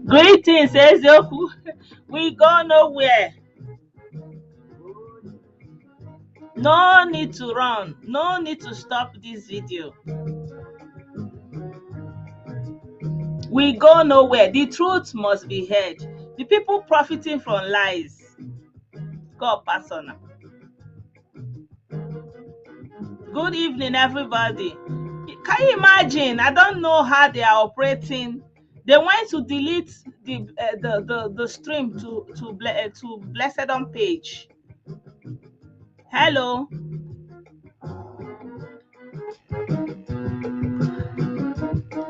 Greetings, Ezeoku. We go nowhere. No need to run. No need to stop this video. We go nowhere. The truth must be heard. The people profiting from lies. God personal. Good evening, everybody. Can you imagine? I don't know how they are operating. They went to delete the stream to Blessedon page. Hello.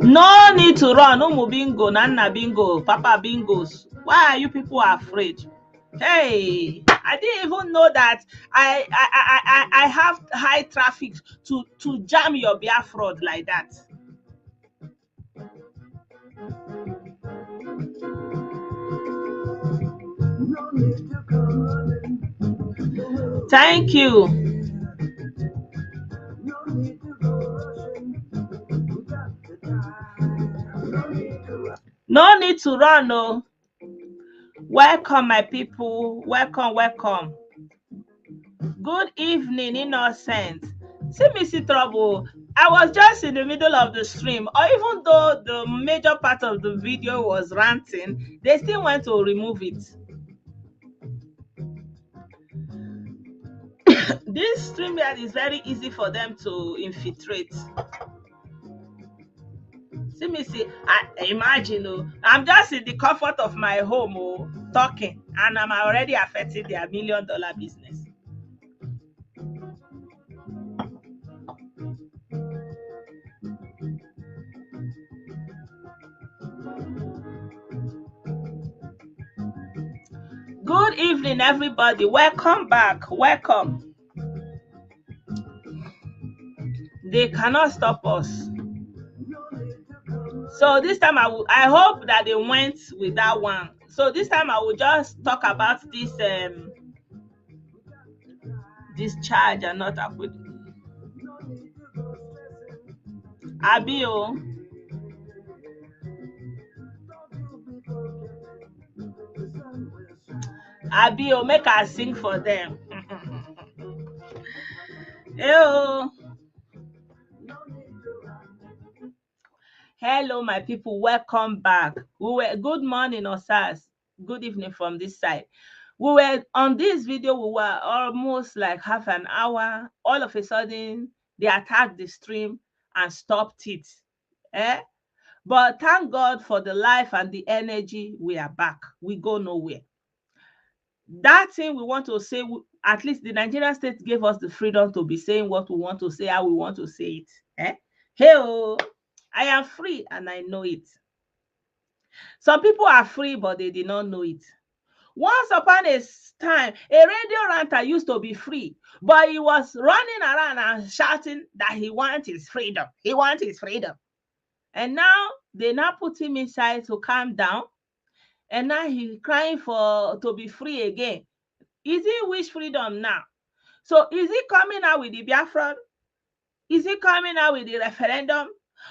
No need to run. Umu bingo, Nana bingo, Papa bingos. Why are you people afraid? Hey, I didn't even know that I have high traffic to jam your beer fraud like that. Thank you. No need to run, no. Welcome, my people. Welcome, welcome. Good evening, innocent. See me see trouble. I was just in the middle of the stream, or even though the major part of the video was ranting, they still went to remove it. This StreamYard is very easy for them to infiltrate. See me see, I imagine, I'm just in the comfort of my home, talking, and I'm already affecting their $1 million business. Good evening, everybody. Welcome back. Welcome. They cannot stop us. So this time I hope that they went with that one. So this time I will just talk about this discharge and not acquitted. Abio. Abio, make us sing for them. Hello. Hello, my people. Welcome back. Good morning, Osas. Good evening from this side. We were on this video. We were almost like half an hour. All of a sudden, they attacked the stream and stopped it. But thank God for the life and the energy. We are back. We go nowhere. That thing we want to say, at least the Nigerian state gave us the freedom to be saying what we want to say, how we want to say it. Hey, I am free and I know it. Some people are free, but they did not know it. Once upon a time, a radio ranter used to be free, but he was running around and shouting that he wants his freedom. He wants his freedom. And now they now put him inside to calm down. And now he's crying to be free again. Is he wish freedom now? So is he coming out with the Biafra? Is he coming out with the referendum?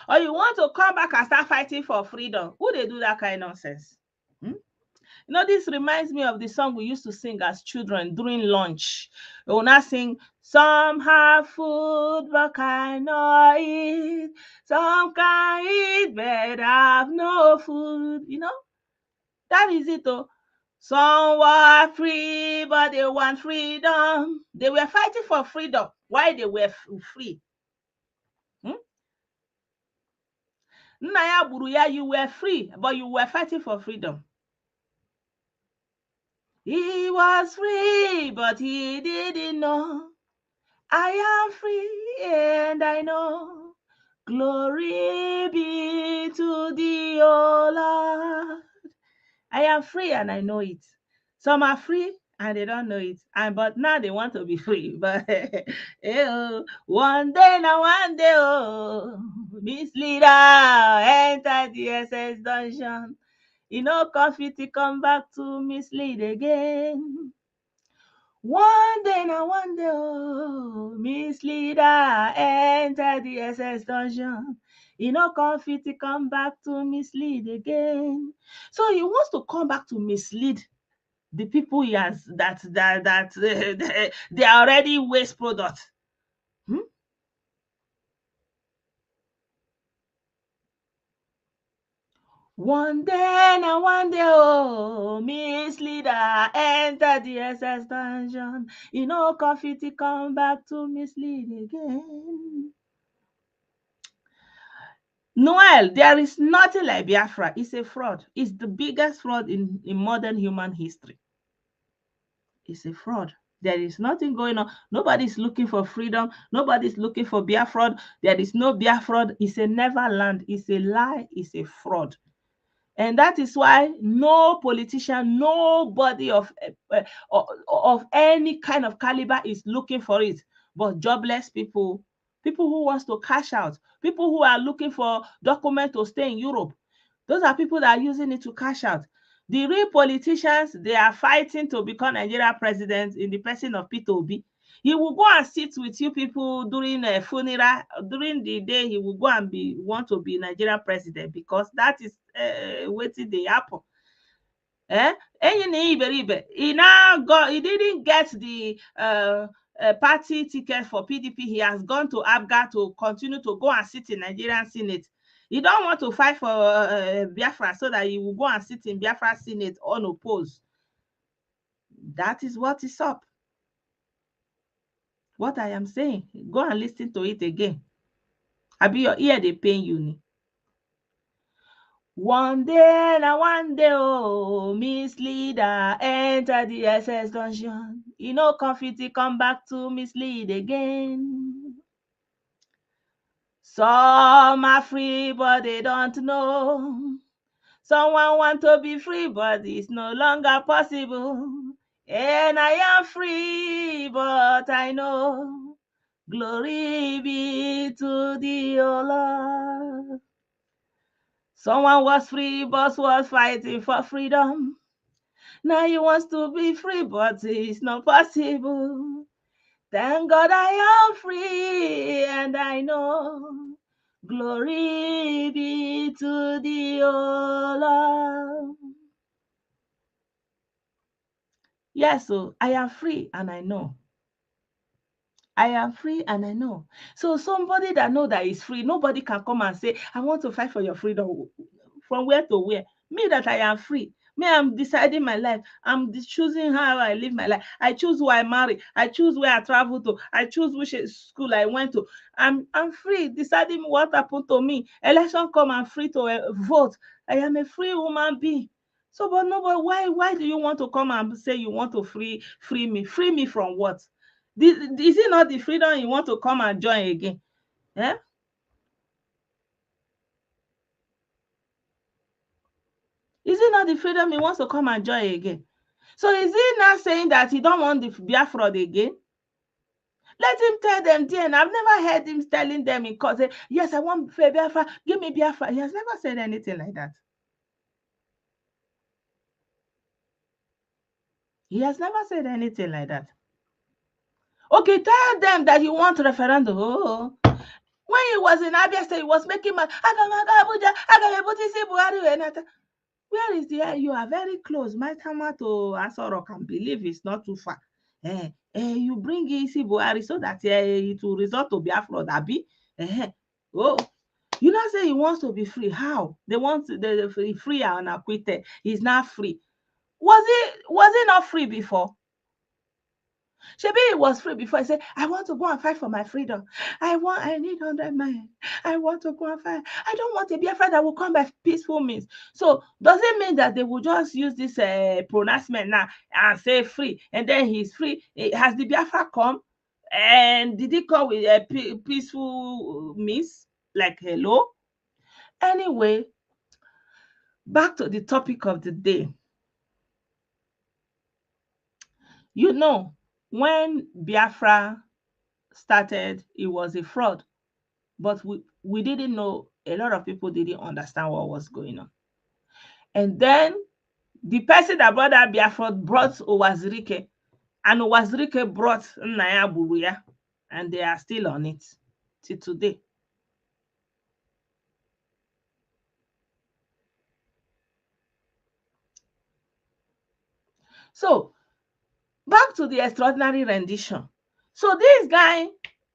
Or you want to come back and start fighting for freedom? Who they do that kind of nonsense? You know, this reminds me of the song we used to sing as children during lunch. We will not sing, some have food but cannot eat. Some can eat but have no food. You know, that is it though. Some were free, but they want freedom. They were fighting for freedom. Why they were free? Nnaya Buruya, you were free, but you were fighting for freedom. He was free, but he didn't know. I am free and I know. Glory be to the Lord. I am free and I know it. Some are free and they don't know it. But now they want to be free. But one day now, one day, misleader enter the SS dungeon. Coffee to come back to mislead again. One day now, one day, misleader enter the SS dungeon. Coffee to come back to mislead again. So he wants to come back to mislead the people he has that they are already waste product. One day now, one day, misleader enter the SS dungeon. Coffee to come back to mislead again. Noel, there is nothing like Biafra. It's a fraud. It's the biggest fraud in modern human history. It's a fraud. There is nothing going on. Nobody's looking for freedom. Nobody's looking for Biafra. There is no Biafra. It's a neverland. It's a lie. It's a fraud. And that is why no politician, nobody of any kind of caliber is looking for it. But jobless people, people who wants to cash out, people who are looking for document to stay in Europe, those are people that are using it to cash out. The real politicians, they are fighting to become Nigeria president in the person of Peter Obi. He will go and sit with you people during a funeral. During the day, he will go and want to be Nigeria president because that is wetin dey happen. He didn't get the party ticket for PDP. He has gone to ABGA to continue to go and sit in Nigerian Senate. He don't want to fight for Biafra so that he will go and sit in Biafra Senate unopposed. That is what is up. What I am saying, go and listen to it again. Abi your ear dey pain you ni. One day na one day, misleader enter the SS dungeon. Confetti come back to mislead again. Some are free, but they don't know. Someone want to be free, but it's no longer possible. And I am free, but I know. Glory be to the Lord. Someone was free, but was fighting for freedom. Now he wants to be free, but it's not possible. Thank God I am free, and I know. Glory be to the Lord. Yes, so I am free, and I know. I am free and I know. So somebody that know that is free, nobody can come and say, I want to fight for your freedom. From where to where? Me that I am free. Me, I'm deciding my life. I'm choosing how I live my life. I choose who I marry. I choose where I travel to. I choose which school I went to. I'm free, deciding what happened to me. Election come, I'm free to vote. I am a free woman being. So, but nobody, why do you want to come and say you want to free me? Free me from what? Is it not the freedom you want to come and join again? Eh? Is it not the freedom he wants to come and join again? So is he not saying that he don't want the Biafra again? Let him tell them then. I've never heard him telling them in court, yes, I want Biafra, give me Biafra. He has never said anything like that. He has never said anything like that. Okay, tell them that you want referendum. Oh. When he was in Abia State, he was making money. Where is the air? You are very close. My Tama to Asoro can believe it's not too far. You bring Isi Buhari so that it will result to Biafra, Abi. Oh, you not say he wants to be free. How? They want the free and acquitted. He's not free. Was he not free before? Shebi he was free before. He said, I want to go and fight for my freedom. I need 100 men. I want to go and fight. I don't want a Biafra that will come by peaceful means. So does it mean that they will just use this pronouncement now and say free, and then he's free? Has the Biafra come? And did he come with a peaceful means? Like hello? Anyway, back to the topic of the day. You know, when Biafra started, it was a fraud, but we didn't know. A lot of people didn't understand what was going on. And then the person that brought that Biafra brought Owazirike, and Owazirike brought Nnaya Buruya, and they are still on it till today. So back to the extraordinary rendition. So this guy,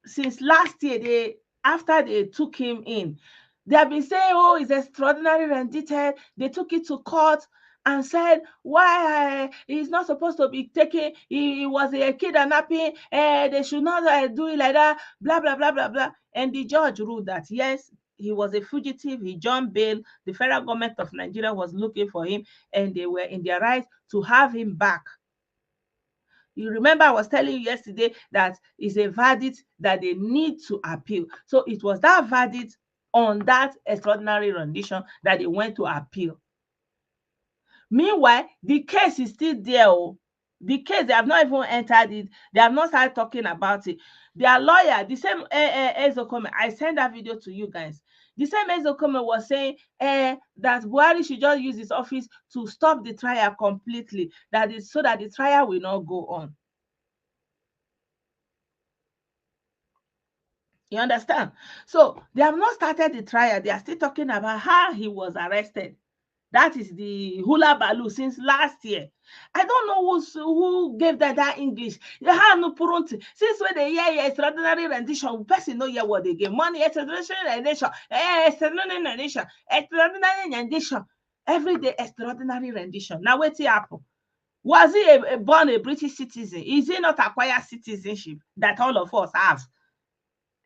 since last year, after they took him in, they have been saying, oh, it's extraordinary rendited. They took it to court and said why he's not supposed to be taken. He was a kidnapping. They should not do it like that. Blah blah blah blah blah. And the judge ruled that yes, he was a fugitive. He jumped bail. The federal government of Nigeria was looking for him, and they were in their right to have him back. You remember I was telling you yesterday that it's a verdict that they need to appeal. So it was that verdict on that extraordinary rendition that they went to appeal. Meanwhile, the case is still there. Oh. The case, they have not even entered it. They have not started talking about it. Their lawyer, the same Ezokome, I sent that video to you guys. The same Ezokome was saying that Buhari should just use his office to stop the trial completely, that is so that the trial will not go on. You understand? So they have not started the trial. They are still talking about how he was arrested. That is the hula baloo since last year. I don't know who gave that English. Since when they hear extraordinary rendition, person know hear what they give. Money, extraordinary rendition, extraordinary rendition, extraordinary rendition. Every day, extraordinary rendition. Now, what's happen? Was he born a British citizen? Is he not acquired citizenship that all of us have?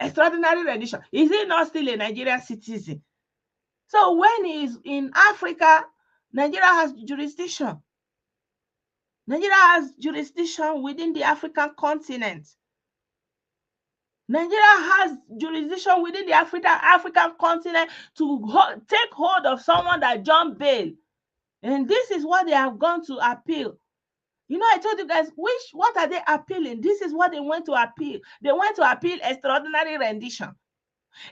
Extraordinary rendition. Is he not still a Nigerian citizen? So when he's in Africa, Nigeria has jurisdiction. Nigeria has jurisdiction within the African continent. Nigeria has jurisdiction within the African continent to take hold of someone that jumped bail. And this is what they have gone to appeal. You know, I told you guys, what are they appealing? This is what they went to appeal. They went to appeal extraordinary rendition.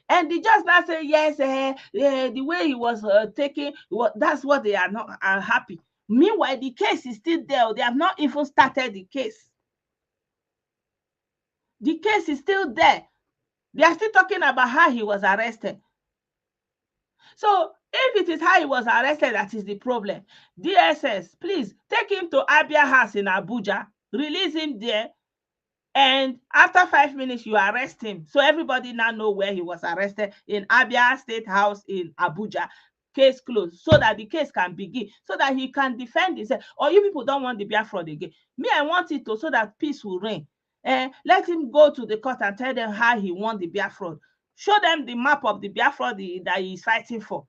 And the judge now say, yes, the way he was taken, that's what they are not happy. Meanwhile, the case is still there. They have not even started the case. The case is still there. They are still talking about how he was arrested. So if it is how he was arrested that is the problem, DSS, please take him to Abia House in Abuja, release him there, and after 5 minutes, you arrest him. So everybody now know where he was arrested, in Abia State House in Abuja. Case closed, so that the case can begin, so that he can defend himself. Or you people don't want the Biafra again. Me, I want it to, so that peace will reign. Let him go to the court and tell them how he won the Biafra. Show them the map of the Biafra that he is fighting for.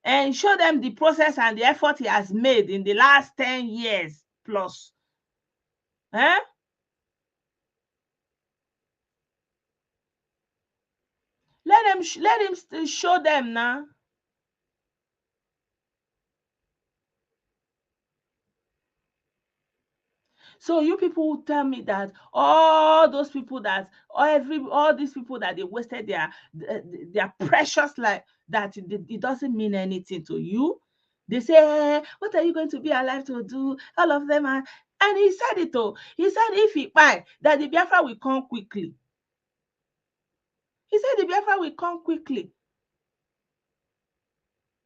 And show them the process and the effort he has made in the last 10 years plus. Let him show them now. So you people will tell me that all those people that all these people that they wasted their precious life, that it doesn't mean anything to you. They say, what are you going to be alive to do? All of them are. And he said it all. He said if he buy, that the Biafra will come quickly. He said the Biafra will come quickly.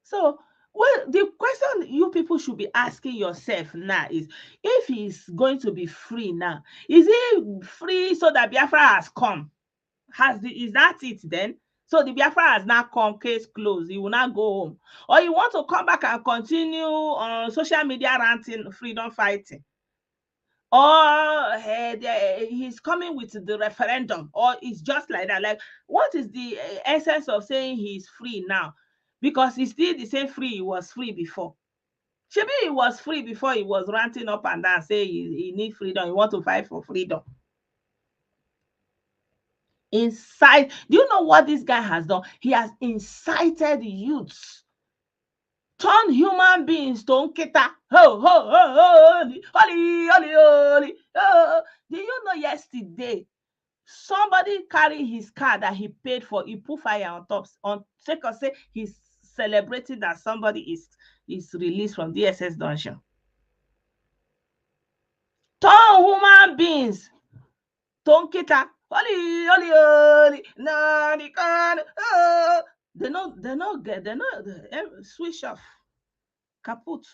So, well, the question you people should be asking yourself now is, if he's going to be free now, is he free so that Biafra has come? Is that it then? So the Biafra has now come, case closed. He will not go home. Or you want to come back and continue on social media ranting, freedom fighting. Or he's coming with the referendum, or it's just like that. Like, what is the essence of saying he's free now? Because he's still the same free he was free before. Maybe he was free before he was ranting up and down, saying he need freedom, he want to fight for freedom. Incite. Do you know what this guy has done? He has incited youths, turn human beings to nkita. Ho, ho, ho, holy, holy, holy, holy. Oh. Do you know yesterday, somebody carry his car that he paid for, he put fire on top, on sake of say he's celebrating that somebody is released from DSS dungeon. Turn human beings to nkita. Holy, holy, holy, Nnahadi Kanu. Oh. They switch off. Kaput.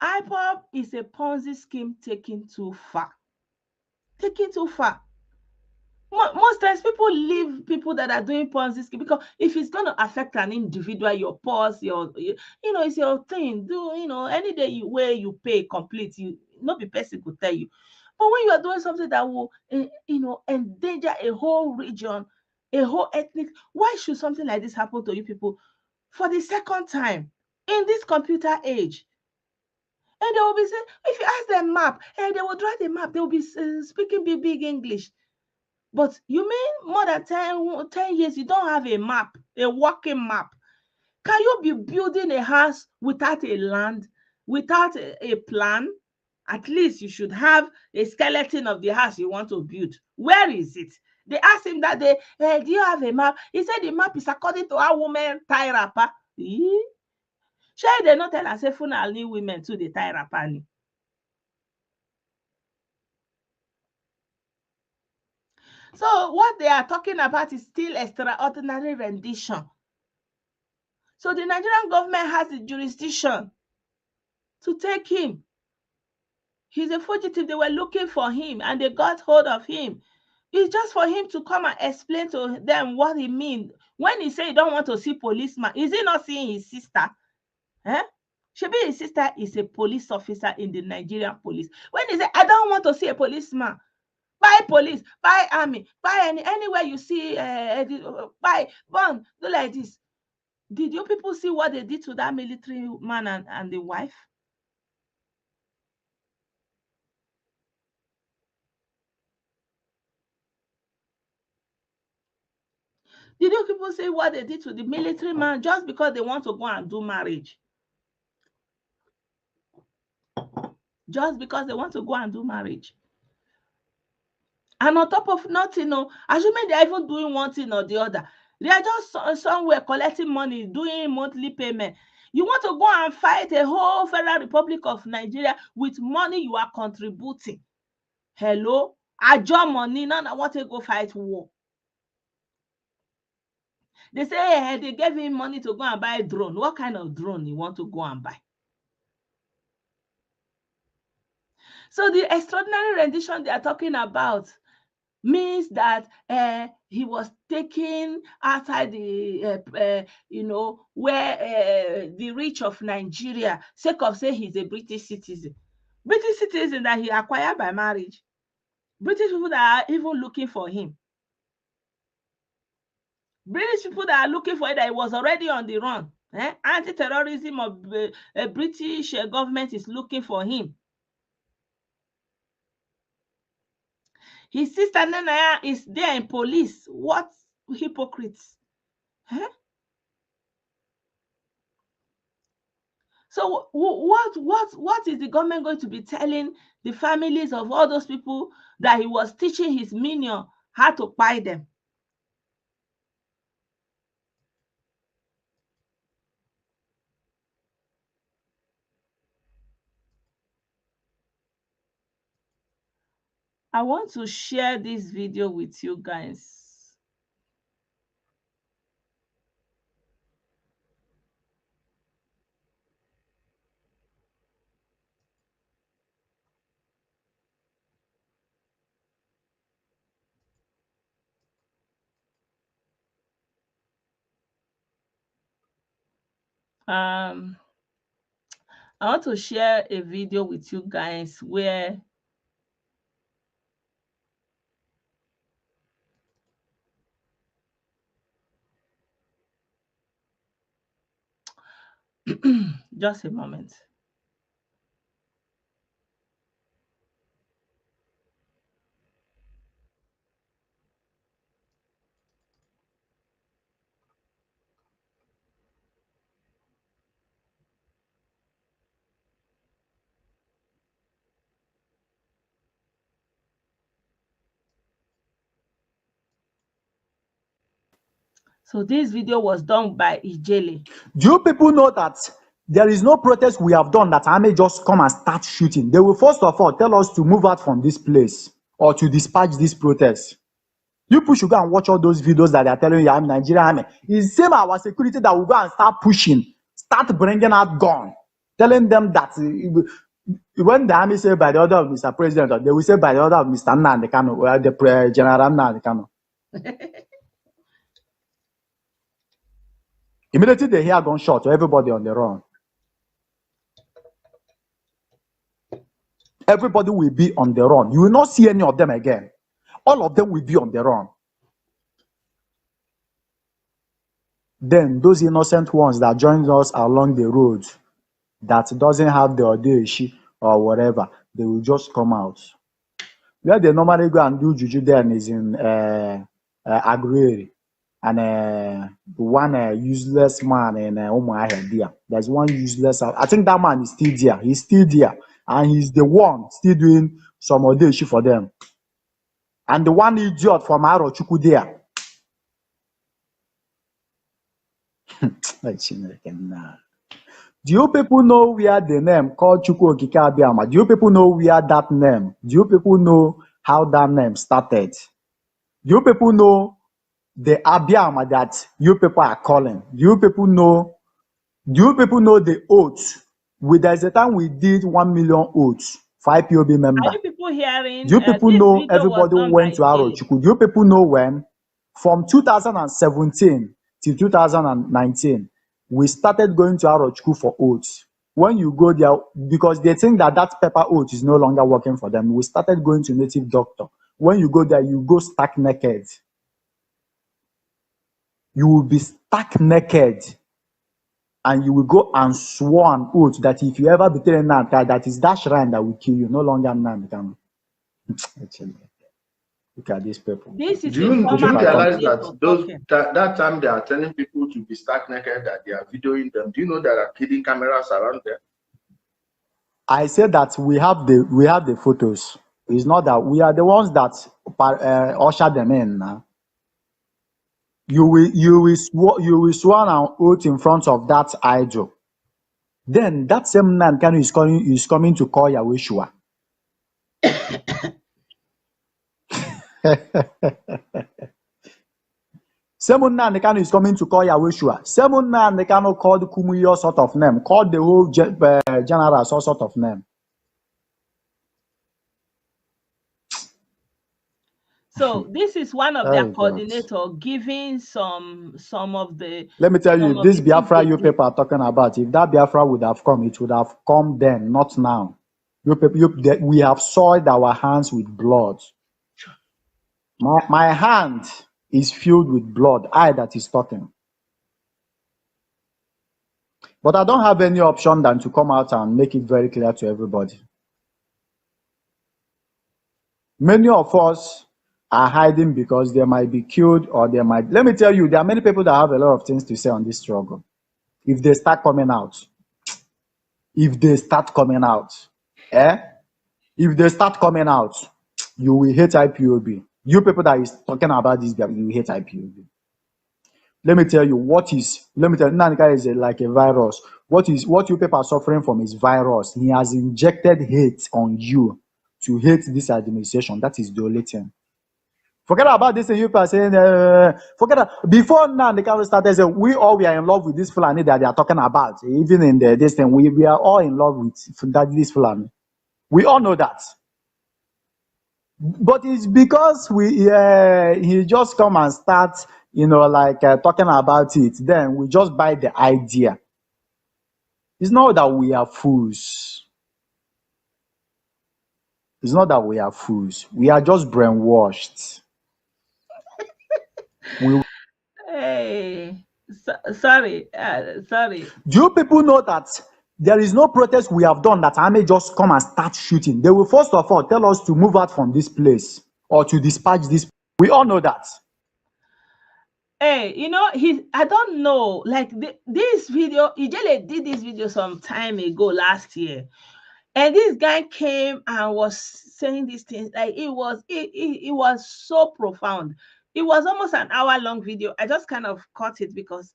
IPOB is a Ponzi scheme taken too far. Taken too far. Most times people leave people that are doing Ponzi scheme, because if it's going to affect an individual, your purse, it's your thing. Do any day where you pay complete, you not be person could tell you. But when you are doing something that will endanger a whole region, a whole ethnic, why should something like this happen to you people for the second time in this computer age? And they will be saying, if you ask them map, and they will draw the map, they will be speaking big English. But you mean more than 10 years, you don't have a map, a working map? Can you be building a house without a land, without a plan? At least you should have a skeleton of the house you want to build. Where is it? They asked him that day, do you have a map? He said the map is according to how women tie wrapper. Sure, they not tell us say funeral new women too, they tie wrapper. So what they are talking about is still extraordinary rendition. So the Nigerian government has the jurisdiction to take him. He's a fugitive. They were looking for him and they got hold of him. It's just for him to come and explain to them what he means. When he say he don't want to see policeman, is he not seeing his sister? Eh? Shebi his sister is a police officer in the Nigerian police. When he say, I don't want to see a policeman, buy police, buy army, buy anywhere you see, buy, burn, do like this. Did you people see what they did to that military man and the wife? Did you people see what they did to the military man just because they want to go and do marriage? Just because they want to go and do marriage. And on top of nothing, assuming they're even doing one thing or the other, they are just somewhere collecting money, doing monthly payment. You want to go and fight a whole Federal Republic of Nigeria with money you are contributing. Hello? Ajo money, now I want to go fight war. They say, hey, they gave him money to go and buy a drone. What kind of drone you want to go and buy? So the extraordinary rendition they are talking about means that he was taken outside the where the reach of Nigeria, sake of say he's a British citizen. British citizen that he acquired by marriage. British people that are even looking for him. British people that are looking for it, that he was already on the run. Anti-terrorism of British government is looking for him. His sister Nana is there in police. What hypocrites? So what is the government going to be telling the families of all those people that he was teaching his minion how to buy them? I want to share this video with you guys. Um, I want to share a video with you guys where just a moment. So this video was done by Ijele. Do you people know that there is no protest we have done that I may just come and start shooting? They will first of all tell us to move out from this place or to dispatch this protest. You people should go and watch all those videos that they are telling you I'm Nigerian army. It's same our security that will go and start pushing, start bringing out gun, telling them that when the army say by the order of Mr. President, they will say by the order of Mr. Nnahadi Kanu, or the General Nnahadi Kanu. Immediately they hear gunshot, everybody on the run. Everybody will be on the run. You will not see any of them again. All of them will be on the run. Then those innocent ones that joined us along the road that doesn't have the audacy or whatever, they will just come out. Where they normally go and do juju then is in Agri. And one useless man in Umuahia. There's one useless. I think that man is still there. He's still there. And he's the one still doing some audacious for them. And the one idiot from Arochukwu there. Do you people know where the name called Chukwu Okike Abiama? Do you people know where that name? Do you people know how that name started? Do you people know the Abiama that you people are calling? Do you people know the oath? There's a time we did 1 million oaths for IPOB member. Are you people hearing? Do you people know everybody went to Arochukwu? Do you people know when? From 2017 till 2019, we started going to Arochukwu for oaths. When you go there, because they think that paper oath is no longer working for them, we started going to native doctor. When you go there, you go stark naked. You will be stark naked. And you will go and swear an oath that if you ever betray Nnamdi, that is that shrine that will kill you, no longer Nnamdi Kanu. Look at these people. This is do you realize that that time they are telling people to be stark naked, that they are videoing them? Do you know there are hidden cameras around there? I said that we have the photos. It's not that we are the ones that usher them in now. You will swear an oath in front of that idol. Then that same Nnamdi Kanu is coming to call Yahweh. Same Nnamdi Kanu is coming to call Yahweh. Same Nnamdi Kanu called Kumuyo sort of name, called the whole general sort of name. So this is one of their coordinator giving some of the. Let me tell you, this Biafra you people are talking about, if that Biafra would have come, it would have come then, not now. We have soiled our hands with blood. My hand is filled with blood. I that is talking. But I don't have any option than to come out and make it very clear to everybody. Many of us are hiding because they might be killed or they might. Let me tell you, there are many people that have a lot of things to say on this struggle. If they start coming out, if they start coming out, you will hate IPOB. You people that is talking about this, you will hate IPOB. Let me tell you, Nnamdi is like a virus. What you people are suffering from is virus. He has injected hate on you to hate this administration. That is the only thing. Forget about this. You people are saying, before Nnamdi Kanu started, we are in love with this Fulani that they are talking about. Even in this thing, we are all in love with this Fulani. We all know that. But it's because he just come and start, talking about it. Then we just buy the idea. It's not that we are fools. It's not that we are fools. We are just brainwashed. We, Hey, sorry. do you people know that there is no protest we have done that I may just come and start shooting? They will first of all tell us to move out from this place or to dispatch this. We all know that. Hey, I don't know, like this video, Ijele did this video some time ago last year. And this guy came and was saying these things. Like it was so profound. It was almost an hour-long video. I just kind of caught it because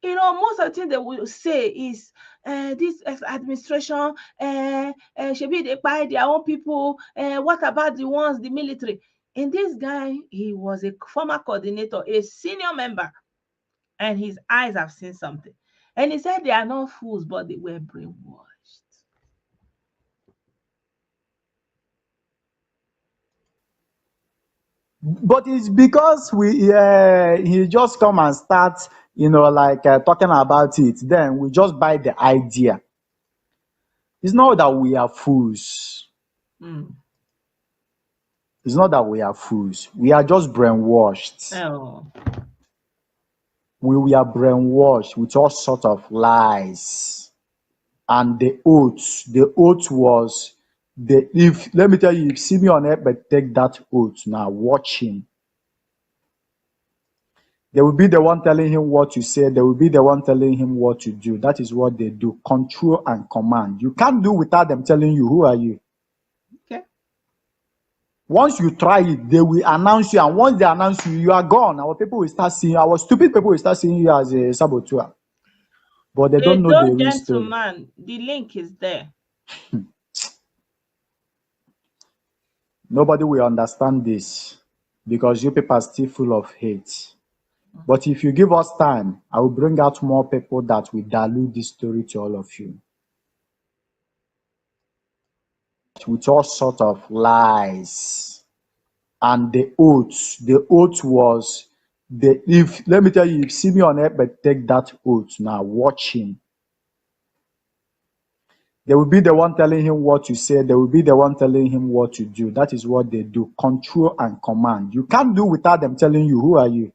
most of the things they will say is this administration, should be they buy their own people. What about the military? And this guy, he was a former coordinator, a senior member, and his eyes have seen something. And he said they are not fools, but they were brainwashed. But it's because he just come and start, like talking about it. Then we just buy the idea. It's not that we are fools. Mm. It's not that we are fools. We are just brainwashed. Oh. We are brainwashed with all sorts of lies. And the oath was if let me tell you, if Simeon ever take that oath now, watch him. They will be the one telling him what to say. They will be the one telling him what to do. That is what they do. Control and command. You can't do without them telling you, who are you? Okay. Once you try it, they will announce you. And once they announce you, you are gone. Our people will start seeing, our stupid people will start seeing you as a saboteur. But they don't know the real story. Gentleman, the link is there. Nobody will understand this because you people are still full of hate. But if you give us time, I will bring out more people that will dilute this story to all of you. With all sorts of lies. And the oath was if let me tell you, if Simeon ever take that oath now, watch him. They will be the one telling him what to say. They will be the one telling him what to do. That is what they do. Control and command. You can't do without them telling you, who are you?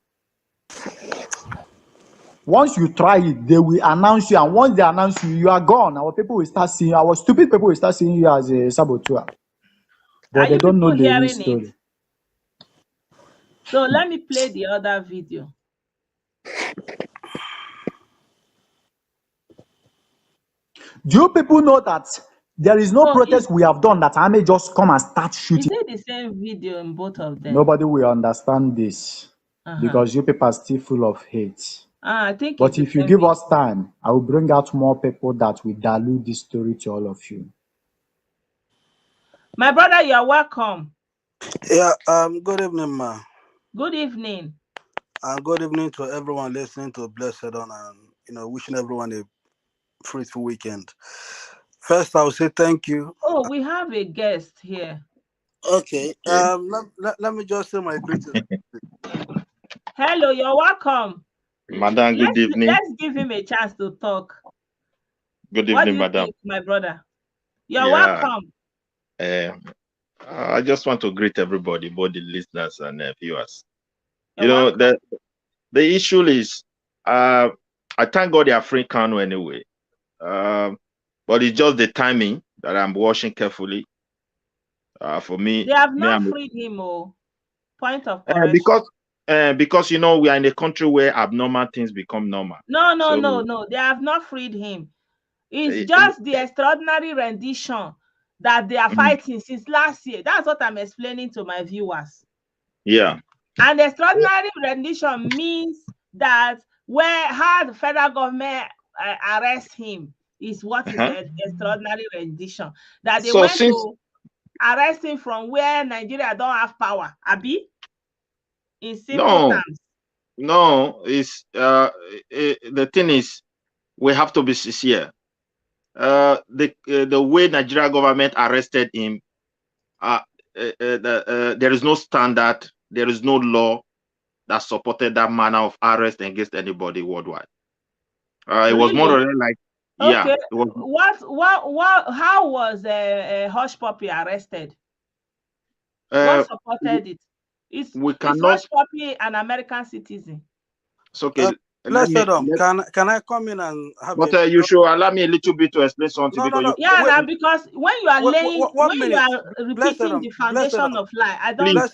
Once you try it, they will announce you. And once they announce you, you are gone. Our people will start seeing, our stupid people will start seeing you as a saboteur. But they don't know the real story. It? So let me play the other video. Do you people know that there is no protest we have done that I may just come and start shooting? Is it the same video in both of them? Nobody will understand this because you people are still full of hate. I think. But if you give us time, I will bring out more people that will dilute this story to all of you. My brother, you are welcome. Yeah, good evening, ma. Good evening. And good evening to everyone listening to Blessed On, and wishing everyone a fruitful weekend. First, I will say thank you. Oh, we have a guest here. Okay. Let me just say my greetings. Hello, you're welcome. Madam, good evening. Let's give him a chance to talk. Good evening, madam. Think, my brother? You're welcome. I just want to greet everybody, both the listeners and viewers. The issue is, I thank God they are free Kanu anyway. But it's just the timing that I'm watching carefully. For me, they have not freed him. Point of correction. Because we are in a country where abnormal things become normal. No. They have not freed him. It's just the extraordinary rendition that they are fighting since last year. That's what I'm explaining to my viewers. Yeah. And the extraordinary rendition means that how the federal government arrest him is what is the extraordinary rendition. That they went to arrest him from where Nigeria don't have power. Abi? In simple terms. No, it's the thing is, we have to be sincere. The way Nigeria government arrested him, there is no standard, there is no law that supported that manner of arrest against anybody worldwide. It was more or less like, Okay. Yeah. How was Hush Puppy arrested? What supported it? Is cannot. Hush Puppy an American citizen? It's okay. Blessed can I come in and have but a you should allow me a little bit to explain something, because you Yeah, wait, now because when you are laying, when 1 you minute. are repeating the foundation of lie, I don't please.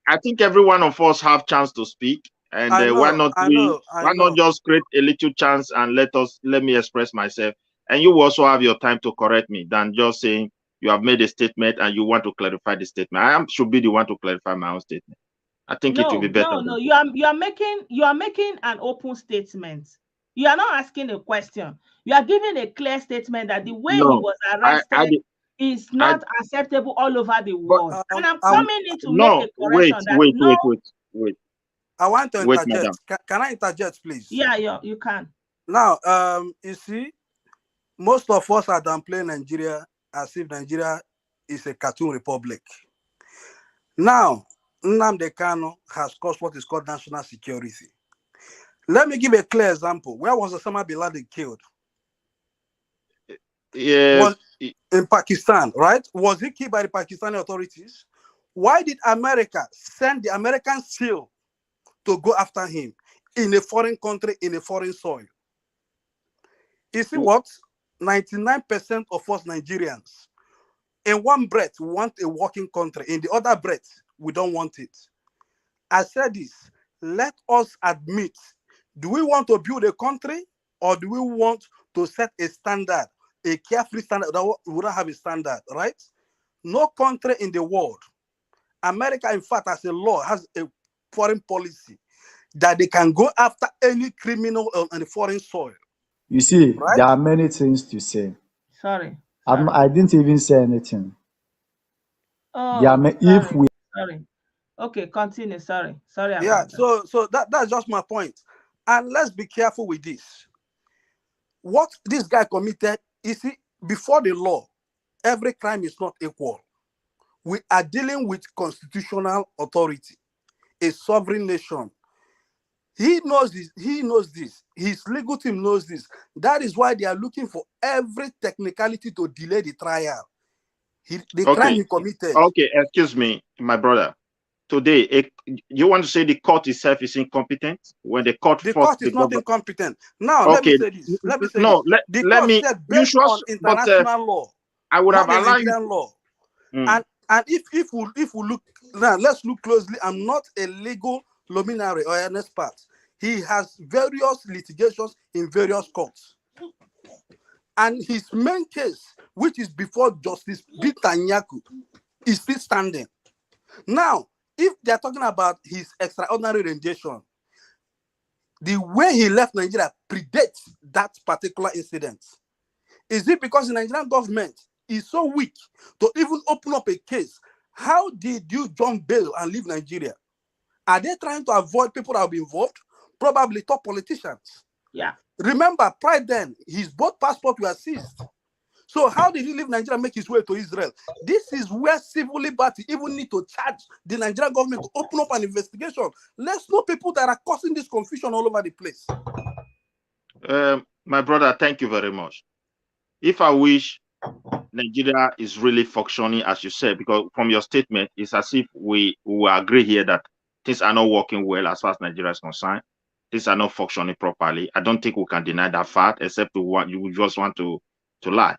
I think every one of us have chance to speak, and why not just create a little chance and let me express myself, and you also have your time to correct me than just saying you have made a statement and you want to clarify the statement. Should be the one to clarify my own statement. I think it will be better. No. You are making an open statement. You are not asking a question. You are giving a clear statement that the way he was arrested is not acceptable all over the world. And I'm coming in to make a correction. Wait. I want to wait, interject. Can I interject, please? Yeah, you can. Now, you see, most of us are downplaying Nigeria as if Nigeria is a cartoon republic. Now, Nnahadi Kanu has caused what is called national security. Let me give a clear example. Where was Osama bin Laden killed? Yeah, in Pakistan, right? Was he killed by the Pakistani authorities? Why did America send the American SEAL to go after him in a foreign country, in a foreign soil? You see what? 99% of us Nigerians, in one breath, we want a working country. In the other breath, we don't want it. I said this, let us admit, do we want to build a country, or do we want to set a standard, a carefree standard that would not have a standard, right? No country in the world, America, in fact, as a law, has a foreign policy that they can go after any criminal on the foreign soil. You see, right? There are many things to say. Sorry. I didn't even say anything. Sorry. Okay, continue. Sorry about that. So that's just my point. And let's be careful with this. What this guy committed, you see, before the law, every crime is not equal. We are dealing with constitutional authority, a sovereign nation. He knows this. He knows this. His legal team knows this. That is why they are looking for every technicality to delay the trial. Crime he committed. Okay, excuse me, my brother. Today, you want to say the court itself is incompetent? When the court is not incompetent. Now, okay. Let me say this. Let me say based on international law. I would have allowed you law. And if we look now, let's look closely. I'm not a legal luminary or an expert. He has various litigations in various courts. And his main case, which is before Justice Bitanyaku, is still standing. Now, if they're talking about his extraordinary rendition, the way he left Nigeria predates that particular incident. Is it because the Nigerian government is so weak to even open up a case? How did you jump bail and leave Nigeria? Are they trying to avoid people that will be involved? Probably top politicians. Yeah. Remember, prior then, his both passports were seized. So how did he leave Nigeria and make his way to Israel? This is where civil liberty even need to charge the Nigerian government to open up an investigation. Let's know people that are causing this confusion all over the place. My brother, thank you very much. If I wish Nigeria is really functioning, as you said, because from your statement, it's as if we agree here that things are not working well as far as Nigeria is concerned. Things are not functioning properly. I don't think we can deny that fact, except you just want to lie.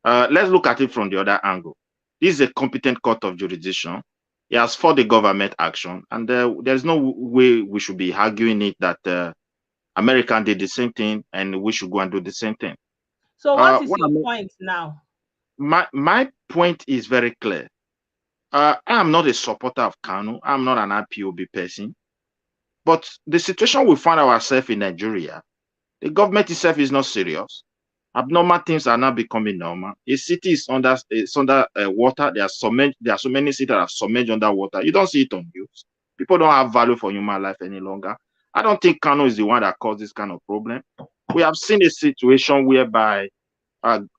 Let's look at it from the other angle. This is a competent court of jurisdiction. It has fought the government action, and there's no way we should be arguing it that America did the same thing and we should go and do the same thing. So what is your point now? My point is very clear. I am not a supporter of Kanu. I'm not an IPOB person. But the situation we find ourselves in Nigeria, the government itself is not serious. Abnormal things are now becoming normal. A city is under water. There are so many cities that are submerged under water. You don't see it on news. People don't have value for human life any longer. I don't think Kanu is the one that caused this kind of problem. We have seen a situation whereby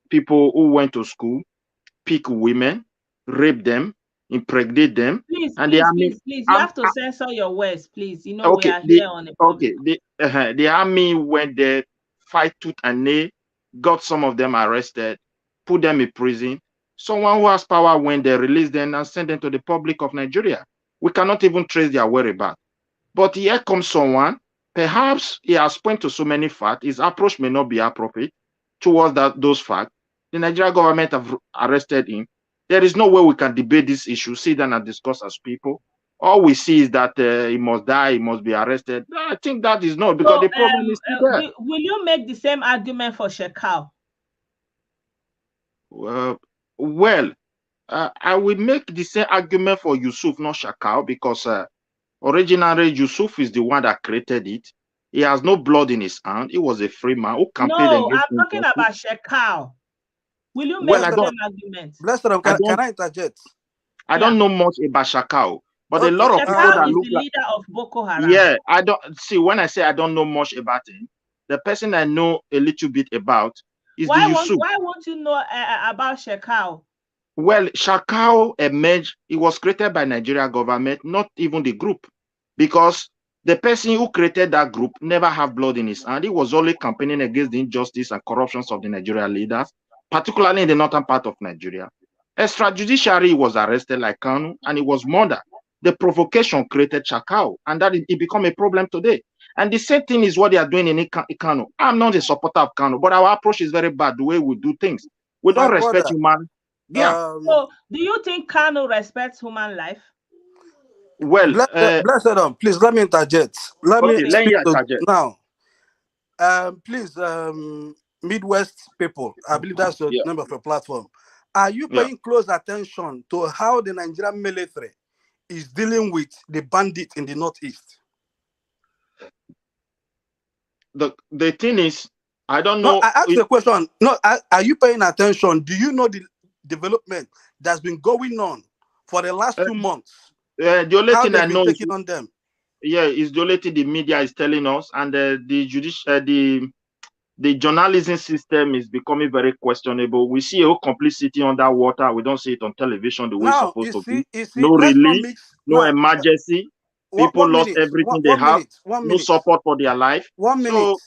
people who went to school pick women, rape them, impregnate them. Please, you have to censor your words, please. You know, okay, we are here on a okay. The army went there, fight tooth and nail. got some of them arrested, put them in prison. Someone who has power, when they release them and send them to the public of Nigeria, we cannot even trace their whereabouts. But here comes someone, perhaps he has pointed to so many facts, his approach may not be appropriate towards those facts. The Nigerian government have arrested him. There is no way we can debate this issue, sit down and discuss as people. All we see is that he must die, he must be arrested. I think that is not, because So, the problem is still there. will you make the same argument for Shekau? Well, I will make the same argument for Yusuf, not Shekau, because originally Yusuf is the one that created it. He has no blood in his hand. He was a free man who campaigned No, against I'm talking about Shekau. Will you make Well, the same argument? Blessed them, can I interject? I don't know much about Shekau, but a lot of people Shekau that is look the like leader of Boko Haram. Yeah, I don't see when I say I don't know much about him. The person I know a little bit about is the Yusuf. Why won't you know about Shekau? Well, Shekau emerged. It was created by Nigeria government, not even the group, because the person who created that group never have blood in his hand. He was only campaigning against the injustice and corruptions of the Nigerian leaders, particularly in the northern part of Nigeria. Extrajudiciary was arrested like Kanu, and he was murdered. The provocation created Shekau, and that it become a problem today. And the same thing is what they are doing in Kanu. I'm not a supporter of Kanu, but our approach is very bad, the way we do things. We don't respect human. Yeah. So, do you think Kanu respects human life? Well, blessed them. Please let me interject. Let me interject now. Please, Midwest people, I believe that's the name of your platform. Are you paying close attention to how the Nigerian military is dealing with the bandits in the Northeast? The thing is, I don't know. No, I asked the question. No, are you paying attention? Do you know the development that's been going on for the last 2 months? The only thing I know is on them. Yeah, is the only thing the media is telling us, and the journalism system is becoming very questionable. We see a whole complicity underwater. We don't see it on television the way it's supposed to be. No relief, no emergency. People lost everything they have. No support for their life. 1 minute. So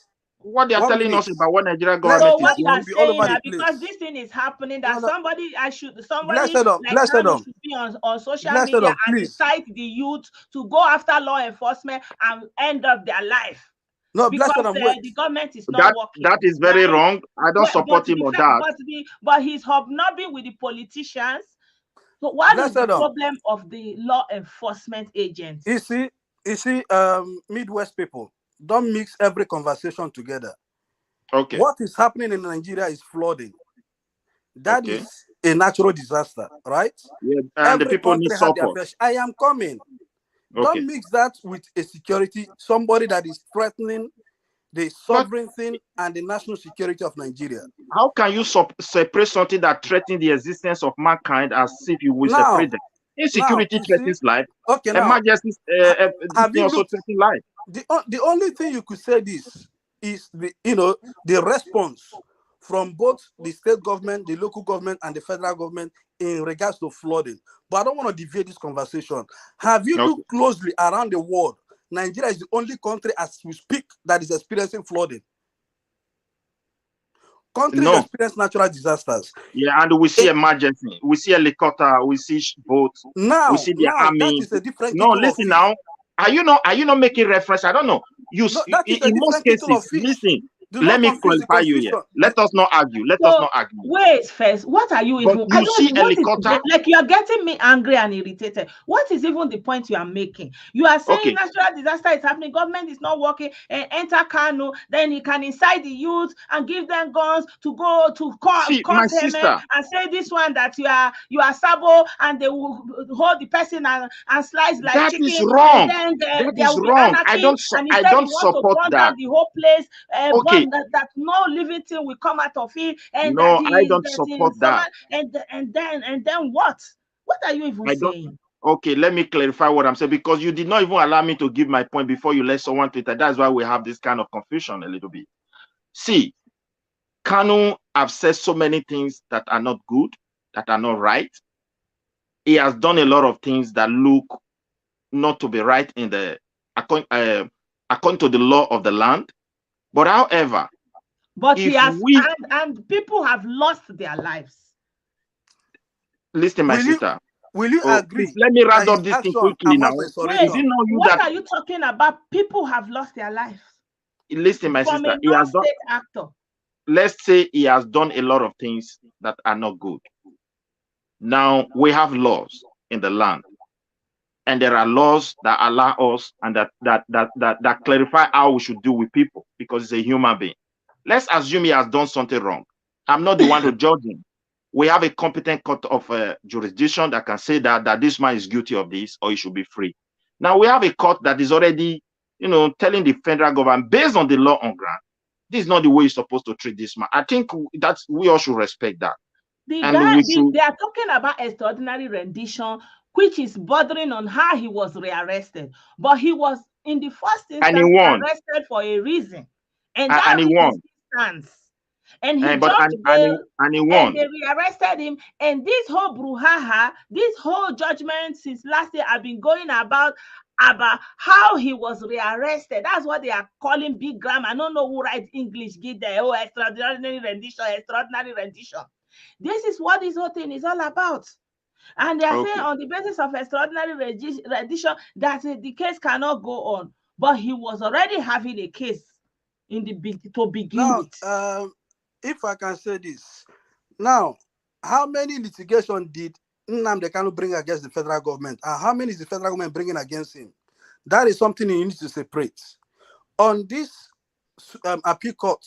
what they are telling us about what Nigerian government is what you are doing, saying that because this thing is happening, that somebody should be on social media and incite the youth to go after law enforcement and end up their life. No, because the government is not working. That is very wrong. I don't support him on that. But he's hobnobbing with the politicians. So what is the problem of the law enforcement agents? You see, Midwest people, don't mix every conversation together. Okay. What is happening in Nigeria is flooding. That is a natural disaster, right? Yeah, and the people need support. I am coming. Okay. Don't mix that with a security, somebody that is threatening the sovereignty and the national security of Nigeria. How can you separate something that threatens the existence of mankind as if you will separate them? Insecurity threatens life. Okay, emergency also threatens life. The only thing you could say this is the response from both the state government, the local government, and the federal government in regards to flooding. But I don't want to deviate this conversation. Have you looked closely around the world? Nigeria is the only country as we speak that is experiencing flooding. Countries experience natural disasters. Yeah, and we see emergency. We see helicopter. We see boats. Now, we see the army. That is a different. No, listen now. Are you not making reference? I don't know. In most cases, listen. Let me clarify you here. Let us not argue. Let us not argue. Wait, first, what are you even? You see helicopter? Like you are getting me angry and irritated. What is even the point you are making? You are saying natural disaster is happening, government is not working, and enter Kanu, then he can incite the youth and give them guns to go to court and say this one that you are Sabo, and they will hold the person and slice like that chicken. Is wrong. And then that is wrong. I don't support that. The whole place. That no living thing will come out of it, and I don't support that. And then what? What are you even saying? Okay, let me clarify what I'm saying, because you did not even allow me to give my point before you let someone Twitter. That's why we have this kind of confusion a little bit. See, Kanu have said so many things that are not good, that are not right. He has done a lot of things that look not to be right in the according to the law of the land. But however, But he has, and people have lost their lives. Listen, my sister. Will you agree? Please, let me round up this thing quickly now. Wait, what are you talking about? People have lost their lives. Listen, my from sister. A non-state actor. Let's say he has done a lot of things that are not good. Now we have laws in the land, and there are laws that allow us and that clarify how we should deal with people because he's a human being. Let's assume he has done something wrong. I'm not the one to judge him. We have a competent court of jurisdiction that can say that this man is guilty of this or he should be free. Now we have a court that is already, telling the federal government based on the law on ground, this is not the way you're supposed to treat this man. I think that we all should respect that. They are talking about extraordinary rendition, which is bordering on how he was rearrested. But he was in the first instance arrested for a reason, and that and he won. Stance. And he jumped bail, and he won. And they rearrested him. And this whole brouhaha, this whole judgment since last year have been going about how he was rearrested. That's what they are calling big grammar. I don't know who writes English, get there. Oh, extraordinary rendition, extraordinary rendition. This is what this whole thing is all about. And they are saying on the basis of extraordinary rendition that the case cannot go on. But he was already having a case to begin with. If I can say this, now, how many litigation did Nnahadi Kanu bring against the federal government? And how many is the federal government bringing against him? That is something you need to separate. On this appeal court,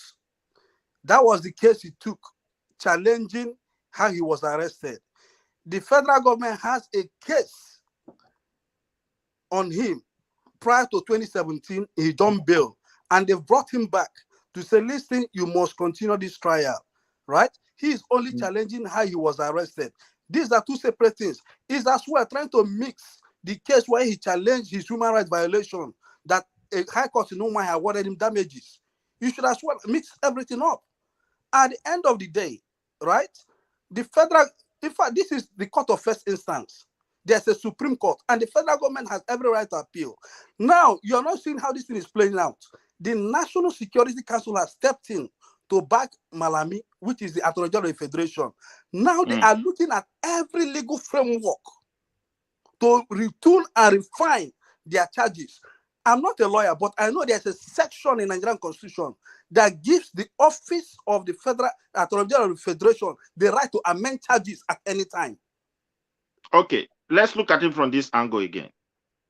that was the case he took, challenging how he was arrested. The federal government has a case on him prior to 2017. He done bail, and they've brought him back to say, listen, you must continue this trial, right? He is only challenging how he was arrested. These are two separate things. It's as well trying to mix the case where he challenged his human rights violation, that a high court in Oman had awarded him damages. You should as well mix everything up. At the end of the day, right, the federal, in fact, this is the court of first instance. There's a Supreme Court, and the federal government has every right to appeal. Now, you're not seeing how this thing is playing out. The National Security Council has stepped in to back Malami, which is the Attorney General of the Federation. Now they are looking at every legal framework to retune and refine their charges. I'm not a lawyer, but I know there's a section in the Nigerian Constitution that gives the office of the Federal Attorney General of the Federation the right to amend charges at any time. Okay, let's look at it from this angle again,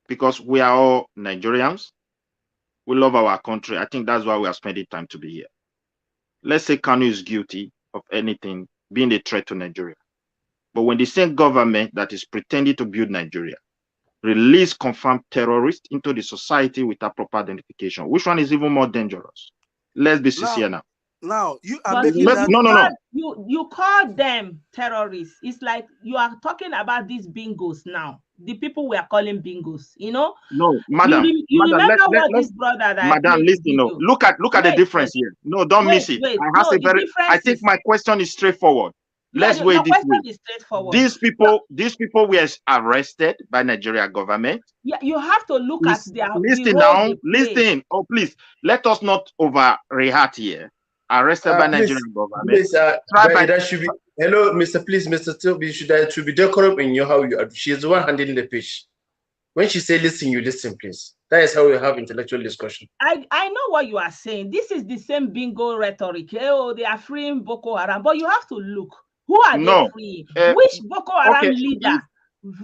because we are all Nigerians. We love our country. I think that's why we are spending time to be here. Let's say Kanu is guilty of anything, being a threat to Nigeria. But when the same government that is pretending to build Nigeria release confirmed terrorists into the society without proper identification, which one is even more dangerous? Let's be sincere now. Now, you are making that... No. You call them terrorists. It's like you are talking about these bingos now. The people we are calling bingos, No, madam. You remember what this brother that madam, listen, no. Look at the difference here. No, don't miss it. I think my question is straightforward. Let's wait this way. These people were arrested by Nigeria government. Yeah, you have to look at their... Listen now. Listen. Oh, please. Let us not overreact here. Arrested by Nigerian government. Please, that should be... Hello, Mr. Please, Mr. Tilby, should be decorum in your how you are. She's the one handling the pitch. When she say listen, you listen, please. That is how we have intellectual discussion. I know what you are saying. This is the same bingo rhetoric. Oh, they are freeing Boko Haram, but you have to look. Who are they freeing? Which Boko Haram leader?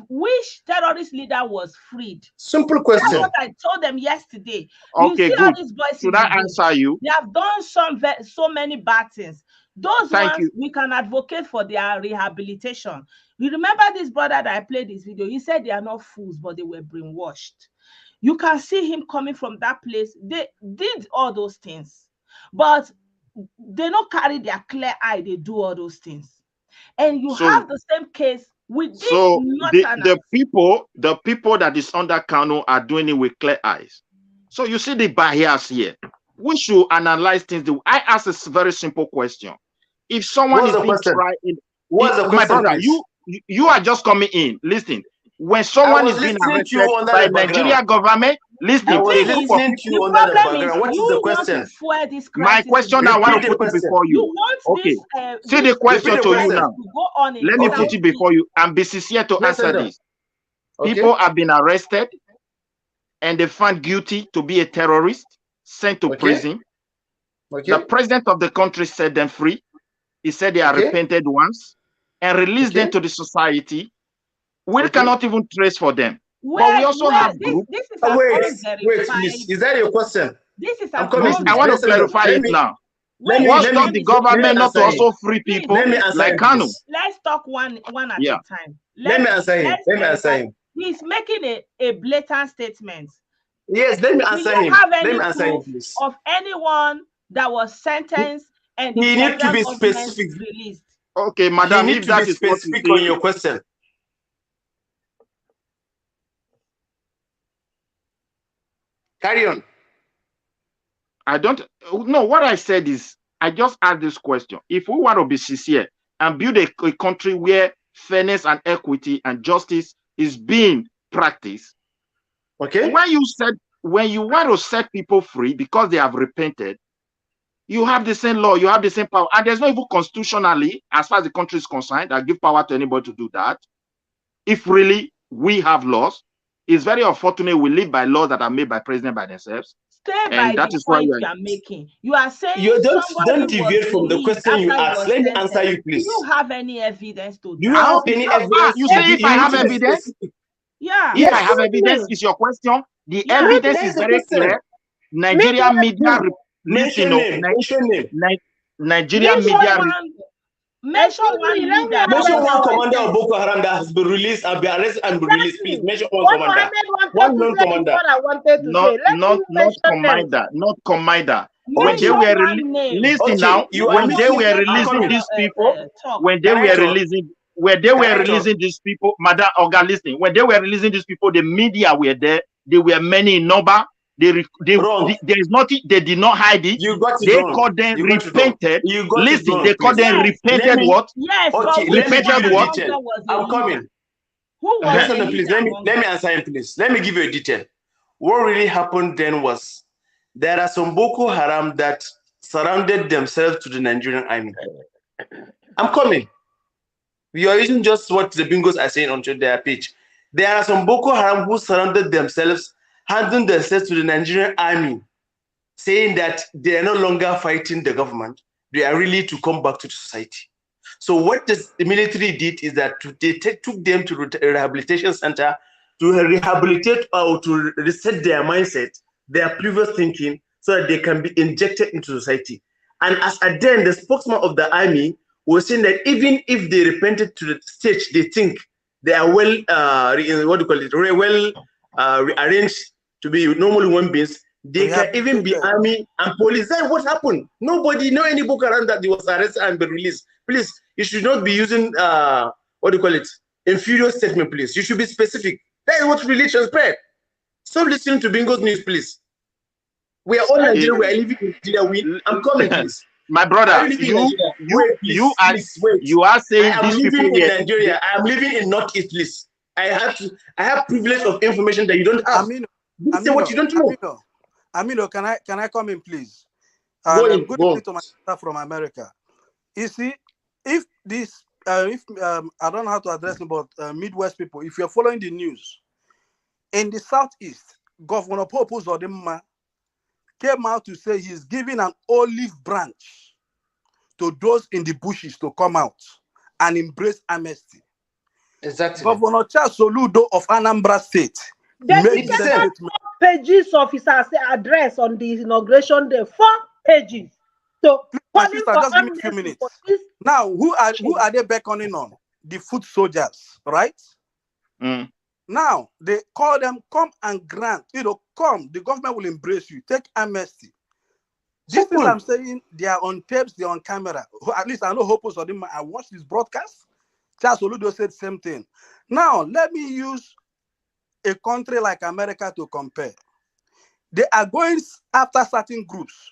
Which terrorist leader was freed? Simple question. That's what I told them yesterday. Okay, good. All these boys should I answer you? They have done so many bad things. Those ones we can advocate for their rehabilitation. You remember this brother that I played this video? He said they are not fools, but they were brainwashed. You can see him coming from that place. They did all those things, but they don't carry their clear eye. They do all those things. And you have the same case with this. So the people that is under Kanu are doing it with clear eyes. So you see the bias here. We should analyze things. I ask a very simple question. If someone is being tried, my brother, you are just coming in. Listen, when someone is being arrested by Nigeria government, listen, I was a group of listening to you the under the problem is background. What is you the want question? to fuel this my crisis. question I want Repeat to the put it question. before You you. want Okay. this See the question Repeat the to you question. now. to go on in Let me the put it before you and be sincere to Yes, answer sir. this. Okay. People have been arrested and they found guilty to be a terrorist, sent to Okay. prison. Okay. The president of the country set them free. He said they are Okay. repented once and released them Okay. to the society. We Okay. cannot even trace for them. But we where also have this groups. is an Wait, unverified. please. Is that your question? This is I'm an coming, Please, I please. want to Listen, clarify let it me now. Wait, What let stopped me the government not to answer him. also free people Let me answer like him, Kanu? please. let's talk one at Yeah. a time. Let me answer him. Let me answer him. He's making a blatant statement. Yes, let me Do answer you him. have Let any me answer him, proof please. of anyone that was sentenced and the You need to federal be government specific. released? Okay, You madam, need if to that be is what you specific on say, your question. Carry on. I don't know. What I said is, I just asked this question. If we want to be sincere and build a country where fairness and equity and justice is being practiced, Okay. when you want to set people free because they have repented, you have the same law, you have the same power, and there's no even constitutionally, as far as the country is concerned, that give power to anybody to do that. If really we have laws, it's very unfortunate we live by laws that are made by president by themselves. Stay by And that the is why point you are making. You are saying You somebody don't was deviate from the released question you after he asked. was Let me sentenced. answer you, Do please. you have any evidence to Do you that? have any evidence? you say if I need have to be evidence? specific. Yeah. If I Yes. have evidence, is your question. The Yeah. evidence That's is the very question. clear. Nigeria media, Mention name. Mention name. Nigeria Mention media. one leader that Mention was one commander of sentenced. Boko Haram that has been released and been arrested and been released. Please mention one What commander. Mohammed One wanted to say is non-commander. what I wanted to say. Let Not me mention them. commander, not commander. When Mention they were one name. listen Okay, now, you are when they missing. were I'm releasing coming. these people, Talk. when they Can I were talk? releasing these people, Madam Oga, listen, when they were releasing these people, the media were there. They were many in number. Wrong. There is nothing. They did not hide it. You got it They wrong. called them You got it wrong. repented. You got Listen, it wrong, they called please. them Yes. repented. Let me, What? Yes, okay, but let me which give one you a among detail. them was a I'm leader? coming. Who was Listen, the please. leader Let me answer him, please. Let me give you a detail. What really happened then was there are some Boko Haram that surrounded themselves to the Nigerian army. I'm coming. We are using just what the bingos are saying on their page. There are some Boko Haram who surrounded themselves, handing themselves to the Nigerian army, saying that they are no longer fighting the government. They are really to come back to the society. So what the military did is that they took them to a rehabilitation center to rehabilitate or to reset their mindset, their previous thinking, so that they can be injected into society. And as at then, the spokesman of the army was saying that even if they repented to the stage, they think they are well, rearranged to be normal human beings. They can even be army and police. Then what happened? Nobody know any book around that he was arrested and been released. Please, you should not be using inferior statement, please. You should be specific. That is what really transpired. Stop listening to Bingo's news, please. We are all Nigerian. We are living in Nigeria. I'm coming, please. My brother, you are saying I am these living people in Nigeria. I am living in Northeast, please. I have privilege of information that you don't have. Say what you don't know. Amino, can I come in, please? Go in. Good Go. evening to my sister from America. You see, if I don't know how to address it, but Midwest people, if you're following the news, in the Southeast, Governor Popo Zodimma came out to say he's giving an olive branch to those in the bushes to come out and embrace amnesty. Exactly. Governor Charles Soludo of Anambra State made this statement. 4 pages of his address on the inauguration day. 4 pages. So, my sister, just give me a few minutes. Now, who are they beckoning on? The foot soldiers, right? Mm. Now they call them, come and grant. Come. The government will embrace you. Take amnesty. These things I'm saying, they are on tapes, they are on camera. At least I know Hopo Sodima. I watched this broadcast. Charles Oludo said the same thing. Now, let me use a country like America to compare. They are going after certain groups.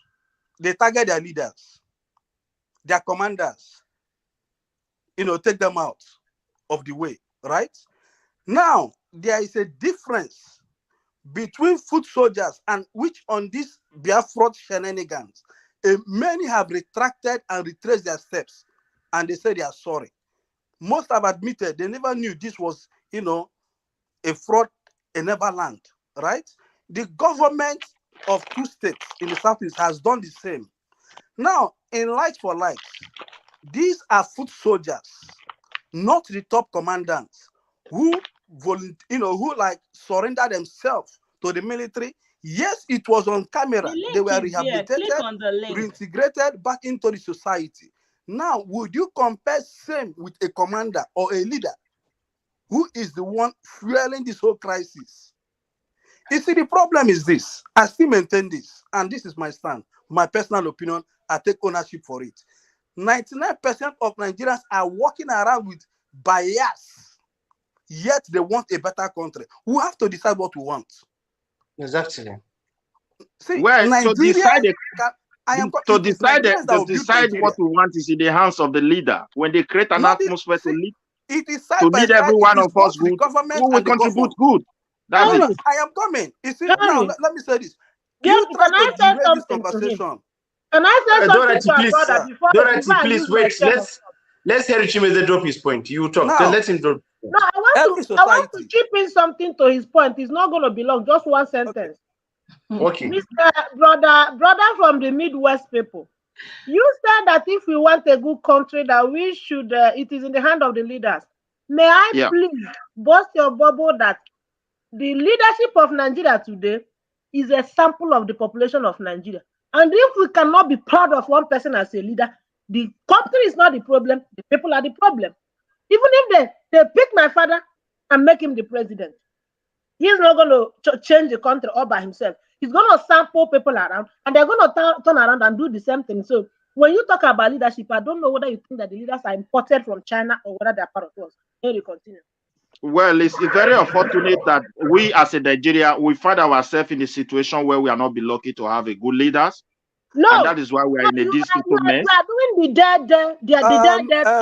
They target their leaders, their commanders, take them out of the way, right? Now, there is a difference between foot soldiers and which on this Biafra shenanigans, many have retracted and retraced their steps, and they say they are sorry. Most have admitted they never knew this was, a fraud in Neverland, right? The government of 2 states in the southeast has done the same. Now, in Light for Light, these are foot soldiers, not the top commandants who who like surrender themselves to the military. Yes, it was on camera. They were rehabilitated, reintegrated back into the society. Now, would you compare same with a commander or a leader who is the one fueling this whole crisis? You see, the problem is this. I still maintain this, and this is my stand, my personal opinion. I take ownership for it. 99% of Nigerians are walking around with bias, yet they want a better country. We have to decide what we want. Exactly. See, well, Nigeria to decide what we want is in the hands of the leader. When they create an atmosphere to lead, it is to lead every one of us good, who will contribute good. That's it. I am coming. You see, now let me say this. You try to derail this conversation. Can I say something to please, brother before? Please wait. Let's hear Chimeze drop his point. You talk. Now, then let him drop. No, I want to chip in something to his point. It's not going to be long. Just one sentence. Okay. Mr. Brother from the Midwest people, you said that if we want a good country, that we should. It is in the hand of the leaders. May I please burst your bubble that the leadership of Nigeria today is a sample of the population of Nigeria. And if we cannot be proud of one person as a leader, the country is not the problem, the people are the problem. Even if they pick my father and make him the president, he's not going to change the country all by himself. He's going to sample people around, and they're going to turn around and do the same thing. So when you talk about leadership, I don't know whether you think that the leaders are imported from China or whether they're part of us. Here you continue. Well, it's very unfortunate that we as a Nigeria, we find ourselves in a situation where we are not be lucky to have a good leaders. No, and that is why we are in a difficult mess. You are doing the dead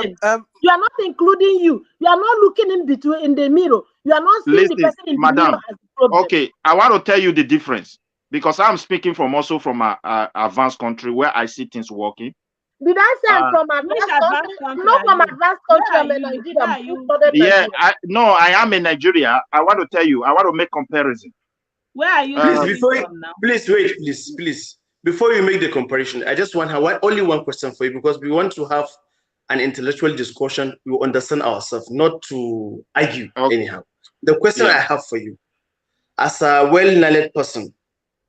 thing. You are not including you. You are not looking in the mirror. You are not seeing the person in the mirror as the problem. Okay, I want to tell you the difference because I'm speaking from also from an advanced country where I see things working. Did I say I'm from advanced country? Not from advanced country. I'm in Nigeria. Yeah, I am in Nigeria. I want to tell you. I want to make comparison. Where are you? Please wait, please. Before you make the comparison, I just want only one question for you because we want to have an intellectual discussion. We understand ourselves, not to argue anyhow. The question I have for you, as a well-knowledge person,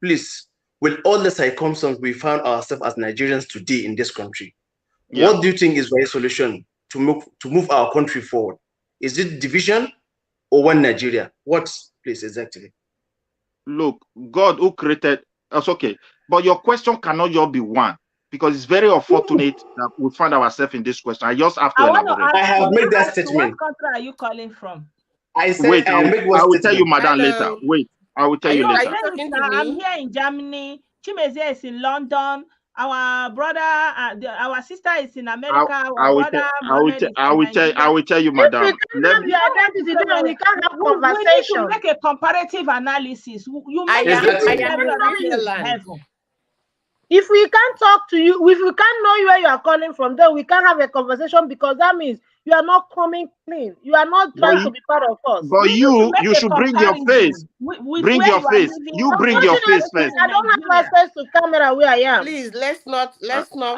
please, with all the circumstances we found ourselves as Nigerians today in this country, what do you think is the solution to move our country forward? Is it division or one Nigeria? What, please, exactly? Look, God who created us, okay, but your question cannot just be one because it's very unfortunate that we find ourselves in this question. I just have to elaborate. I have made that statement. What country are you calling from? I said, wait, I will tell you, madam, later. Wait, I will tell you later. I'm here in Germany. Chimeze is in London. Our brother, our sister is in America. I will tell you, madam. We can't have conversation. We need to make a comparative analysis. You make If we can't talk to you, if we can't know where you are calling from, then we can't have a conversation because that means you are not coming clean. You are not trying to be part of us. But you should bring your face. Bring your face. You bring your face first. I don't have access to camera where I am. Please, let's not.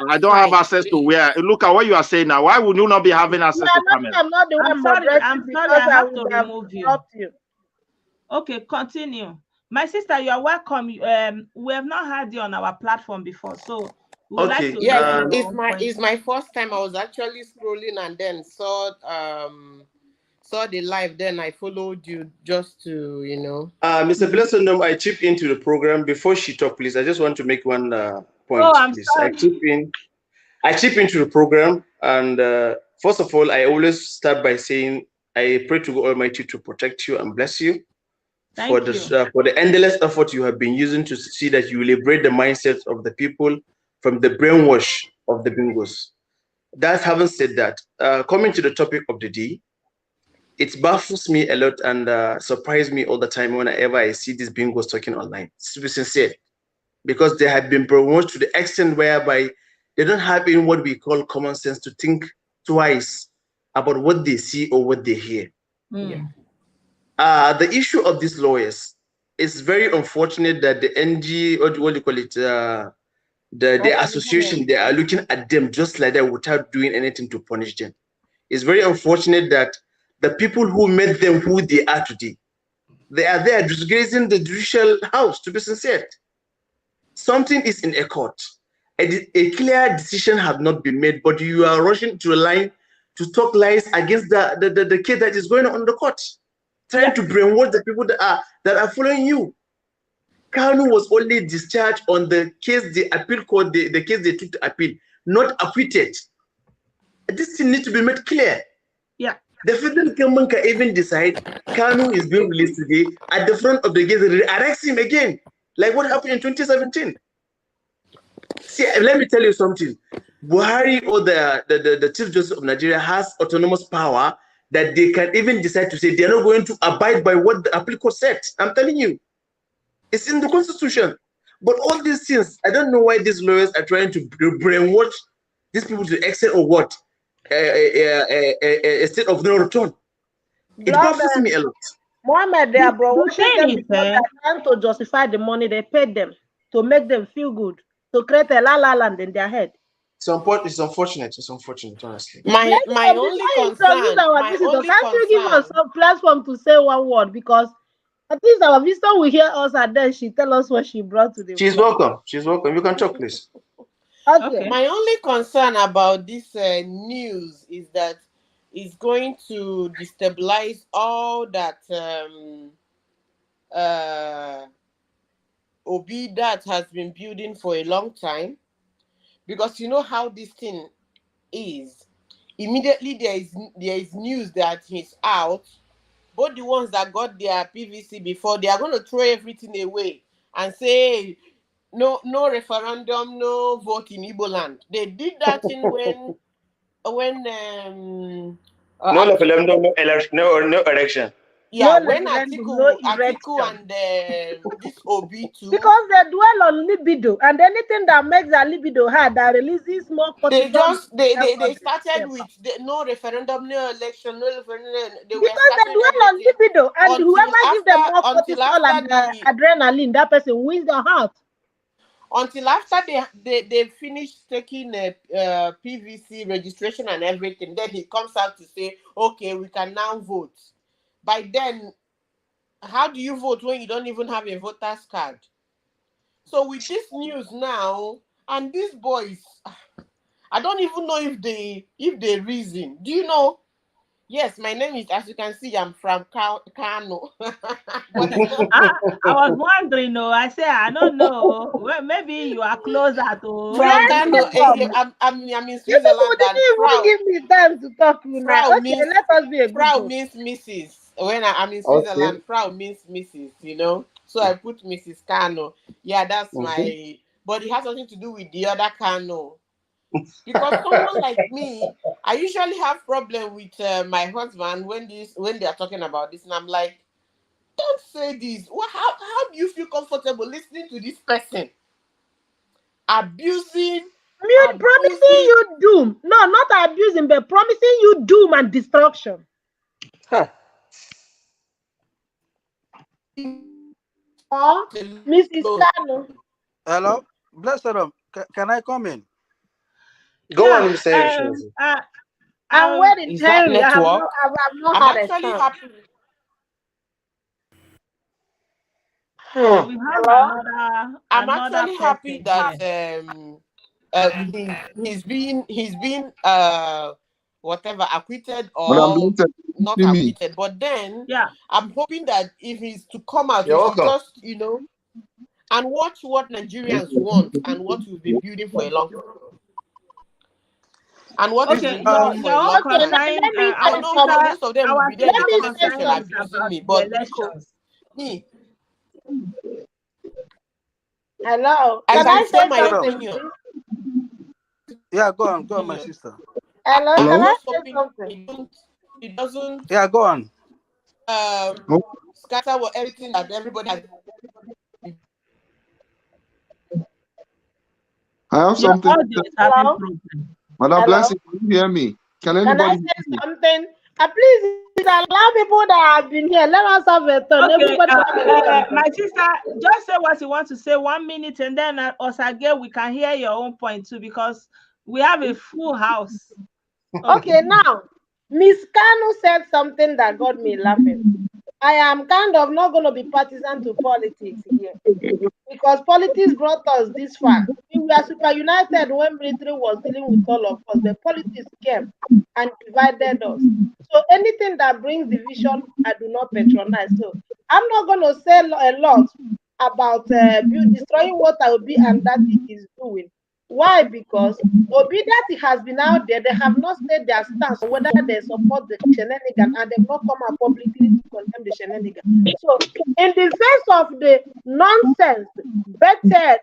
I don't have access to where. Look at what you are saying now. Why would you not be having access to camera? I'm not the one. I'm sorry. I have to remove you. Okay, continue. My sister, you are welcome. We have not had you on our platform before, so we would like to it's my first time. I was actually scrolling and then saw the live. Then I followed you just to Mr. Blessing, I chip into the program before she talk, please. I just want to make one point. Oh, I'm please. sorry. I chip into the program, and first of all, I always start by saying I pray to God Almighty to protect you and bless you. For the endless effort you have been using to see that you liberate the mindsets of the people from the brainwash of the bingos. That having said that, coming to the topic of the day, it baffles me a lot and surprises me all the time whenever I see these bingos talking online. To be sincere, because they have been brainwashed to the extent whereby they don't have even what we call common sense to think twice about what they see or what they hear. The issue of these lawyers is very unfortunate that the NG, or what do you call it, the association, they are looking at them just like that without doing anything to punish them. It's very unfortunate that the people who made them who they are today, they are there disgracing the judicial house, to be sincere. Something is in a court. A clear decision has not been made, but you are rushing to a line to talk lies against the case that is going on in the court, trying to brainwash the people that are following you. Kanu was only discharged on the case the appeal court, the case they took to appeal, not acquitted. This thing needs to be made clear. Yeah. The federal government can even decide Kanu is being released today at the front of the gate, arrest him again, like what happened in 2017. See, let me tell you something. Buhari, or the Chief Justice of Nigeria, has autonomous power that they can even decide to say they're not going to abide by what the appeal court said. I'm telling you. It's in the constitution. But all these things, I don't know why these lawyers are trying to brainwash these people to the extent of what? A state of no return. It baffles me a lot. Mohammed, they are brainwashing them because they're trying to justify the money they paid them to make them feel good, to create a la land in their head. It's unfortunate. It's unfortunate, honestly. My only concern. Can't you give us some platform to say one word? Because at least our visitor will hear us and then she tell us what she brought to the She's welcome. She's welcome. You can talk, please. Okay. My only concern about this news is that it's going to destabilize all that Obi that has been building for a long time. Because you know how this thing is. Immediately there is news that he's out. Both the ones that got their PVC before, they are going to throw everything away and say no referendum, no vote in Igbo land. They did that in when no referendum, no election, no election. Yeah, when Atiku and this Obi too. Because they dwell on libido, and anything that makes their libido high, that releases more cortisol. They started with no referendum, no election, no referendum. Because they dwell on libido, and whoever gives them more cortisol and adrenaline, that person wins the heart. Until after they finish taking PVC registration and everything, then he comes out to say, okay, we can now vote. By then, how do you vote when you don't even have a voter's card? So with this news now, and these boys, I don't even know if they reason. Do you know? Yes, my name is, as you can see, I'm from Kano. I was wondering, I said, I don't know. Well, maybe you are closer to... From Kano, I'm in Switzerland. You didn't even give me time to talk to now. Okay, let us be a Frau means Mrs. When I'm in Switzerland, okay. Frau means Mrs., you know? So I put Mrs. Kano. Yeah, that's my... But it has something to do with the other Kano. Because someone like me, I usually have problem with my husband when they are talking about this, and I'm like, don't say this. How do you feel comfortable listening to this person abusing, promising you doom? No, not abusing, but promising you doom and destruction. Oh, Mrs. Kano. Hello, blessed them. Can I come in? Go on, Mr. I'm waiting. Henry, I'm actually happy. I'm actually happy that he's been whatever acquitted or not acquitted. But then I'm hoping that if he's to come out, just and watch what Nigerians want and what we've been building for a long time. And what is the long for a long time? I know most of them will be there in the comment section abusing me, but me. Hello. Can I say my opinion? Yeah, go on, my sister. Hello. Can I say something? it doesn't go on. scatter everything that everybody has. I have something. Hello? Madam Hello? Blessing, can you hear me? Can I anybody say hear me? something? Please allow people that have been here. Let us have a turn. Okay, Everybody have a turn. my sister, just say what you want to say 1 minute, and then us again we can hear your own point too, because we have a full house. Okay, now Miss Kanu said something that got me laughing. I am kind of not going to be partisan to politics here, because politics brought us this far. We were super united when military was dealing with all of us. The politics came and divided us. So anything that brings division, I do not patronize. So I'm not going to say a lot about destroying what Obi and Dati is doing. Why? Because Obi Dati has been out there. They have not said their stance on whether they support the shenanigan, and they've not come out publicly to condemn the shenanigan. So in the face of the nonsense bettered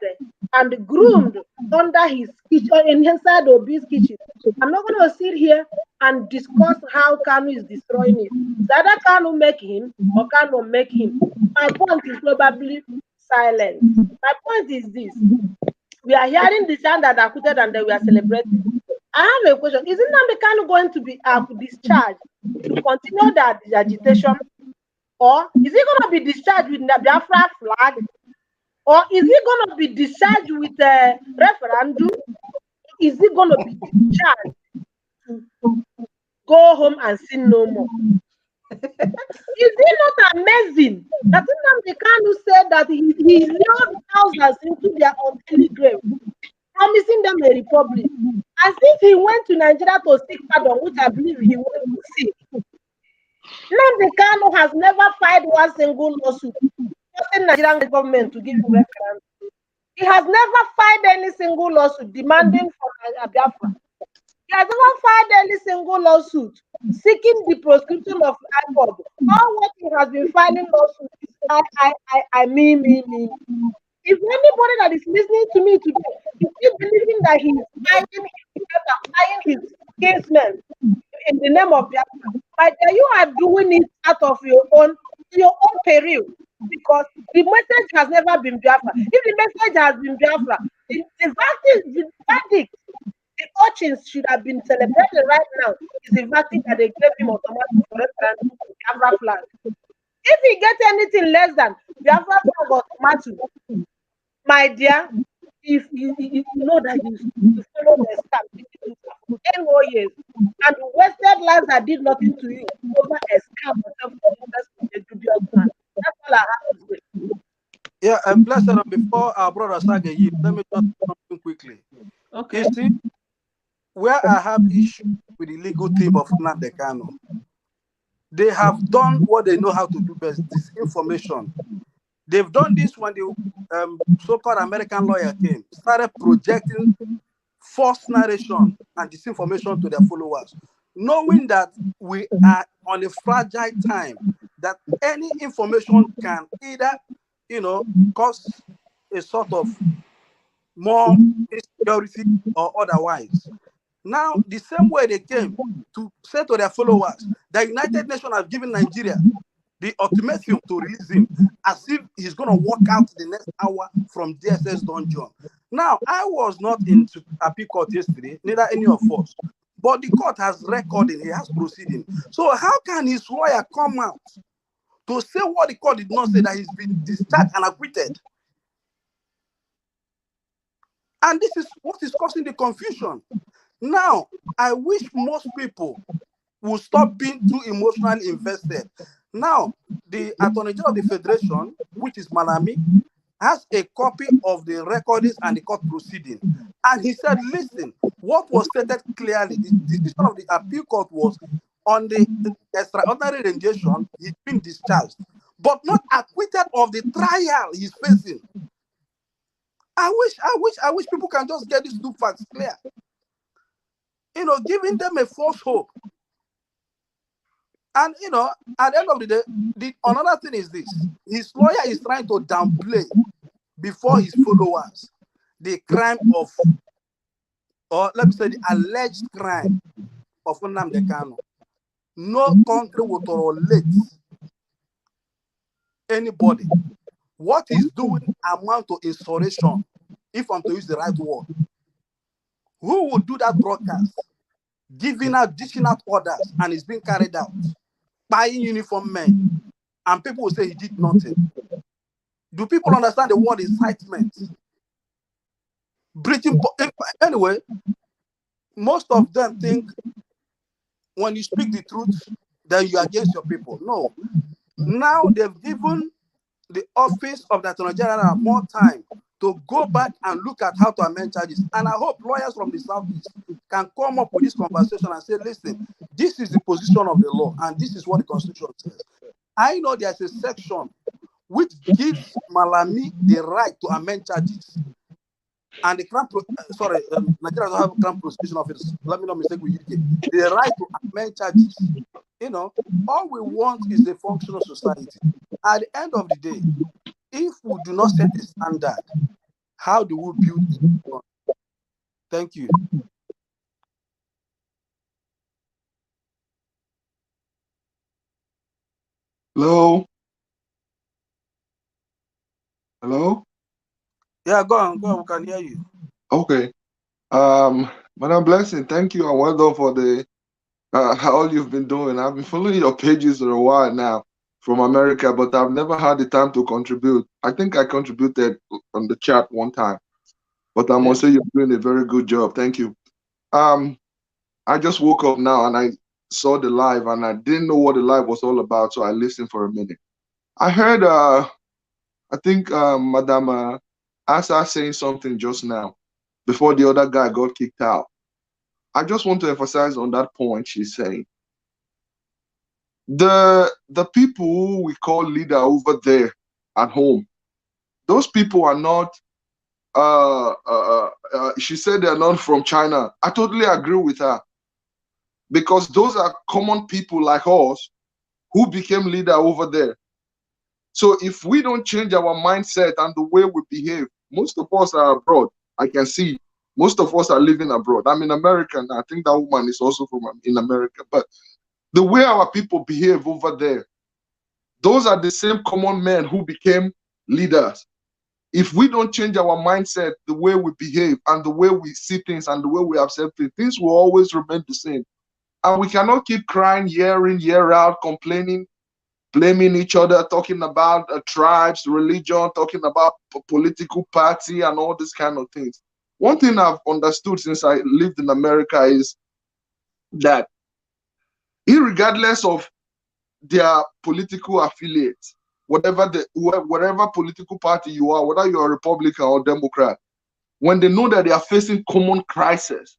and groomed under his kitchen, inside Obi's kitchen, I'm not going to sit here and discuss how Kanu is destroying it. It's either Kanu make him or Kanu make him. My point is probably silent. My point is this. We are hearing the sound that acquitted and then we are celebrating. I have a question. Isn't Nnamdi Kanu going to be discharged to continue the agitation? Or is he going to be discharged with the Biafra flag? Or is he going to be discharged with a referendum? Is he going to be discharged to go home and sin no more? Is it not amazing that Nnamdi Kanu said that he lured thousands into their untimely grave, promising them a republic, as if he went to Nigeria to seek pardon, which I believe he went to seek? Nnamdi Kanu has never filed one single lawsuit forcing Nigerian government to give him referendum. He has never filed any single lawsuit demanding for Biafra. He has never filed any single lawsuit seeking the proscription of IPOB. All what he has been filing lawsuits is me. If anybody that is listening to me today is still believing that he is buying his kinsmen in the name of Biafra, you are doing it out of your own peril, because the message has never been Biafra. If the message has been Biafra, the verdict, the urchins should have been celebrated right now is the verdict that they gave him automatic for referendum to Biafra flag. If he gets anything less than Biafra flag or tomato, my dear, if you know that you follow the scam for 10 more years and wasted lives that did nothing to you over a scam of a dubious man. That's all I have to say. Yeah, and Blessed, before our brother Saga, let me just do something quickly. Okay. You see, where I have issue with the legal team of Nnamdi Kanu, they have done what they know how to do best, disinformation. They've done this when the so-called American lawyer came, started projecting false narration and disinformation to their followers, knowing that we are on a fragile time, that any information can either, cause a sort of more insecurity or otherwise. Now, the same way they came to say to their followers, the United Nations has given Nigeria the ultimatum to release him, as if he's going to walk out the next hour from DSS dungeon. Now, I was not into appeal court yesterday, neither any of us, but the court has recording, he has proceeding. So how can his lawyer come out to say what the court did not say, that he's been discharged and acquitted? And this is what is causing the confusion. Now, I wish most people will stop being too emotionally invested. Now, the Attorney General of the Federation, which is Malami, has a copy of the recordings and the court proceeding. And he said, listen, what was stated clearly, the decision of the appeal court was on the extraordinary rendition, he's been discharged, but not acquitted of the trial he's facing. I wish people can just get these two facts clear. Giving them a false hope. And, at the end of the day, another thing is this. His lawyer is trying to downplay before his followers the crime of, or let me say the alleged crime of Nnamdi Kanu. No country will tolerate anybody. What he's doing amount to insurrection, if I'm to use the right word. Who will do that broadcast? Dishing out orders, and it's being carried out. Buying uniform men. And people will say he did nothing. Do people understand the word incitement? Anyway, most of them think when you speak the truth, then you're against your people. No. Now they've given the office of the Attorney General more time to go back and look at how to amend charges. And I hope lawyers from the Southeast can come up with this conversation and say, listen, this is the position of the law, and this is what the Constitution says. I know there's a section which gives Malami the right to amend charges. And the Nigeria doesn't have a Crown Prosecution Office. Let me not mistake with UK. The right to amend charges. You know, all we want is a functional society. At the end of the day, if we do not set a standard, how do we build it? Thank you. Hello? Hello? Yeah, go on, we can hear you. Okay. Madam Blessing, thank you and well done for the all you've been doing. I've been following your pages for a while now from America, but I've never had the time to contribute. I think I contributed on the chat one time, but I must say you're doing a very good job. Thank you. I just woke up now and I saw the live and I didn't know what the live was all about, so I listened for a minute. I heard, I think Madam Asa saying something just now before the other guy got kicked out. I just want to emphasize on that point she's saying. The people who we call leader over there at home, those people are not, she said they're not from China. I totally agree with her, because those are common people like us who became leader over there. So if we don't change our mindset and the way we behave, most of us are abroad. I can see most of us are living abroad. I'm in America, and I think that woman is also from in America. But the way our people behave over there, those are the same common men who became leaders. If we don't change our mindset, the way we behave and the way we see things and the way we accept things will always remain the same. And we cannot keep crying year in, year out, complaining, blaming each other, talking about tribes, religion, talking about political party and all these kind of things. One thing I've understood since I lived in America is that irregardless of their political affiliates, whatever political party you are, whether you're a Republican or Democrat, when they know that they are facing common crisis,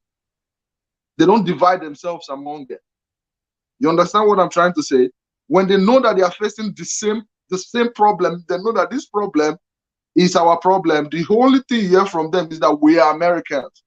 they don't divide themselves among them. You understand what I'm trying to say? When they know that they are facing the same problem, they know that this problem is our problem. The only thing you hear from them is that we are Americans.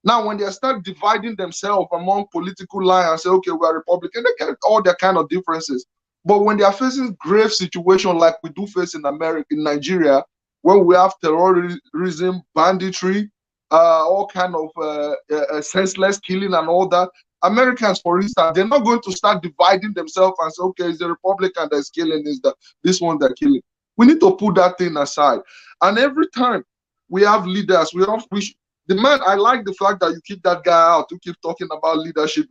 Now, when they start dividing themselves among political lines and say, okay, we are Republican, they get all their kind of differences. But when they are facing grave situations like we do face in America, in Nigeria, where we have terrorism, banditry, all kind of senseless killing and all that, Americans, for instance, they're not going to start dividing themselves and say, okay, it's the Republican that's killing, is this one that's killing. We need to put that thing aside. And every time we have leaders, the man, I like the fact that you keep that guy out to keep talking about leadership.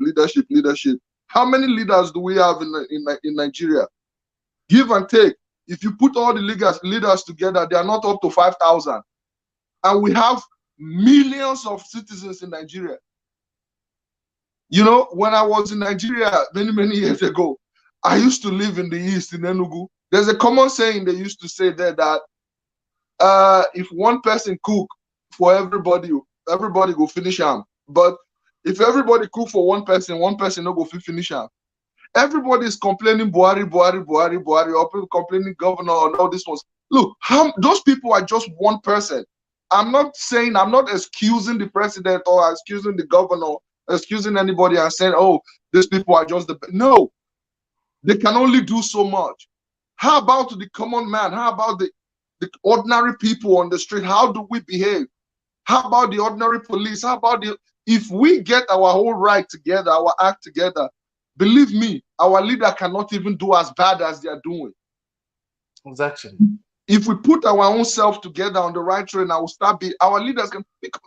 How many leaders do we have in Nigeria? Give and take. If you put all the leaders together, they are not up to 5,000. And we have millions of citizens in Nigeria. You know, when I was in Nigeria many years ago, I used to live in the East, in Enugu. There's a common saying they used to say there that if one person cook for everybody go finish them. But if everybody cook for one person no go finish them. Everybody is complaining Buhari, or people complaining governor and all these ones. Look, those people are just one person. I'm not excusing the president or excusing the governor, excusing anybody and saying, oh, these people are just no. They can only do so much. How about the common man? How about the ordinary people on the street? How do we behave? How about the ordinary police? How about if we get our whole right together, our act together, believe me, our leader cannot even do as bad as they are doing. Exactly. If we put our own self together on the right train, our leaders can become,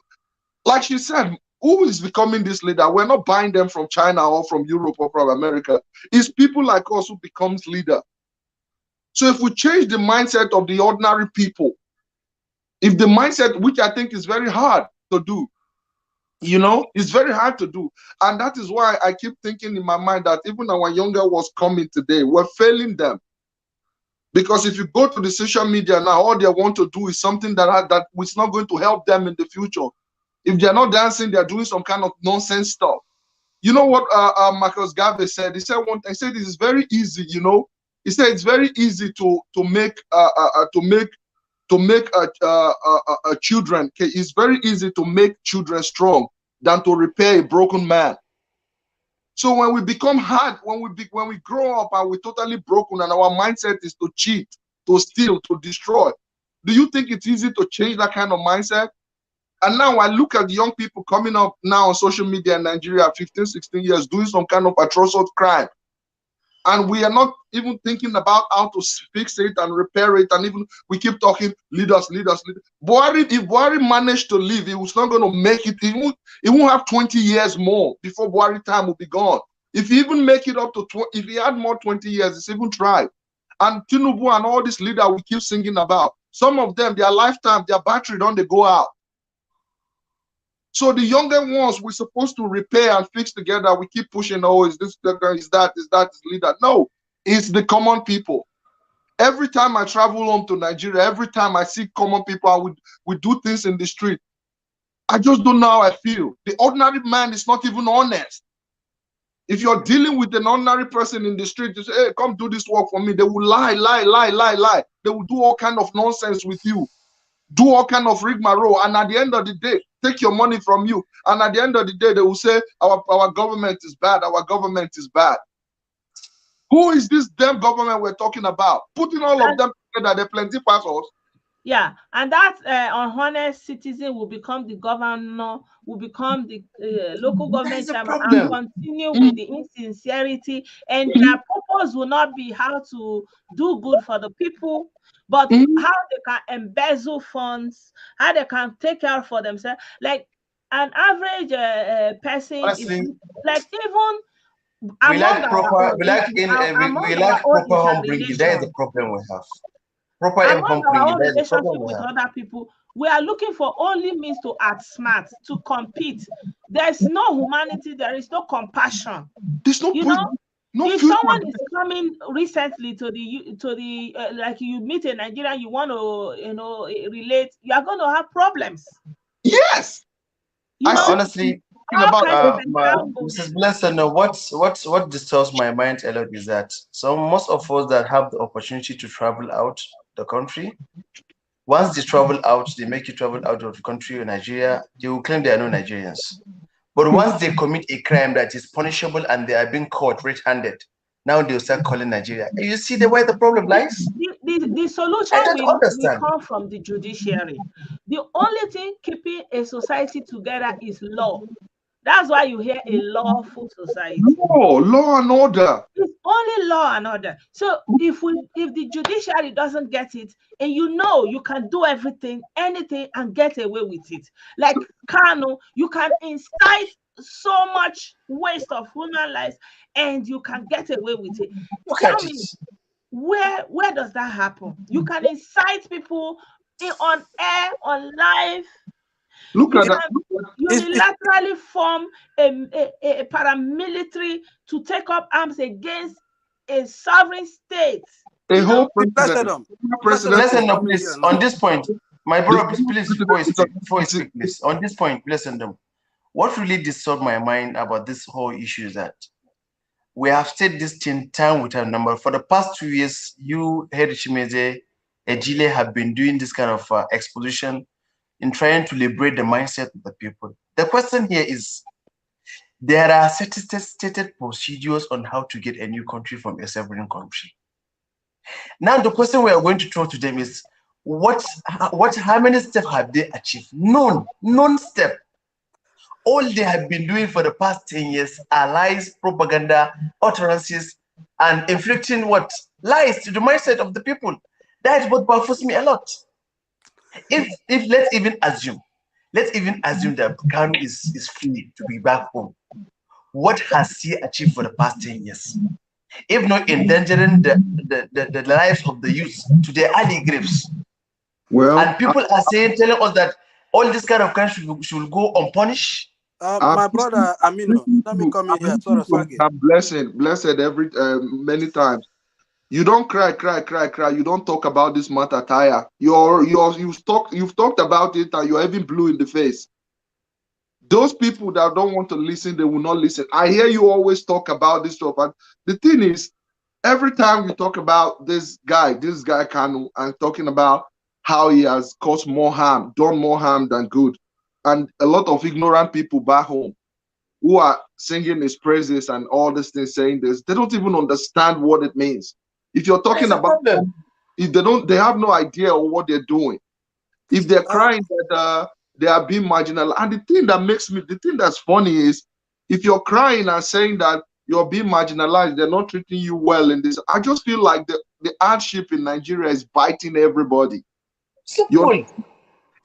like she said, who is becoming this leader? We're not buying them from China or from Europe or from America. It's people like us who becomes leader. So if we change the mindset of the ordinary people, if the mindset, which I think is very hard to do, it's very hard to do. And that is why I keep thinking in my mind that even our younger ones coming today, we're failing them. Because if you go to the social media now, all they want to do is something that is not going to help them in the future. If they're not dancing, they're doing some kind of nonsense stuff. You know what Marcus Garvey said? He said one thing. He said this is very easy. He said it's very easy to make children. Okay, it's very easy to make children strong than to repair a broken man. So when we become hard, when we grow up and we're totally broken and our mindset is to cheat, to steal, to destroy, do you think it's easy to change that kind of mindset? And now I look at the young people coming up now on social media in Nigeria, 15, 16 years, doing some kind of atrocious crime. And we are not even thinking about how to fix it and repair it. And even we keep talking leaders. Buhari, if Buhari managed to live, he was not going to make it. He won't have 20 years more before Buhari time will be gone. If he even make it up to if he had more 20 years, it's even tried. And Tinubu and all these leaders we keep singing about, some of them, their lifetime, their battery don't they go out. So the younger ones we're supposed to repair and fix together. We keep pushing, oh, is this the guy, is that leader? No, it's the common people. Every time I travel home to Nigeria, every time I see common people, we do things in the street. I just don't know how I feel. The ordinary man is not even honest. If you're dealing with an ordinary person in the street, you say, hey, come do this work for me. They will lie. They will do all kind of nonsense with you. Do all kind of rigmarole, and at the end of the day, take your money from you. And at the end of the day, they will say, our government is bad. Our government is bad. Who is this damn government we're talking about? Putting all of them together, they're plenty passwords. Yeah, and that honest citizen will become the governor, will become the local government chairman, and continue with the insincerity. And their purpose will not be how to do good for the people, but how they can embezzle funds, how they can take care for themselves. Like an average person, like even we lack proper home bringing. That is the problem we have. Proper home bringing. That is the problem with other people. We are looking for only means to outsmart, to compete. There's no humanity. There is no compassion. There's no if someone is coming recently to the like you meet a Nigerian, you want to relate, you are going to have problems. Yes. Honestly, about Mrs. Blessing, what disturbs my mind a lot is that most of us that have the opportunity to travel out the country, once they travel out, they make you travel out of the country or Nigeria, they will claim they are no Nigerians. But once they commit a crime that is punishable and they are being caught red-handed, now they'll start calling Nigeria. You see where the problem lies? The solution will come from the judiciary. The only thing keeping a society together is law. That's why you hear a lawful society. No, law and order. It's only law and order. So if the judiciary doesn't get it, and you can do anything, and get away with it. Like Kanu, you can incite so much waste of human lives, and you can get away with it. Tell me, where does that happen? You can incite people on air, on live. Look at that. Unilaterally form a paramilitary to take up arms against a sovereign state. A whole president. Listen, please, on this point, my brother, please, before you speak, please, on this point, listen, what really disturbed my mind about this whole issue is that we have said this thing time with a number. For the past 2 years, you, Heri Chimeze, Ejile, have been doing this kind of exposition in trying to liberate the mindset of the people. The question here is, there are stated procedures on how to get a new country from a sovereign country. Now, the question we are going to throw to them is, how many steps have they achieved? None step. all they have been doing for the past 10 years are lies, propaganda, utterances, and inflicting what? Lies to the mindset of the people. That is what baffles me a lot. If let's even assume that Kanu is free to be back home, what has he achieved for the past 10 years? If not endangering the lives of the youth to their early graves. Well, and people are telling us that all this kind of crime should go unpunished. My brother Amino, let me come in here. Sorry, Sage. I'm blessed every many times. You don't cry. You don't talk about this matter, Taya. You've talked about it and you're even blue in the face. Those people that don't want to listen, they will not listen. I hear you always talk about this stuff, and the thing is, every time you talk about this guy Kanu, and talking about how he has caused more harm, done more harm than good, and a lot of ignorant people back home who are singing his praises and all these things, saying this, they don't even understand what it means. If you're talking about them, if they have no idea of what they're doing. If they're crying that they are being marginalized, and the thing that's funny is, if you're crying and saying that you're being marginalized, they're not treating you well in this, I just feel like the hardship in Nigeria is biting everybody.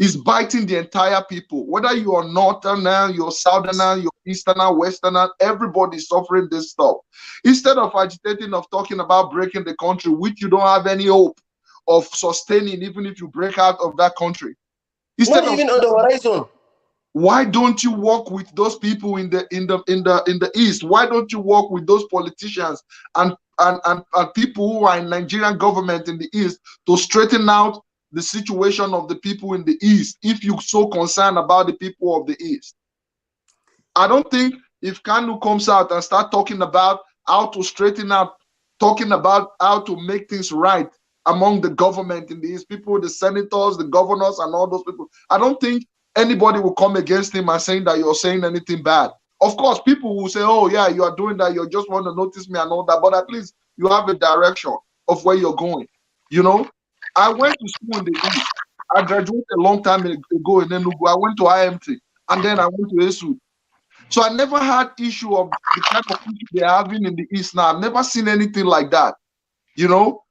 It's biting the entire people. Whether you are northerner, you're southerner, you're easterner, westerner, everybody's suffering this stuff. Instead of agitating, of talking about breaking the country, which you don't have any hope of sustaining, even if you break out of that country. Instead not even on the horizon. Why don't you work with those people in the east? Why don't you work with those politicians and people who are in Nigerian government in the east to straighten out the situation of the people in the east, if you're so concerned about the people of the east? I don't think if Kanu comes out and start talking about how to straighten out, talking about how to make things right among the government in the east, people, the senators, the governors, and all those people, I don't think anybody will come against him and saying that you're saying anything bad. Of course, people will say, oh yeah, you are doing that, you just want to notice me and all that, but at least you have a direction of where you're going. You know, I went to school in the east. I graduated a long time ago in Enugu. I went to IMT, and then I went to ESU. So I never had issue of the kind of issue they're having in the east now. I've never seen anything like that. You know?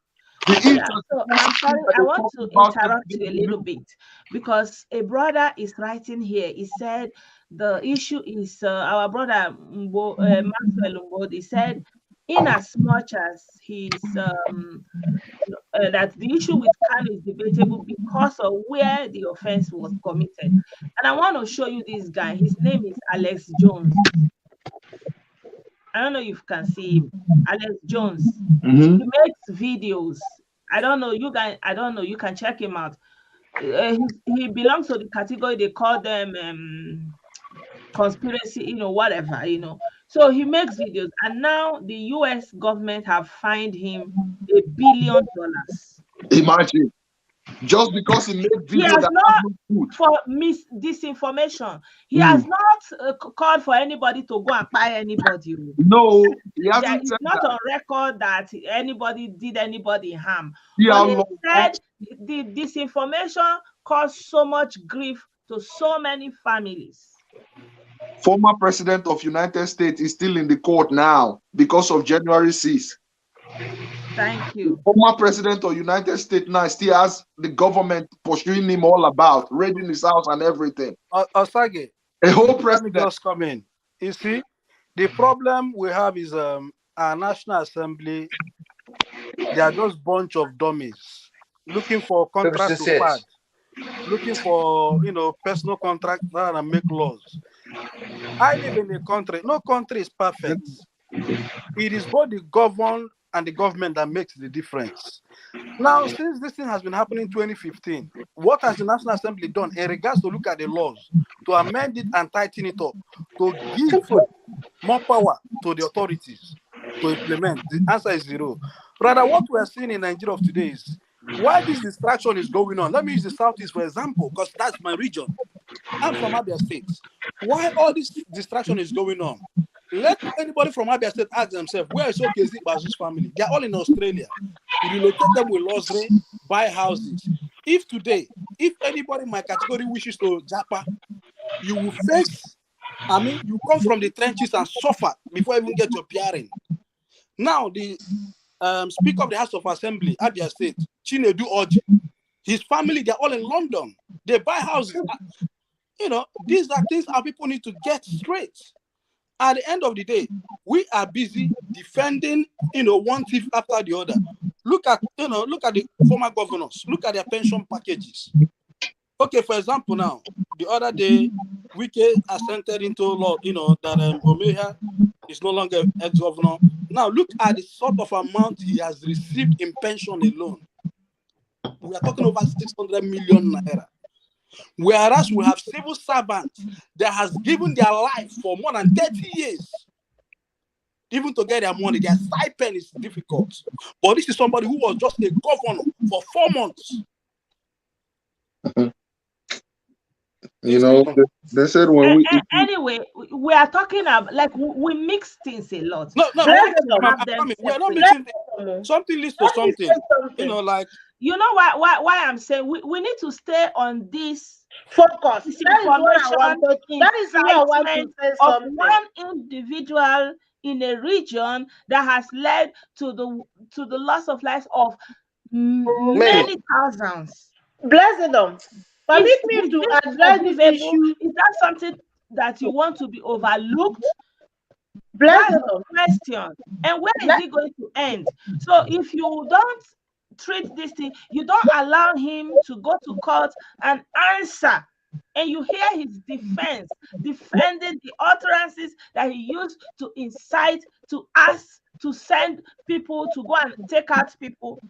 Yeah, so I'm sorry, I want to interrupt you a little bit, because a brother is writing here. He said the issue is our brother Maxwell Mbodi said, in as much as he's that the issue with Kanu is debatable because of where the offense was committed. And I want to show you this guy. His name is Alex Jones. I don't know if you can see him. Alex Jones. He makes videos. I don't know, you guys, I don't know, you can check him out. He belongs to the category, they call them conspiracy, whatever, So he makes videos, and now the US government have fined him $1 billion. Imagine. Just because he made videos. He has not, for disinformation. He has not called for anybody to go and buy anybody. No, he hasn't. It's not on record that anybody did anybody harm. Yeah, but he said the disinformation caused so much grief to so many families. Former president of United States is still in the court now because of January 6th. Thank you. The former president of United States now still has the government pursuing him all about, raiding his house and everything. Osage, a whole president. Let me just come in. You see, the problem we have is our National Assembly, they are just bunch of dummies looking for contract to part, looking for personal contract rather than make laws. I live in a country, no country is perfect. It is both the governed and the government that makes the difference. Now, since this thing has been happening in 2015, what has the National Assembly done in regards to look at the laws, to amend it and tighten it up, to give more power to the authorities to implement? The answer is zero. Rather, what we are seeing in Nigeria of today is, why this distraction is going on. Let me use the Southeast for example, because that's my region. I'm from Abia State. Why all this distraction is going on? Let anybody from Abia State ask themselves, where is Okezie Bazu's family? They're all in Australia. You relocate them with luxury, buy houses. If anybody in my category wishes to Japa, you will face I mean, you come from the trenches and suffer before you even get your PRN. Now, the Speaker of the House of Assembly, Abia State, Chinedu Orji, his family, they're all in London. They buy houses. You know, these are things our people need to get straight. At the end of the day, we are busy defending, one thief after the other. Look at the former governors. Look at their pension packages. Okay, for example, now, the other day, Wike assented into law, that Omeya is no longer ex-governor. Now, look at the sort of amount he has received in pension alone. We are talking over 600 million naira. Whereas we have civil servants that has given their life for more than 30 years. Even to get their money, their stipend is difficult. But this is somebody who was just a governor for 4 months. They said when we anyway, we are talking about, like, we mix things a lot. No, we are not mixing things. Something leads to something. Like, why I'm saying we need to stay on this focus. That is what I want to say of one individual in a region that has led to the loss of lives of many thousands. Bless them. Permit me to address this issue. Is that something that you want to be overlooked? Bless That's the question. And where is it going to end? So if you don't treat this thing, you don't allow him to go to court and answer, and you hear his defense, defending the utterances that he used to incite, to ask, to send people to go and take out people.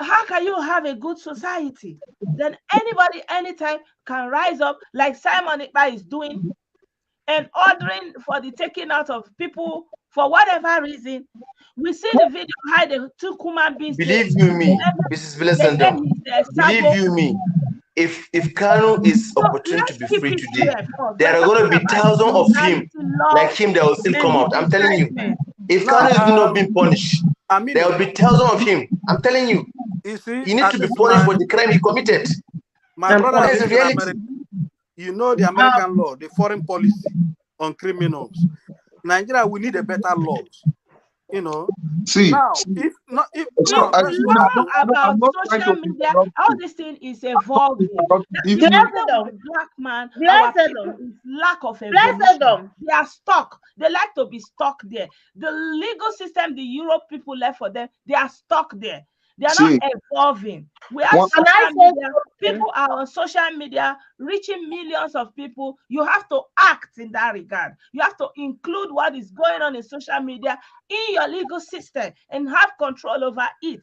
How can you have a good society? Then anybody, anytime, can rise up like Simon Ekpa is doing and ordering for the taking out of people for whatever reason. We see the video how they took human beings. Believe you me, Mrs. Blessendon. Believe you me, if Kanu is opportune to be free today, there are going to be thousands of him like him that will still come out. I'm telling you. If Kanu is not being punished, there will be thousands of him. I'm telling you. He needs to be punished for the crime he committed. My brother is reality. You know the American law, the foreign policy on criminals. Nigeria, we need a better laws. See, now, about social media, all this thing is evolving. The black man, our people is lack of evolution. They are stuck. They like to be stuck there. The legal system the Europe people left for them, they are stuck there. They are not evolving. We have social media. People are on social media reaching millions of people. You have to act in that regard. You have to include what is going on in social media in your legal system and have control over it.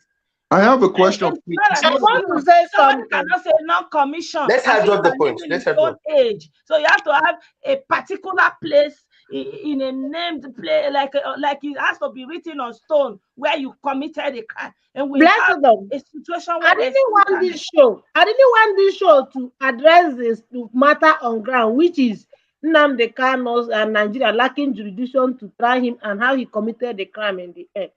I have a question. I want to say something. Cannot say non-commission. Let's have drop the point. Let's have drop. Age. So you have to have a particular place in a named place, like it has to be written on stone where you committed a crime. And we have a situation where I didn't want this show to address this matter on ground, which is Nnahadi Kanu and Nigeria lacking jurisdiction to try him and how he committed the crime in the end.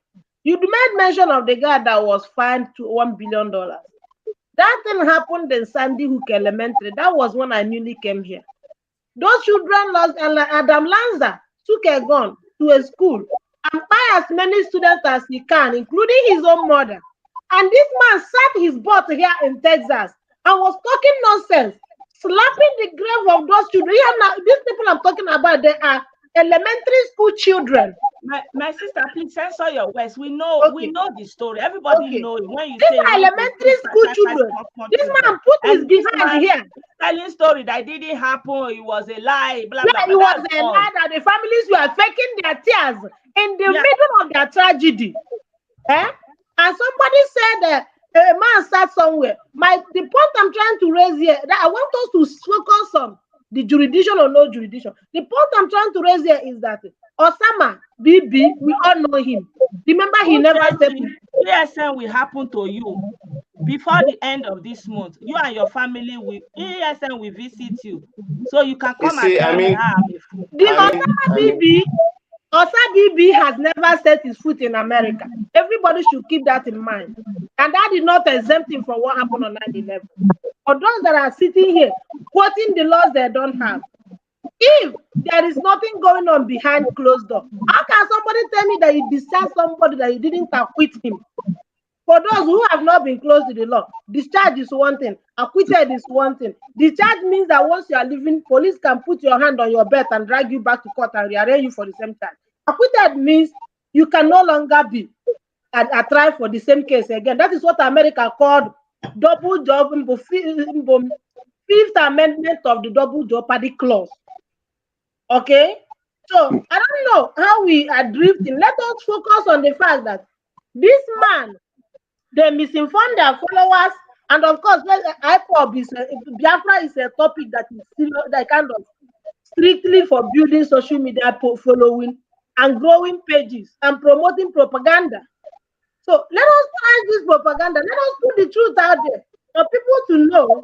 You made mention of the guy that was fined to $1 billion. That thing happened in Sandy Hook Elementary. That was when I newly came here. Those children lost, and like Adam Lanza took a gun to a school and fired as many students as he can, including his own mother. And this man sat his butt here in Texas and was talking nonsense, slapping the grave of those children. Now, these people I'm talking about, they are elementary school children. My sister, please censor your words. We know the story. Everybody knows when you these say are elementary school children. This man put his behind here. Telling story that didn't happen, it was a lie. Blah, yeah, blah, it was a lie that the families were faking their tears in the middle of their tragedy. And somebody said that a man sat somewhere. The point I'm trying to raise here, that I want us to focus on the jurisdiction or no jurisdiction. The point I'm trying to raise here is that Osama BB, we all know him. Remember, he never said ESN will happen to you before the end of this month. You and your family will ESN will visit you, so you can come and tell me how Osama BB has never set his foot in America. Everybody should keep that in mind. And that did not exempt him from what happened on 9/11. For those that are sitting here quoting the laws they don't have, If there is nothing going on behind closed door, how can somebody tell me that you discharge somebody that you didn't acquit him? For those who have not been close to the law, discharge is one thing, acquitted is one thing. Discharge means that once you are leaving, police can put your hand on your belt and drag you back to court and rearrange you for the same time. Acquitted means you can no longer be a trial for the same case again. That is what America called double job, Fifth Amendment of the Double Jeopardy Clause. Okay? So I don't know how we are drifting. Let us focus on the fact that this man, they misinform their followers, and of course, IPOB is Biafra is a topic that is still that kind of strictly for building social media following and growing pages and promoting propaganda. So let us try this propaganda. Let us put the truth out there for people to know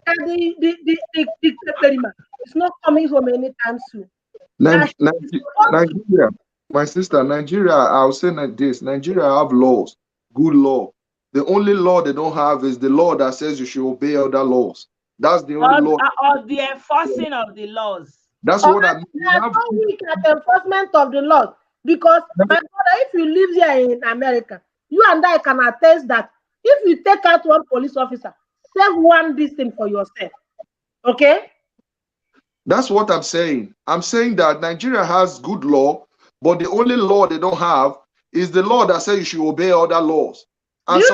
that the experiment is not coming from anytime soon. Nigeria, my sister, Nigeria, I'll say like this: Nigeria have laws, good law. The only law they don't have is the law that says you should obey other laws. That's the only law. Or the enforcing of the laws. That's what I mean. They are so weak at the enforcement of the laws because, my brother, if you live here in America, you and I can attest that if you take out one police officer, save one distance for yourself. Okay? That's what I'm saying. I'm saying that Nigeria has good law, but the only law they don't have is the law that says you should obey other laws. And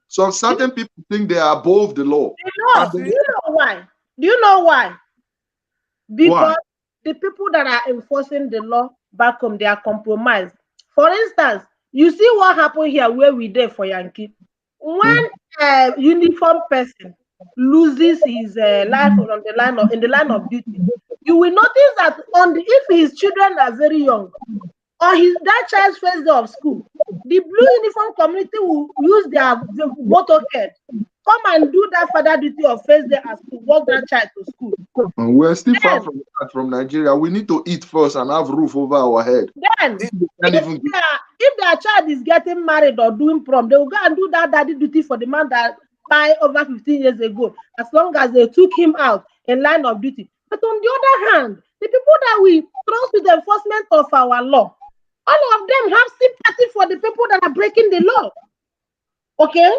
some certain people think they are above the law. Do you know why? Do you know why? Because the people that are enforcing the law back home, they are compromised. For instance, you see what happened here where we did for Yankee. When a uniform person loses his life on the line of duty, you will notice that if his children are very young, or that child's first day of school, the blue uniform community will use their motorcade, come and do that father duty of first day at school, walk that child to school. We're still far from Nigeria. We need to eat first and have roof over our head. Then, if their child is getting married or doing prom, they will go and do that daddy duty for the man that died over 15 years ago, as long as they took him out in line of duty. But on the other hand, the people that we trust with the enforcement of our law, all of them have sympathy for the people that are breaking the law. Okay?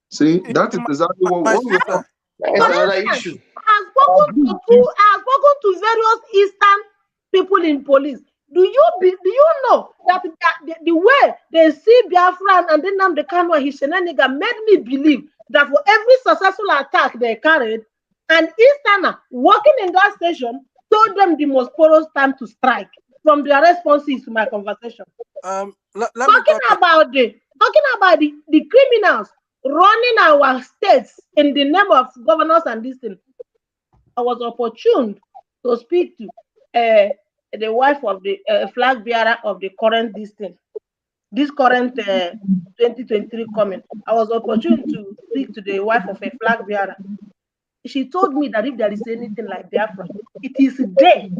See, that is exactly what we want. That's another issue. I have spoken to various Eastern people in police. Do you know that the way they see Biafran and then Nnahadi Kanu and his shenanigan made me believe that for every successful attack they carried, an Easterner working in that station told them the most porous time to strike from their responses to my conversation. Talking about the criminals running our states in the name of governors and this thing, I was opportune to speak to the wife of the flag bearer of the current this current 2023 coming. I was opportune to speak to the wife of a flag bearer. She told me that if there is anything like Biafra, it is they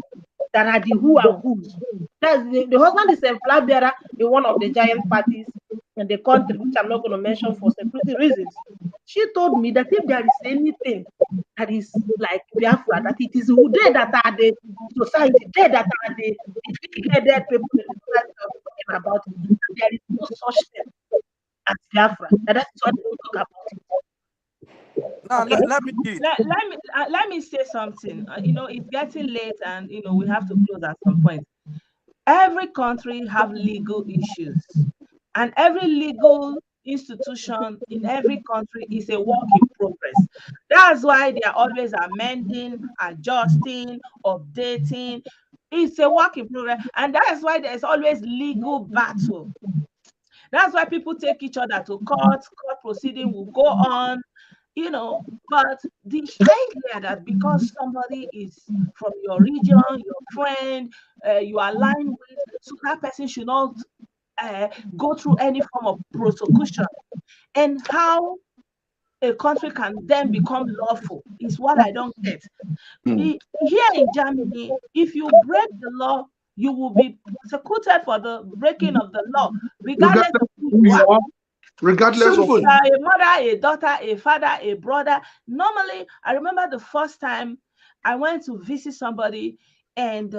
that are the who and who's. The husband is a flag bearer in one of the giant parties in the country, which I'm not going to mention for security reasons. She told me that if there is anything that is like Biafra, that it is they that are the society, they that are the educated people talking about it. There is no such thing as Biafra. And that's what we talk about it. Now, Okay. let me say something. It's getting late, and we have to close at some point. Every country have legal issues, and every legal institution in every country is a work in progress. That's why they are always amending, adjusting, updating. It's a work in progress, and that's why there's always legal battle. That's why people take each other to court proceeding will go on. But the idea that because somebody is from your region, your friend, you align with, so that person should not go through any form of prosecution, and how a country can then become lawful is what I don't get. Here in Germany, if you break the law, you will be prosecuted for the breaking of the law, regardless of who you are. Regardless of a mother, a daughter, a father, a brother. Normally, I remember the first time I went to visit somebody, and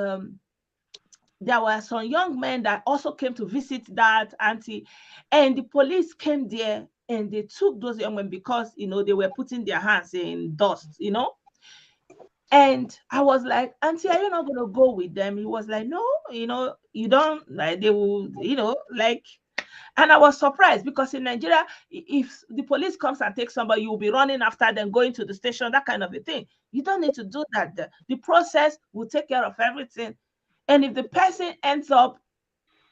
there were some young men that also came to visit that auntie, and the police came there and they took those young men because they were putting their hands in dust. And I was like, auntie, are you not gonna go with them? He was like, no, you don't, like, they will, like. And I was surprised because in Nigeria, if the police comes and takes somebody, you'll be running after them, going to the station, that kind of a thing. You don't need to do that there. The process will take care of everything. And if the person ends up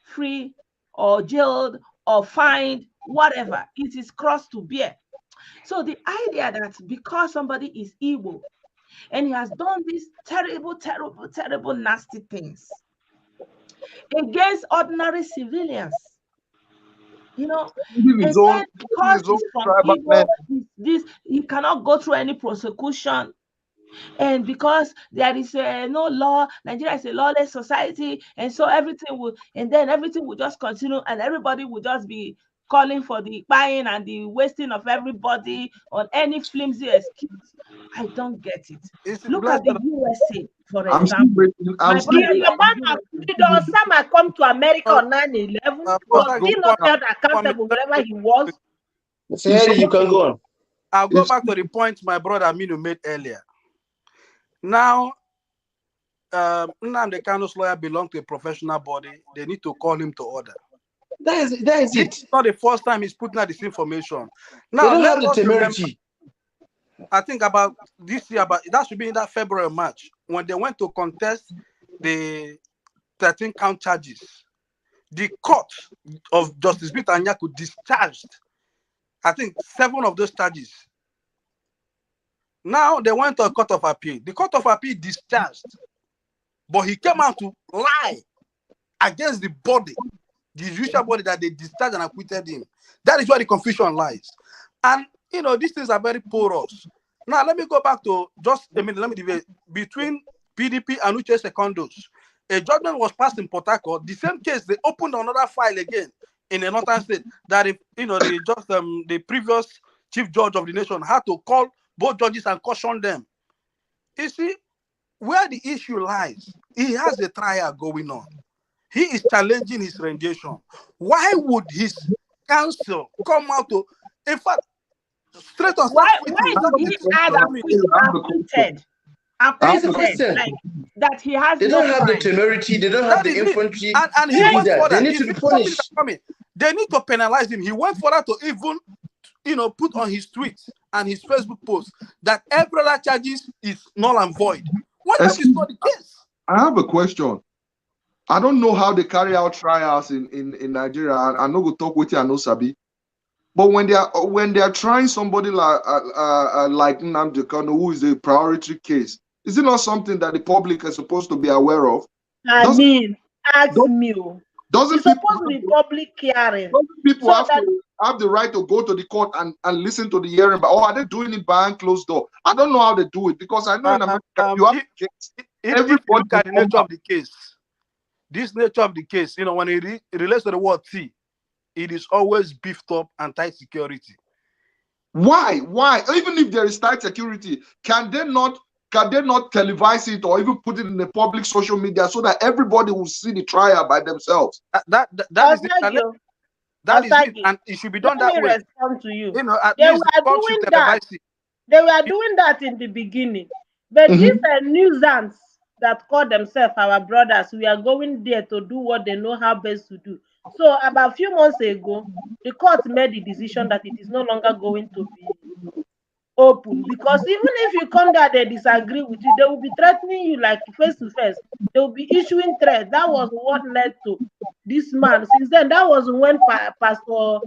free or jailed or fined, whatever, it is cross to bear. So the idea that because somebody is evil and he has done these terrible, terrible, terrible, nasty things against ordinary civilians, and then because he's from evil, he cannot go through any prosecution. And because there is no law, Nigeria is a lawless society, and so everything will just continue, and everybody will just be calling for the buying and the wasting of everybody on any flimsy excuse. I don't get it. Look at the USA, for example. Did Osama come to America on 9/11? Was he not held accountable wherever he was? You can go on. I'll go back to the point my brother Aminu made earlier. Now, Nnahadi Kanu's lawyer belongs to a professional body. They need to call him to order. That is it. It's not the first time he's putting out this information. Now, they don't have the temerity. I think about this year, but that should be in that February or March, when they went to contest the 13 count charges. The court of Justice Peter Anyaku discharged, I think, 7 of those charges. Now they went to a court of appeal. The court of appeal discharged, but he came out to lie against the body, the judicial body that they discharged and acquitted him. That is where the confusion lies. And these things are very porous. Now let me go back to just a minute. Let me divide between PDP and Uche Secondos. A judgment was passed in Port Harcourt. The same case, they opened another file again in a northern state. That if the previous chief judge of the nation had to call both judges and caution them. You see, where the issue lies, he has a trial going on. He is challenging his rendition. Why would his counsel come out to, in fact, straight on? Why did he add acquitted? Acquitted, like that he has. They don't have the temerity. They don't have the infantry. And he went for that. They need to be punished. They need to penalize him. He went for that to even, put on his tweets and his Facebook post that every other charges is null and void. What that is not the case? I have a question. I don't know how they carry out trials in Nigeria. I know go talk with you, I know Sabi. But when they are trying somebody like Nnahadi Kanu, who is a priority case, is it not something that the public is supposed to be aware of? Ask me. Doesn't it's supposed to be public hearing? People have the right to go to the court and listen to the hearing, but are they doing it behind closed door? I don't know how they do it, because I know in America you have everybody look at the nature of the case. This nature of the case, when it relates to the word T, it is always beefed up and tight security. Why? Even if there is tight security, can they not televise it or even put it in the public social media so that everybody will see the trial by themselves? That is it. That is it, and it should be done that way. Respond to you. They were doing that in the beginning, but these are nuisance that call themselves our brothers. We are going there to do what they know how best to do. So about a few months ago, the court made the decision that it is no longer going to be open, because even if you come there, they disagree with you, they will be threatening you like face to face. They will be issuing threats. That was what led to this man. Since then, that was when Pastor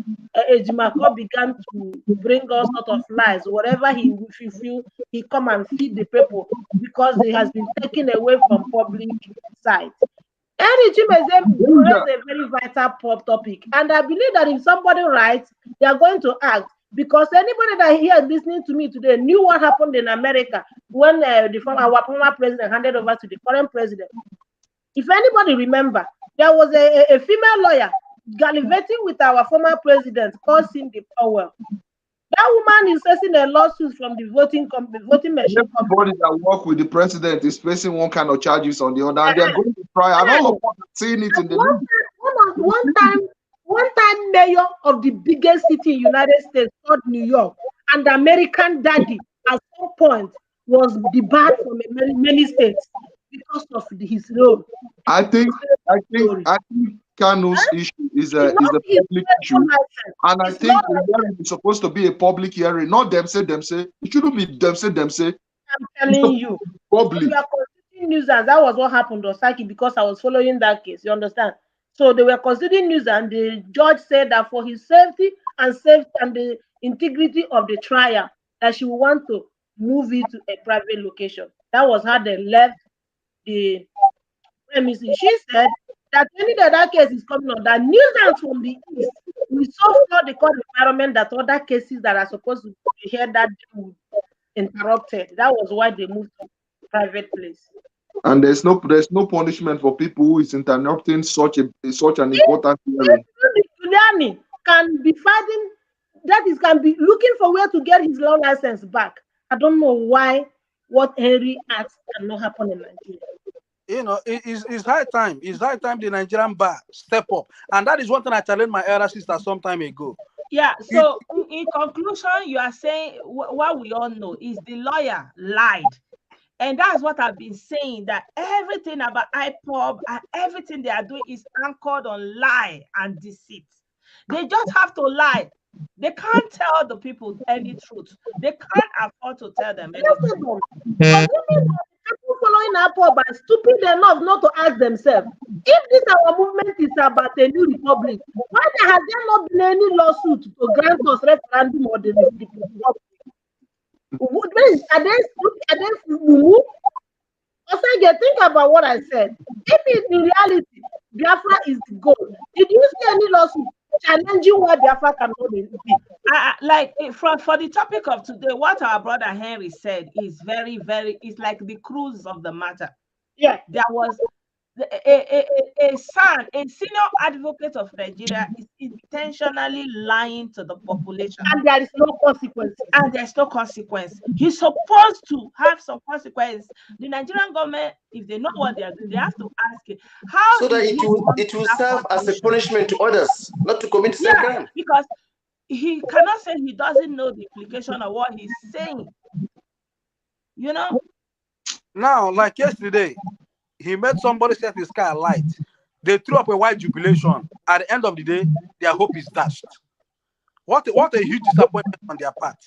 Ejimako began to bring all sort of lies. Whatever he feel, he come and feed the people because he has been taken away from public sight. Any Chimeze raised a very vital topic, and I believe that if somebody writes, they are going to act. Because anybody that here listening to me today knew what happened in America when our former president handed over to the current president. If anybody remember, there was a female lawyer gallivanting with our former president called Cindy Powell. That woman is facing a lawsuit from the voting machine company. Everybody that work with the president is facing one kind of charges on the other, and they're going to try. And all of us are seeing it in the news. One time, mayor of the biggest city in United States, called New York, and the American daddy at some point was debarred from many states because of his role. I think Kanu's issue is a public issue, and I think the hearing is supposed to be a public hearing, not them say. It shouldn't be them say. I'm telling you, public. We are considering nuisance. That was what happened to Osaki because I was following that case. You understand? So they were considering nuisance, and the judge said that for his safety and the integrity of the trial, that she would want to move it to a private location. That was how they left the premises. She said that any that case is coming on, that nuisance from the east, we so flood the court environment that other cases that are supposed to be heard that day would interrupted. That was why they moved to private place. And there's no punishment for people who is interrupting such an important hearing. Giuliani can be fighting, can be looking for where to get his law license back. I don't know why what Henry asked cannot happen in Nigeria. You know, it's high time. It's high time the Nigerian bar step up. And that is one thing I challenged my elder sister some time ago. Yeah, so in conclusion, you are saying what we all know is the lawyer lied. And that's what I've been saying, that everything about IPOB and everything they are doing is anchored on lie and deceit. They just have to lie. They can't tell the people any truth. They can't afford to tell them anything. People following IPOB are stupid enough not to ask themselves, if this our movement is about a new republic, why has there not been any lawsuit to grant us referendum or the republic? Are they removed? Also, think about what I said. If in reality Biafra is the goal, did you see any lawsuit challenging what Biafra cannot be? Like for the topic of today, what our brother Henry said is it's like the cruise of the matter. Yeah, there was a senior advocate of Nigeria is intentionally lying to the population, and there is no consequence. And there's no consequence. He's supposed to have some consequence. The Nigerian government, if they know what they are doing, they have to ask it how. So that it will serve as a punishment to others, not to commit same crime. Because he cannot say he doesn't know the implication of what he's saying. You know. Now, like yesterday, he made somebody set his car alight. They threw up a white jubilation. At the end of the day, their hope is dashed. What a huge disappointment on their part.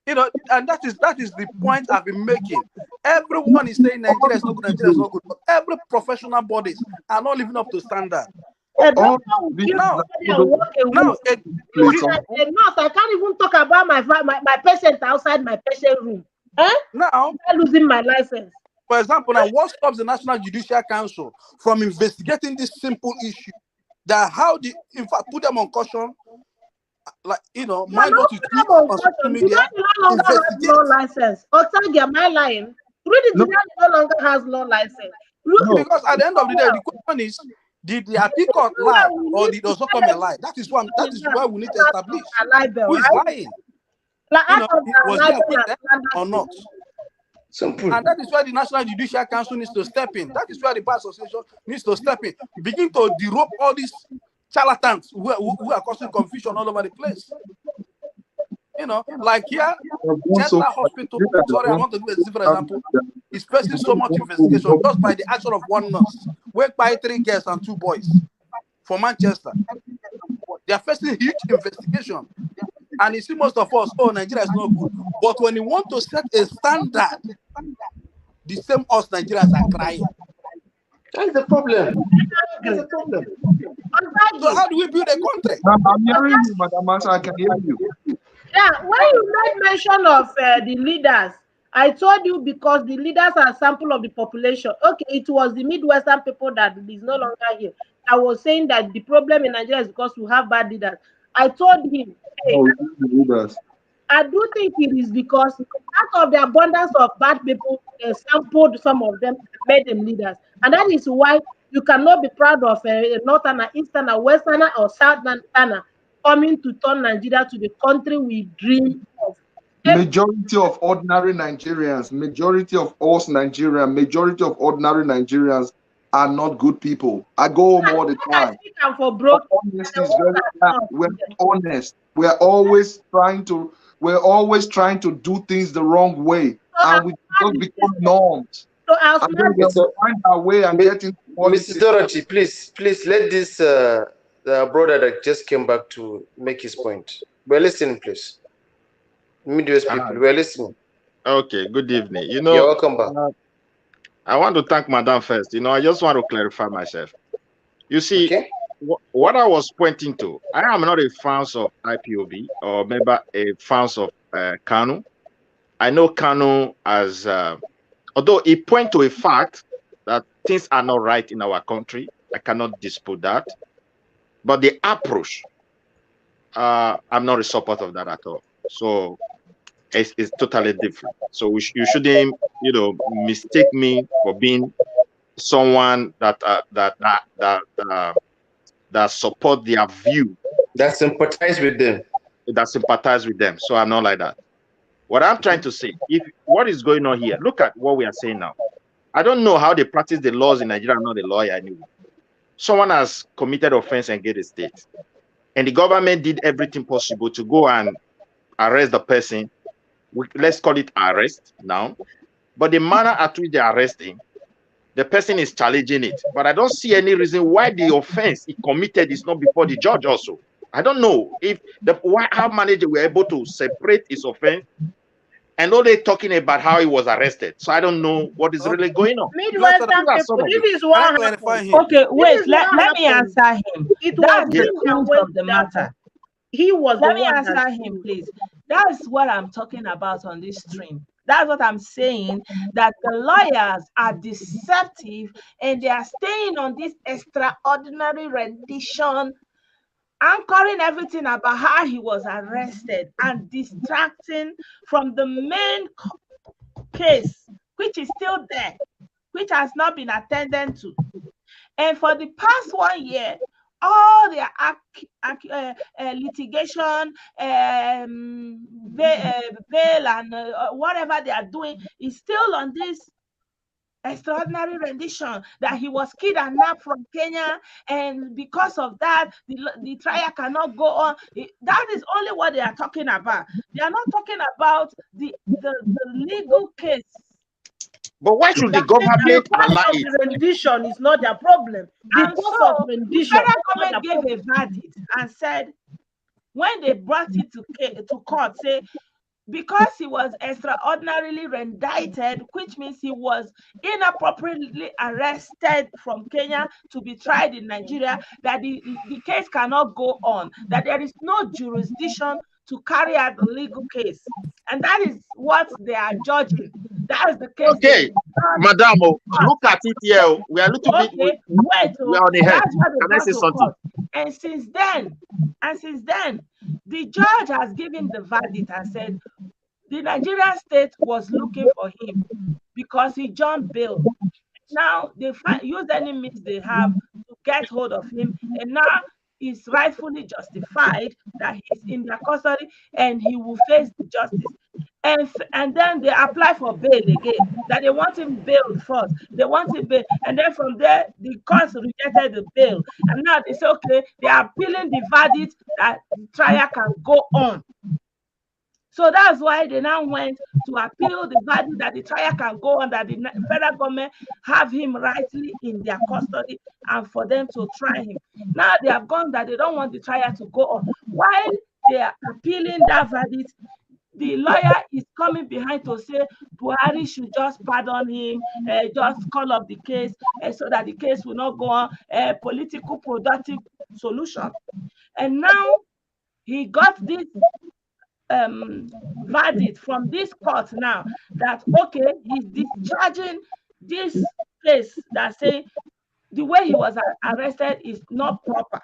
You know, and that is the point I've been making. Everyone is saying Nigeria is not good, Nigeria is not good. But every professional bodies are not living up to standard. No, I can't even talk about my patient outside my patient room. Now, I'm losing my license. For example, now what stops the National Judicial Council from investigating this simple issue? That in fact, put them on caution, like, you know, mind what you tweet on social media. No longer has law license. Otagia, am I lying? No longer has law license. Because at the end of the day, the question is, did the appeal court lie or did Osokome lie? That is why we need to establish who is lying. Was he acquitted or not? Simple. And that is why the National Judicial Council needs to step in. That is why the Bar Association needs to step in. Begin to derope all these charlatans who are causing confusion all over the place. You know, like here, Chester Hospital, sorry, I want to give a different example, is facing so much investigation just by the action of one nurse, worked by 3 girls and 2 boys for Manchester. They are facing huge investigation. And you see most of us, Nigeria is not good. But when you want to set a standard, the same us Nigerians are crying. That's the problem. That's the problem. So how do we build a country? I'm hearing you, Madam Masa, I can hear you. Yeah, when you made mention of the leaders, I told you because the leaders are a sample of the population. Okay, it was the Midwestern people that is no longer here. I was saying that the problem in Nigeria is because we have bad leaders. I told him, hey, I do think it is because out of the abundance of bad people, they sampled some of them and made them leaders. And that is why you cannot be proud of a Northerner, Easterner, Westerner, or Southerner coming to turn Nigeria to the country we dream of. Majority of ordinary Nigerians, majority of us Nigerians, majority of ordinary Nigerians are not good people. I go home all the time. For broke, honesty is very bad. We're honest. We're always trying to do things the wrong way, and we just become norms. So and then we find our way and get into Mr. Dorothy, please let this the brother that just came back to make his point. We're listening, please. Midwest people, we're listening. Okay, good evening. You know, you're welcome back. I want to thank Madam first. You know, I just want to clarify myself. You see, what I was pointing to, I am not a fan of IPOB or maybe a fan of Kanu. I know Kanu as, although he points to a fact that things are not right in our country, I cannot dispute that. But the approach, I'm not a supporter of that at all. So it's totally different. So you shouldn't, you know, mistake me for being someone that support their view, that sympathize with them. So I'm not like that. What I'm trying to say, if what is going on here, look at what we are saying now. I don't know how they practice the laws in Nigeria. I'm not a lawyer anyway. Someone has committed offense and get a state, and the government did everything possible to go and arrest the person. Let's call it arrest now. But the manner at which they are arresting, the person is challenging it. But I don't see any reason why the offense he committed is not before the judge also. I don't know if how manager were able to separate his offense and only talking about how he was arrested. So I don't know what is really going on. Midwestern people, this is what happened. Okay, wait, let me answer him. That's the truth of the matter. He was Let me answer him, please. That's what I'm talking about on this stream. That's what I'm saying, that the lawyers are deceptive and they are staying on this extraordinary rendition, anchoring everything about how he was arrested and distracting from the main case, which is still there, which has not been attended to. And for the past 1 year, all their litigation, bail, and whatever they are doing is still on this extraordinary rendition that he was kidnapped from Kenya, and because of that, the trial cannot go on. That is only what they are talking about. They are not talking about the legal case. But why should the government allow it? The rendition is not their problem. Because of rendition, the federal government gave a verdict and said, when they brought it to court, say, because he was extraordinarily indicted, which means he was inappropriately arrested from Kenya to be tried in Nigeria, that the case cannot go on, that there is no jurisdiction to carry out the legal case. And that is what they are judging. That is the case. Okay, Madam, look at it here. We are a little bit. We are on the head. Can I say something? And since then, the judge has given the verdict and said the Nigerian state was looking for him because he jumped bail. Now they use any means they have to get hold of him, and now it's rightfully justified that he's in their custody and he will face the justice. And then they apply for bail again, that they want him bailed first. They want him bailed. And then from there, the court rejected the bail. And now they say, okay, they are appealing the verdict that the trial can go on. So that's why they now went to appeal the verdict that the trial can go on, that the federal government have him rightly in their custody and for them to try him. Now they have gone that they don't want the trial to go on. While they are appealing that verdict, the lawyer is coming behind to say Buhari should just pardon him, just call up the case so that the case will not go on, a political productive solution. And now he got this verdict from this court now that, okay, he's discharging this case that say the way he was arrested is not proper.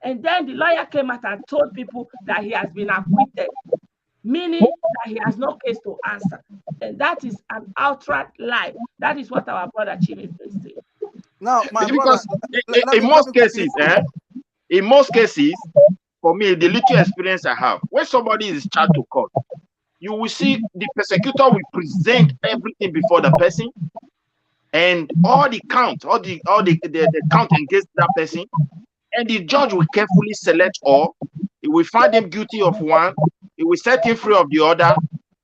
And then the lawyer came out and told people that he has been acquitted, meaning that he has no case to answer. And that is an outright lie. That is what our brother Chime said. Now, my because in most cases, for me, the little experience I have, when somebody is charged to court, you will see the prosecutor will present everything before the person, and all the count, the count against that person, and the judge will carefully select all. He will find him guilty of one. He will set him free of the other.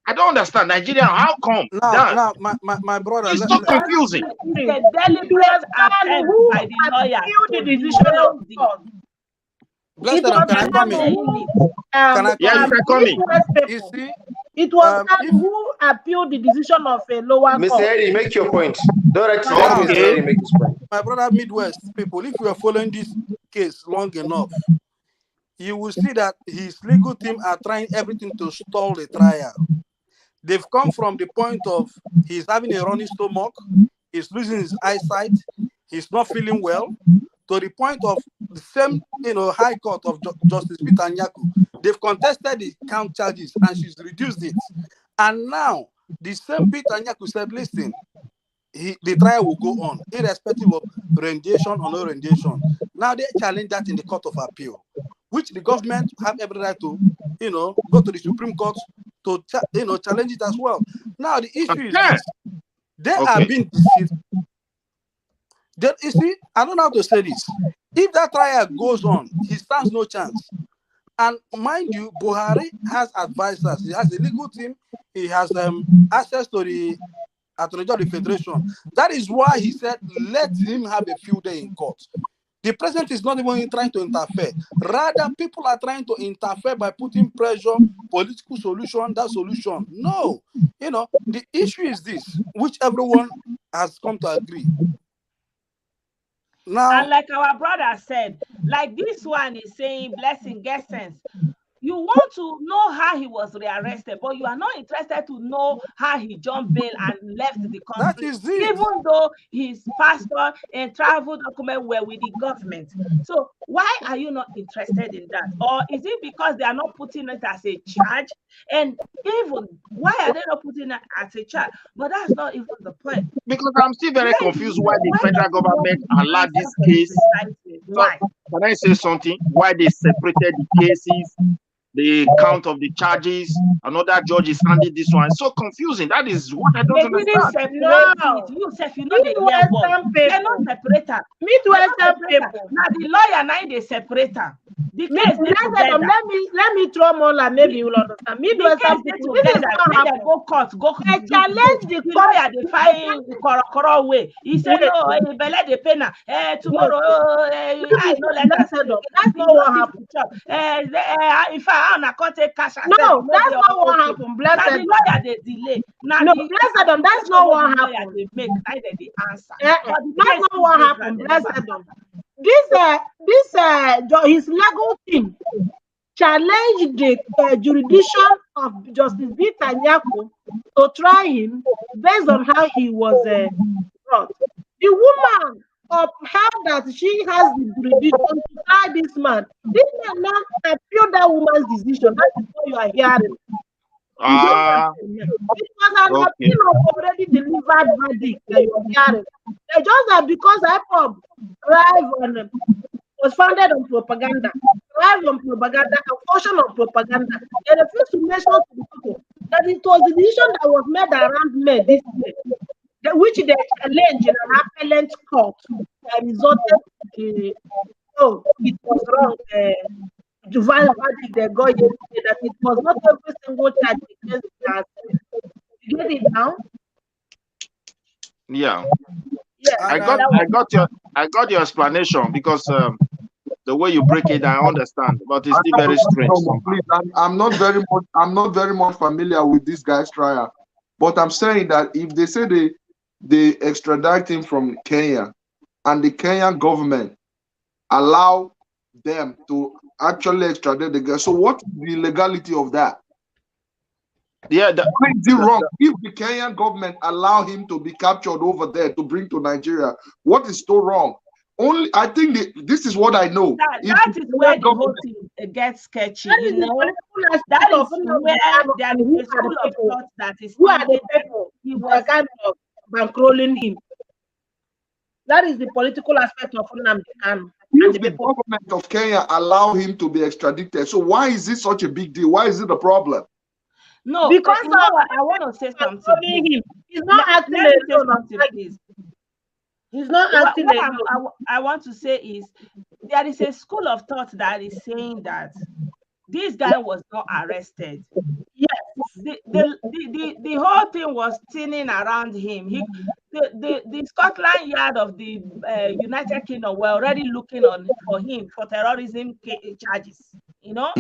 I don't understand Nigeria. How come that? Now, my brother, It's so confusing. It's a deliberate attempt by the lawyer the decision of the court. Blessed, can I come in? Can I come in? You see, it was who appealed the decision of a lower Mr. court. Eddie, make your point. Mr. Eddie, make his point. My brother Midwest people, if you are following this case long enough, you will see that his legal team are trying everything to stall the trial. They've come from the point of he's having a running stomach, he's losing his eyesight, he's not feeling well, to the point of the same, High Court of Justice Peter Nyaku. They've contested the count charges and she's reduced it. And now the same Peter Nyaku said, listen, the trial will go on, irrespective of rendition or no rendition. Now they challenge that in the Court of Appeal, which the government have every right to, go to the Supreme Court to, challenge it as well. Now the issue is this: they are being deceived. You see, I don't know how to say this. If that trial goes on, he stands no chance. And mind you, Buhari has advisors. He has a legal team. He has access to the Attorney General of the Federation. That is why he said, let him have a few days in court. The president is not even trying to interfere. Rather, people are trying to interfere by putting pressure, political solution, that solution. No. The issue is this, which everyone has come to agree. Now, and like our brother said, like this one is saying, blessing, get sense. You want to know how he was rearrested, but you are not interested to know how he jumped bail and left the country. That is it. Even though his passport and travel document were with the government. So why are you not interested in that? Or is it because they are not putting it as a charge? And even why are they not putting it as a charge? But that's not even the point. Because I'm still very confused why the federal government allowed this case. Why? Can I say something? Why they separated the cases, the count of the charges, another judge is handing this one. It's so confusing. That is what I don't understand. You know the year they're not separator. Midwestern people. Now the lawyer now they separator. The case let me throw more like maybe you will understand. Midwestern people. This is what happened. Go court. I challenge the lawyer. They find the correct way. He said, "Oh, belle de pena. Tomorrow, I know let us." That's not what happened. If I can't take cash. No, that's not what happened. Blessed. Now the lawyer they delay. Now no, blessed them. That's not what happened. They make either the answer. That's not what happened. Blessed them. His legal team challenged the jurisdiction of Justice Peter Nyaku to try him based on how he was brought. The woman upheld that she has the jurisdiction to try this man. This man now appealed that woman's decision. That is what you are hearing. It was an appeal of already delivered verdict that you are hearing. Just that because IPOB was founded on propaganda, thrived on propaganda, and function on propaganda, they refused to mention to the people that it was the decision that was made around May this year, which they challenged in an appellate court that resulted in it was wrong. The final verdict they got yesterday that it was not every single charge against us. You get it now? Yeah. I got your explanation because the way you break it, I understand, but it's still very strange. Please, I'm not very much familiar with this guy's trial, but I'm saying that if they say they extradite him from Kenya, and the Kenyan government allow them to actually extradite the guy, so what's the legality of that? Yeah, why is it wrong if the Kenyan government allow him to be captured over there to bring to Nigeria? What is so wrong? Only I think this is what I know. That is where the whole thing gets sketchy. That is where there is a school of thought that is who are the people who are kind of bankrolling him. That is the political aspect of Nnahadi Kanu. If the government of Kenya allow him to be extradited, so why is it such a big deal? Why is it a problem? No, because you know what? I want to say something. him. He's not acting Let me say alone. something, please. He's not acting alone. I want to say is there is a school of thought that is saying that this guy was not arrested. Yes, the whole thing was spinning around him. The Scotland Yard of the United Kingdom were already looking for him for terrorism charges, you know.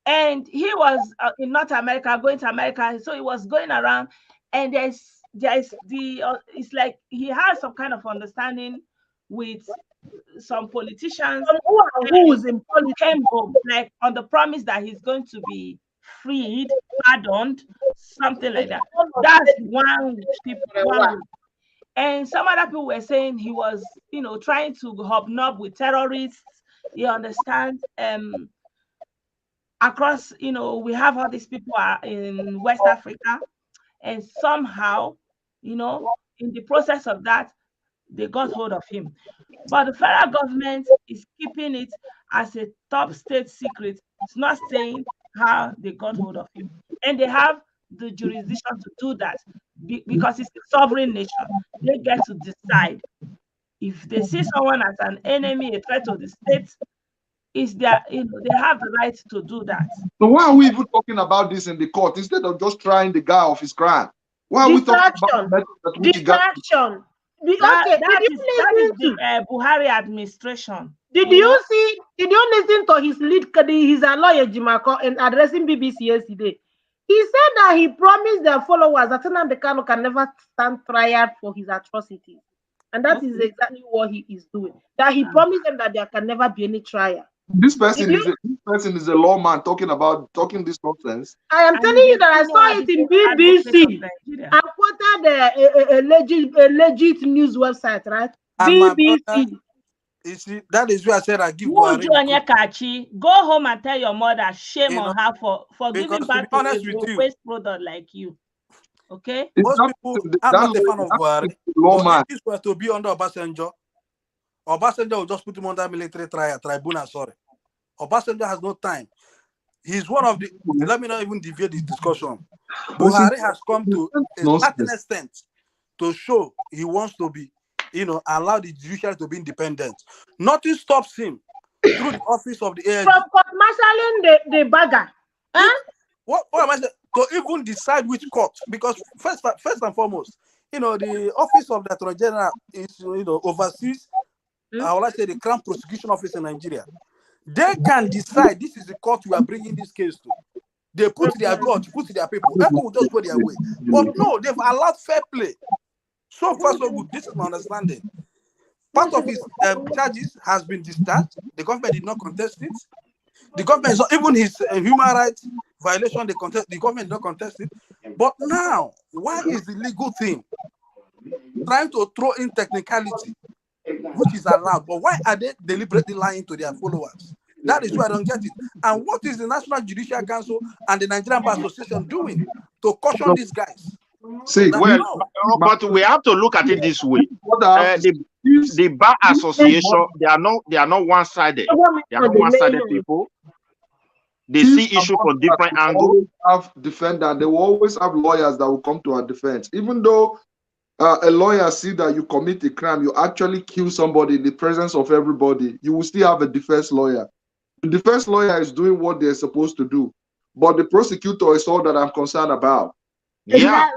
And he was in North America, going to America, so he was going around, and there's it's like he has some kind of understanding with some politicians who's in politics came home, like on the promise that he's going to be freed, pardoned, something like that. That's one people. And some other people were saying he was, you know, trying to hobnob with terrorists. You understand? Across, you know, we have all these people in West Africa, and somehow, you know, in the process of that, they got hold of him. But the federal government is keeping it as a top state secret. It's not saying how they got hold of him. And they have the jurisdiction to do that because it's a sovereign nation. They get to decide. If they see someone as an enemy, a threat to the state, is their, you know, they have the right to do that. So why are we even talking about this in the court instead of just trying the guy off his crime? Why are we talking about distraction? That is the Buhari administration. Did you listen to his lawyer Jimako in addressing BBC yesterday? He said that he promised their followers that Nnahadi Kanu can never stand trial for his atrocities. And that is exactly what he is doing. That he promised them that there can never be any trial. This person is a lawman talking this nonsense. I am telling you that I saw it in BBC. I quoted a legit news website, right? And BBC. You see, that is why I said I give Buhari. Go home and tell your mother shame on her for giving back to a waste product like you. Okay? Most people, I'm not a fan of Buhari. If this were to be under Obasanjo will just put him under military tribunal, sorry. Obasanjo has no time. He's one of the, let me not even deviate this discussion. Buhari has come to a certain extent to show he wants to be, you know, allow the judiciary to be independent. Nothing stops him through the office of the AIG. From marshalling the bagger. Huh? What am I saying? To even decide which court, because first and foremost, you know, the office of the Attorney General is, you know, oversees, I would like to say, the Crown Prosecution Office in Nigeria. They can decide this is the court we are bringing this case to. They put their judge, put their people. People will just go their way. But no, they've allowed fair play. So far, so good. This is my understanding. Part of his charges has been discharged. The government did not contest it. The government, so even his human rights violation, the government did not contest it. But now, why is the legal thing trying to throw in technicality, which is allowed? But why are they deliberately lying to their followers? That is why I don't get it. And what is the National Judicial Council and the Nigerian Bar Association doing to caution these guys? See, but we have to look at it this way. The Bar Association, they are not one-sided. They are not one-sided people. They see issues from different angles. They will always have lawyers that will come to our defense. Even though a lawyer see that you commit a crime, you actually kill somebody in the presence of everybody, you will still have a defense lawyer. The defense lawyer is doing what they're supposed to do. But the prosecutor is all that I'm concerned about. Yeah.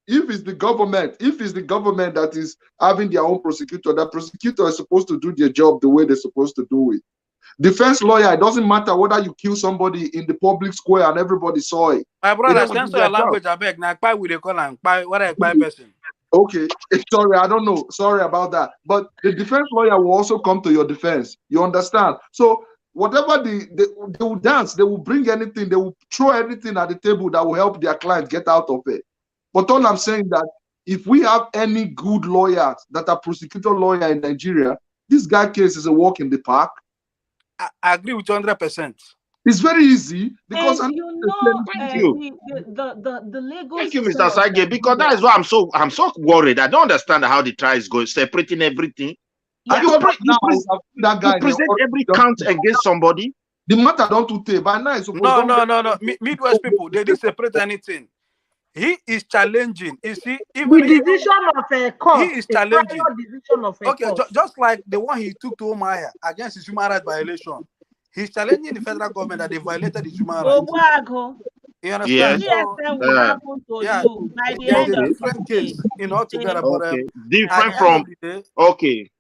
If it's the government that is having their own prosecutor, that prosecutor is supposed to do their job the way they're supposed to do it. Defense lawyer, it doesn't matter whether you kill somebody in the public square and everybody saw it. My brother, censor your language, I beg. Now, why would they call him? What a person? Okay, sorry, I don't know. Sorry about that. But the defense lawyer will also come to your defense. You understand? So whatever they will dance, they will bring anything, they will throw anything at the table that will help their client get out of it. But all I'm saying that if we have any good lawyers that are prosecutor lawyer in Nigeria, this guy case is a walk in the park. I agree with you 100%. It's very easy because thank you. The legal. Thank you, Mr. Sage, because that is why I'm so worried. I don't understand how the trial is going, separating everything. Yeah. That guy you present every count against somebody. The matter don't to take. By now, it's supposed No. Midwest people, they didn't separate anything. He is challenging. You see, even the decision of a court, he is challenging. Decision of a Okay, court. just like the one he took to Omaya against his human rights violation. He's challenging the federal government that they violated his human rights. You understand? Yes. Will happen to you by the there's end a of different the day. case, altogether. Okay. But Different at the from end of the day, okay.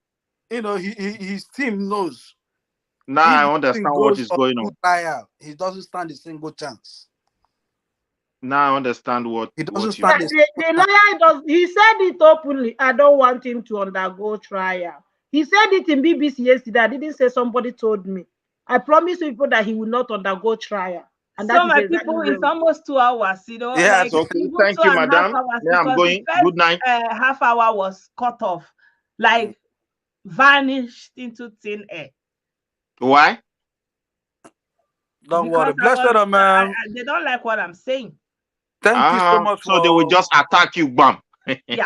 His team knows. Now I understand what is going on. Trial, he doesn't stand a single chance. Now I understand what he doesn't stand. The lawyer does. He said it openly. I don't want him to undergo trial. He said it in BBC yesterday. I didn't say somebody told me. I promise people that he will not undergo trial. And so my people, it's almost 2 hours, Yes, like okay. Thank you, madam. Yeah, I'm going. Good night. Half hour was cut off, like vanished into thin air. Why? Don't worry. Blessed man. They don't like what I'm saying. Thank you so much. So they will just attack you, bam. Yeah.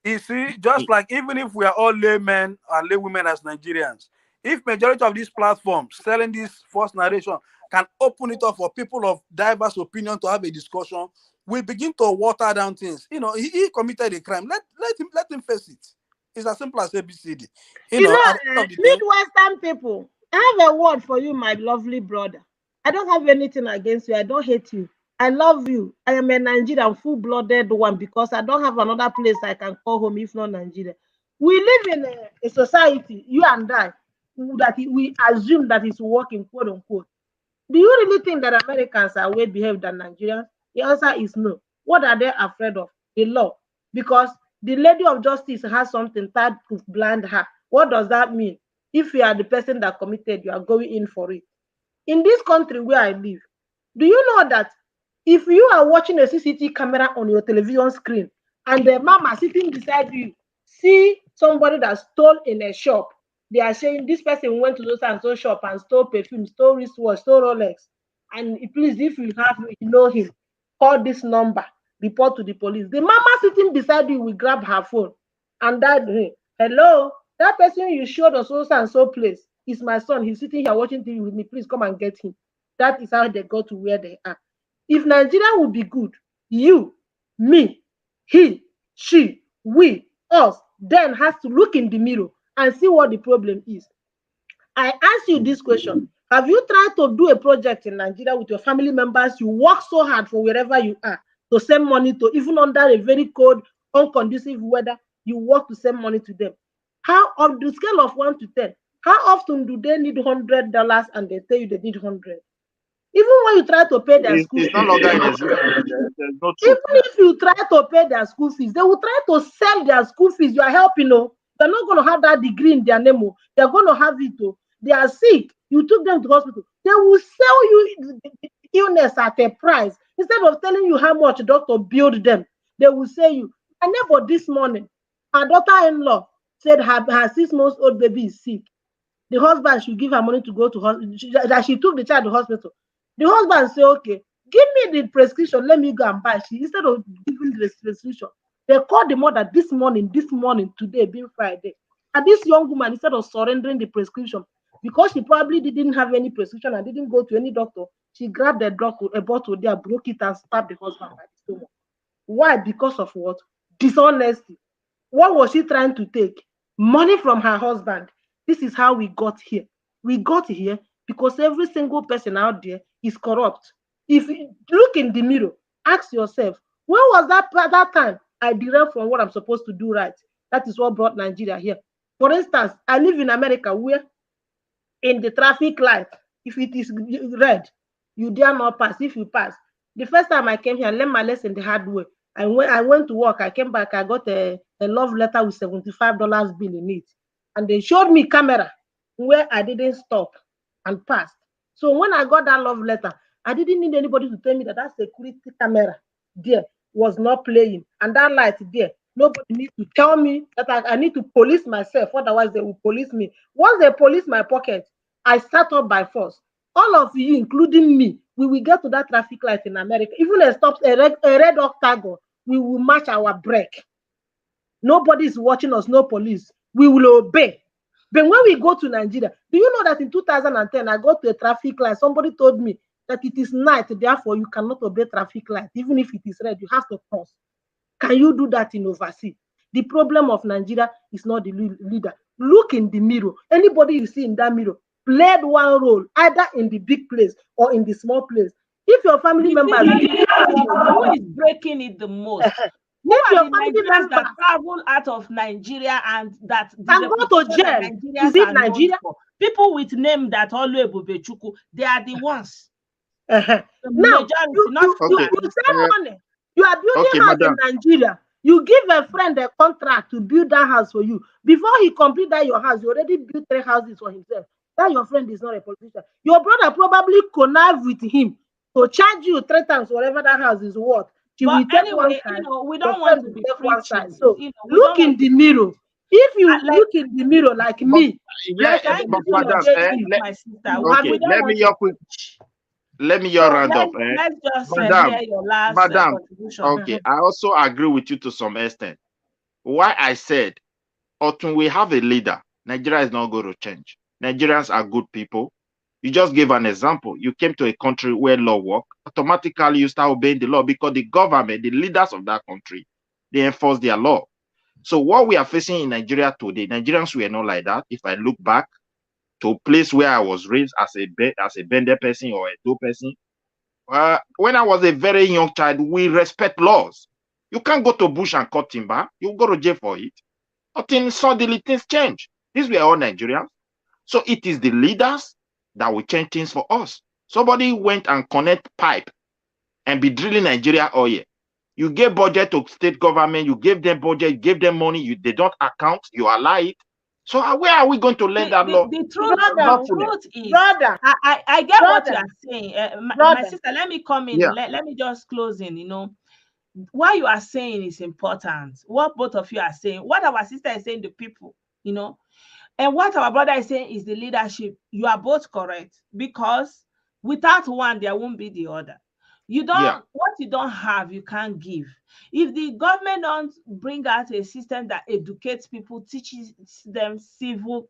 You see, just like even if we are all laymen and laywomen as Nigerians, if majority of these platforms selling this false narration can open it up for people of diverse opinion to have a discussion, we begin to water down things. He committed a crime. Let him face it. It's as simple as ABCD. Midwestern people, I have a word for you, my lovely brother. I don't have anything against you. I don't hate you. I love you. I am a Nigerian full-blooded one because I don't have another place I can call home if not Nigeria. We live in a society, you and I, that we assume that is working, quote unquote. Do you really think that Americans are way behaved than Nigerians? The answer is no. What are they afraid of? The law. Because the lady of justice has something tied to blind her. What does that mean? If you are the person that committed, you are going in for it. In this country where I live, do you know that if you are watching a CCTV camera on your television screen and the mama sitting beside you see somebody that stole in a shop, they are saying this person went to those and so shop and stole perfume, stole wristwatch, stole Rolex. And please, if you know him, call this number, report to the police. The mama sitting beside you will grab her phone and that, hello, that person you showed us so and so place is my son. He's sitting here watching TV with me. Please come and get him. That is how they go to where they are. If Nigeria would be good, you, me, he, she, we, us, then has to look in the mirror and see what the problem is. I ask you this question. Have you tried to do a project in Nigeria with your family members? You work so hard for wherever you are to send money to, even under a very cold, unconducive weather, you work to send money to them. How, on the scale of 1 to 10, how often do they need $100 and they tell you they need 100? Even when you try to pay their school fees, even if you try to pay their school fees, they will try to sell their school fees. You are helping, they're not going to have that degree in their name. They're going to have it. They are sick. You took them to hospital. They will sell you the illness at a price. Instead of telling you how much doctor billed them, they will say you. My neighbor this morning, her daughter-in-law said her 6-month-old baby is sick. The husband should give her money to go to hospital. That she took the child to hospital. The husband say, okay, give me the prescription. Let me go and buy. Instead of giving the prescription, they called the mother this morning, today being Friday. And this young woman, instead of surrendering the prescription, because she probably didn't have any prescription and didn't go to any doctor, she grabbed a bottle there, broke it, and stabbed the husband by the stomach. Why? Because of what? Dishonesty. What was she trying to take? Money from her husband. This is how we got here. We got here because every single person out there is corrupt. If you look in the mirror, ask yourself, when was that time I derailed from what I'm supposed to do right? That is what brought Nigeria here. For instance, I live in America where in the traffic light, if it is red, you dare not pass. If you pass, the first time I came here, I learned my lesson the hard way. And when I went to work, I came back, I got a love letter with $75 bill in it. And they showed me camera where I didn't stop and passed. So when I got that love letter, I didn't need anybody to tell me that that security camera there was not playing. And that light there, nobody needs to tell me that I need to police myself. Otherwise, they will police me. Once they police my pocket, I start up by force. All of you, including me, we will get to that traffic light in America. Even a red octagon, we will match our brake. Nobody is watching us, no police. We will obey. But when we go to Nigeria, do you know that in 2010, I got to a traffic light. Somebody told me that it is night, therefore you cannot obey traffic light. Even if it is red, you have to cross. Can you do that in overseas? The problem of Nigeria is not the leader. Look in the mirror. Anybody you see in that mirror played one role, either in the big place or in the small place. If your family members, who is breaking it the most? Who are the Nigerians that travel out of Nigeria and that go to jail? Is it Nigeria? People with name that Oluebubechukwu, they are the ones. Now, you save money. You are building house in Nigeria. You give a friend a contract to build that house for you. Before he complete that your house, you already built 3 houses for himself. That your friend is not a politician. Your brother probably connive with him to charge you 3 times whatever that house is worth. But anyway, we don't want to be one side. So look in the mirror. If you look in the mirror like me, madam, let me round up. Let's just hear your last contribution. Okay, I also agree with you to some extent. Why I said, until we have a leader, Nigeria is not going to change. Nigerians are good people. You just gave an example. You came to a country where law works. Automatically, you start obeying the law because the government, the leaders of that country, they enforce their law. So what we are facing in Nigeria today, Nigerians were not like that. If I look back to a place where I was raised as a Bender person or a Do person, when I was a very young child, we respect laws. You can't go to bush and cut timber. You go to jail for it. Until suddenly things change. These were all Nigerians. So it is the leaders that will change things for us. Somebody went and connect pipe and be drilling Nigeria oil. You gave budget to state government, you gave them budget, you gave them money, they don't account, you allow it. So where are we going to learn that law? The truth is, I get what you are saying. My sister, let me come in. Yeah. Let me just close in, what you are saying is important. What both of you are saying, what our sister is saying to people, and what our brother is saying is the leadership. You are both correct, because without one, there won't be the other. What you don't have, you can't give. If the government don't bring out a system that educates people, teaches them civic,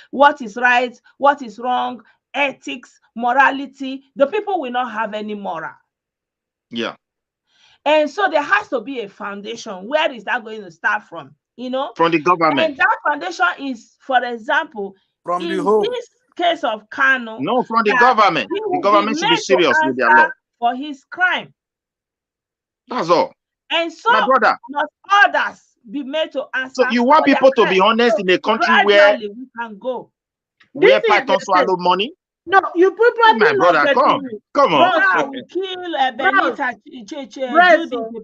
what is right, what is wrong, ethics, morality, the people will not have any moral. Yeah. And so there has to be a foundation. Where is that going to start from? From the government. And that foundation is, for example, from in this case of Kanu. No, from the government. The government should be serious with their law. For his crime. That's all. And so my brother, must others be made to answer. So you want people to be honest in a country where we can go. Where python swallow money? No, you probably my brother, come on. Kill Benita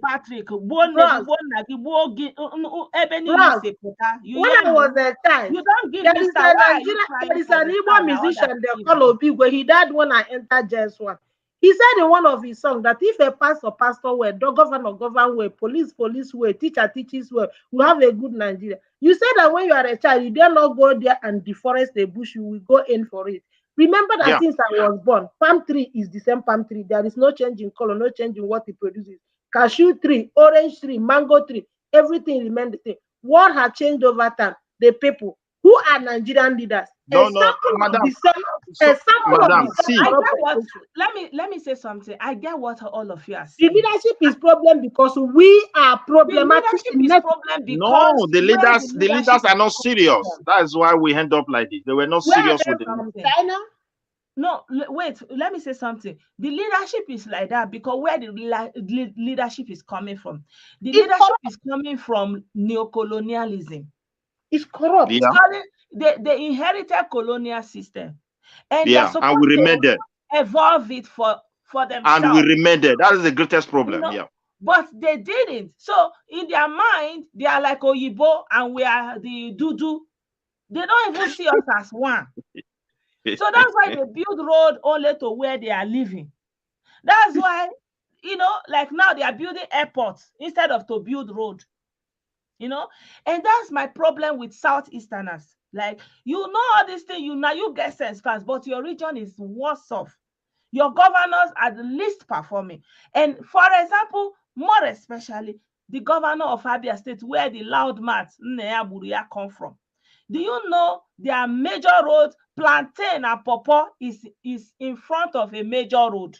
Patrick. When I was a child, you don't give there is an Igbo musician they call Obigwe. He died when I entered JS1. He said in one of his songs that if a pastor were, governor were, police were, teacher teaches were, we have a good Nigeria. You said that when you are a child, you dare not go there and deforest a bush, you will go in for it. Remember that since I was born, palm tree is the same palm tree. There is no change in color, no change in what it produces. Cashew tree, orange tree, mango tree, everything remained the same. What has changed over time? The people. Who are Nigerian leaders? Let me say something. I get what all of you are saying. The leadership is problem because we are problematic. No, the leaders are not serious. That is why we end up like this. They were not serious with it. China? No, wait, let me say something. The leadership is like that because where the leadership is coming from. The leadership is coming from neocolonialism. It's corrupt. Yeah. They inherited colonial system. And and we remain there. Evolve it for themselves. And we remain there. That is the greatest problem. But they didn't. So in their mind, they are like Oyibo and we are the Dudu. They don't even see us as one. So that's why they build road only to where they are living. That's why, like now they are building airports instead of to build road. And that's my problem with Southeasterners. Like, all these things, you get sense fast, but your region is worse off. Your governors are the least performing. And for example, more especially, the governor of Abia State, where the loudmouth Nnahadi Kanu come from. Do you know their major road, plantain and pawpaw, is in front of a major road?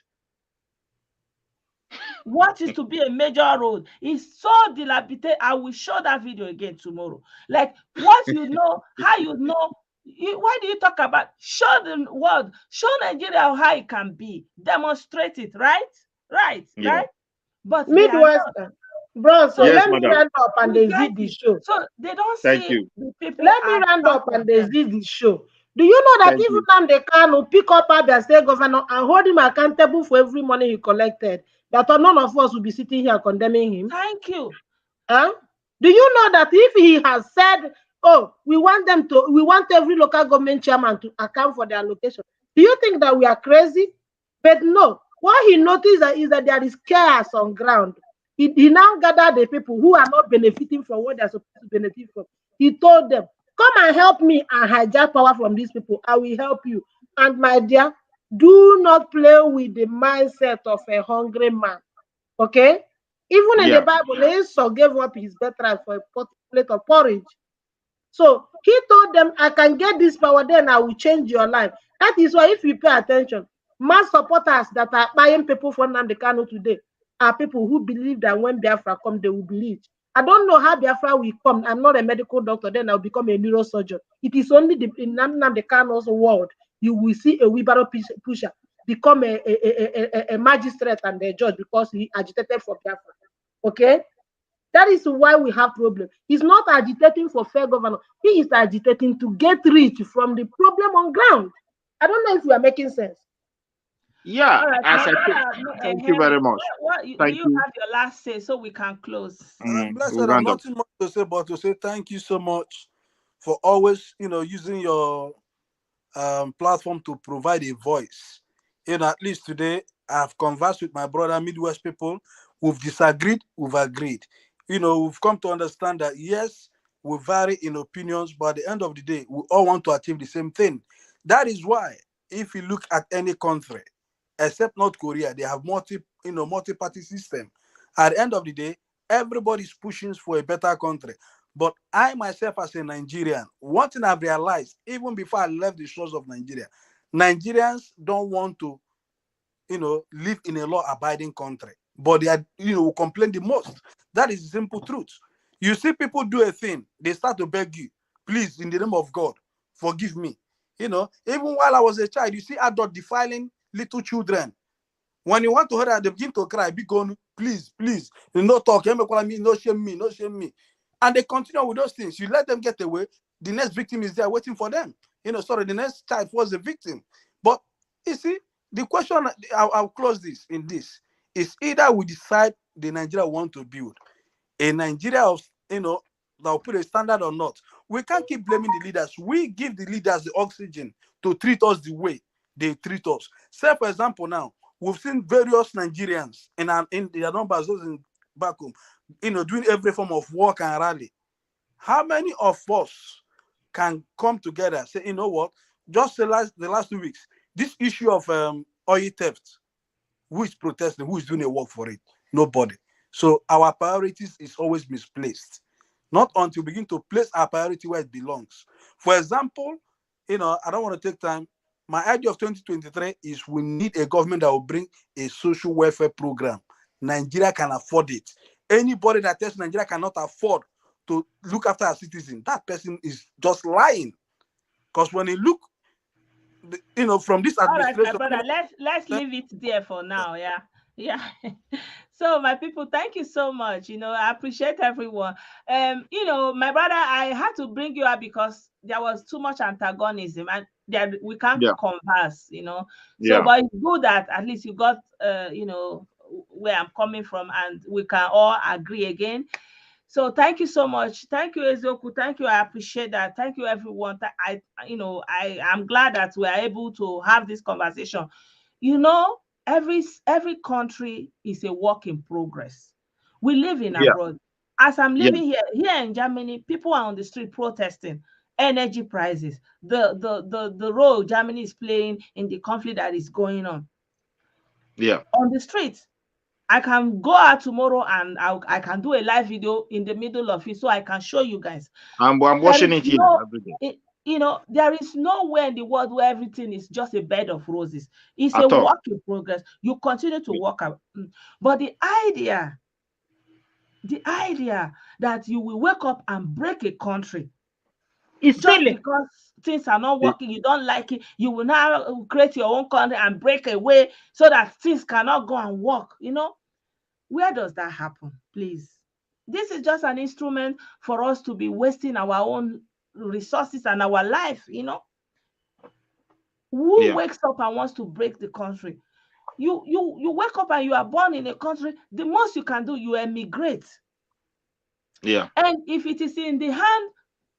What is to be a major road is so dilapidated. I will show that video again tomorrow. Like, what you know, how you know. Why do you talk about? Show the world, show Nigeria how it can be, demonstrate it, right? Right. But Midwestern. Bro, so Yes, let me madam. round up and they zip the show. So they don't Thank see you. the people. Let me round up and they zip the show. Do you know that Thank if you. Nnamdi Kanu pick up Abia State governor and hold him accountable for every money he collected, that none of us will be sitting here condemning him? Thank you. Huh? Do you know that if he has said, oh, we want every local government chairman to account for their allocation, do you think that we are crazy? But no, what he noticed is that there is chaos on ground. He now gathered the people who are not benefiting from what they're supposed to benefit from. He told them, come and help me and hijack power from these people. I will help you. And my dear, do not play with the mindset of a hungry man. Okay? Even in the Bible, Esau gave up his birthright for a plate of porridge. So he told them, I can get this power, then I will change your life. That is why, if you pay attention, mass supporters that are buying people for Nnamdi Kanu today are people who believe that when Biafra come, they will believe. I don't know how Biafra will come. I'm not a medical doctor, then I'll become a neurosurgeon. It is only in Nnamdi Kanu's world you will see a wheelbarrow pusher become a magistrate and a judge because he agitated for Biafra. Okay? That is why we have problem. He's not agitating for fair governance. He is agitating to get rich from the problem on ground. I don't know if we are making sense. Yeah, All right, thank you very much. Do you have your last say so we can close? Blessed, I've nothing much to say but to say thank you so much for always, using your platform to provide a voice. At least today I've conversed with my brother Midwest people. We've disagreed, we've agreed. We've come to understand that yes, we vary in opinions, but at the end of the day, we all want to achieve the same thing. That is why, if you look at any country, except North Korea, they have multi-party system. At the end of the day, everybody's pushing for a better country. But I myself, as a Nigerian, one thing I've realized, even before I left the shores of Nigeria, Nigerians don't want to, live in a law-abiding country. But they are, complain the most. That is the simple truth. You see people do a thing, they start to beg you, please, in the name of God, forgive me. Even while I was a child, you see adults defiling little children. When you want to hurt them, they begin to cry, be gone, please, no talk, no shame me. And they continue with those things. You let them get away, the next victim is there waiting for them. The next child was the victim. But you see, the question, I'll close this in this, is either we decide the Nigeria we want to build, a Nigeria of, that will put a standard or not. We can't keep blaming the leaders. We give the leaders the oxygen to treat us the way they treat us. Say, for example, now, we've seen various Nigerians in their numbers, those in back home, doing every form of work and rally. How many of us can come together, say, you know what, just the last 2 weeks, this issue of oil theft, who is protesting, who is doing a work for it? Nobody. So our priorities is always misplaced. Not until we begin to place our priority where it belongs. For example, I don't want to take time. My idea of 2023 is we need a government that will bring a social welfare program. Nigeria can afford it. Anybody that tells Nigeria cannot afford to look after a citizen, that person is just lying. Because when you look, from this administration, all right, my brother, let's leave it there for now. Yeah. So my people, thank you so much. I appreciate everyone. My brother, I had to bring you up because there was too much antagonism and we can't converse. So, but it's good that at least you got where I'm coming from and we can all agree again. So thank you so much. Thank you, Ezoku. Thank you. I appreciate that. Thank you, everyone. I'm glad that we are able to have this conversation. Every country is a work in progress. We live in abroad. As I'm living here in Germany, people are on the street protesting energy prices, the role Germany is playing in the conflict that is going on. Yeah. On the street. I can go out tomorrow and I can do a live video in the middle of it so I can show you guys. I'm watching it here every day. You know, there is nowhere in the world where everything is just a bed of roses. It's At a all. work in progress. You continue to work out. But the idea that you will wake up and break a country It's just silly. because things are not working, you don't like it, you will now create your own country and break away so that things cannot go and work. You know, where does that happen? Please. This is just an instrument for us to be wasting our own resources and our life, you know. Who wakes up and wants to break the country? You wake up and you are born in a country, the most you can do, you emigrate. Yeah. And if it is in the hand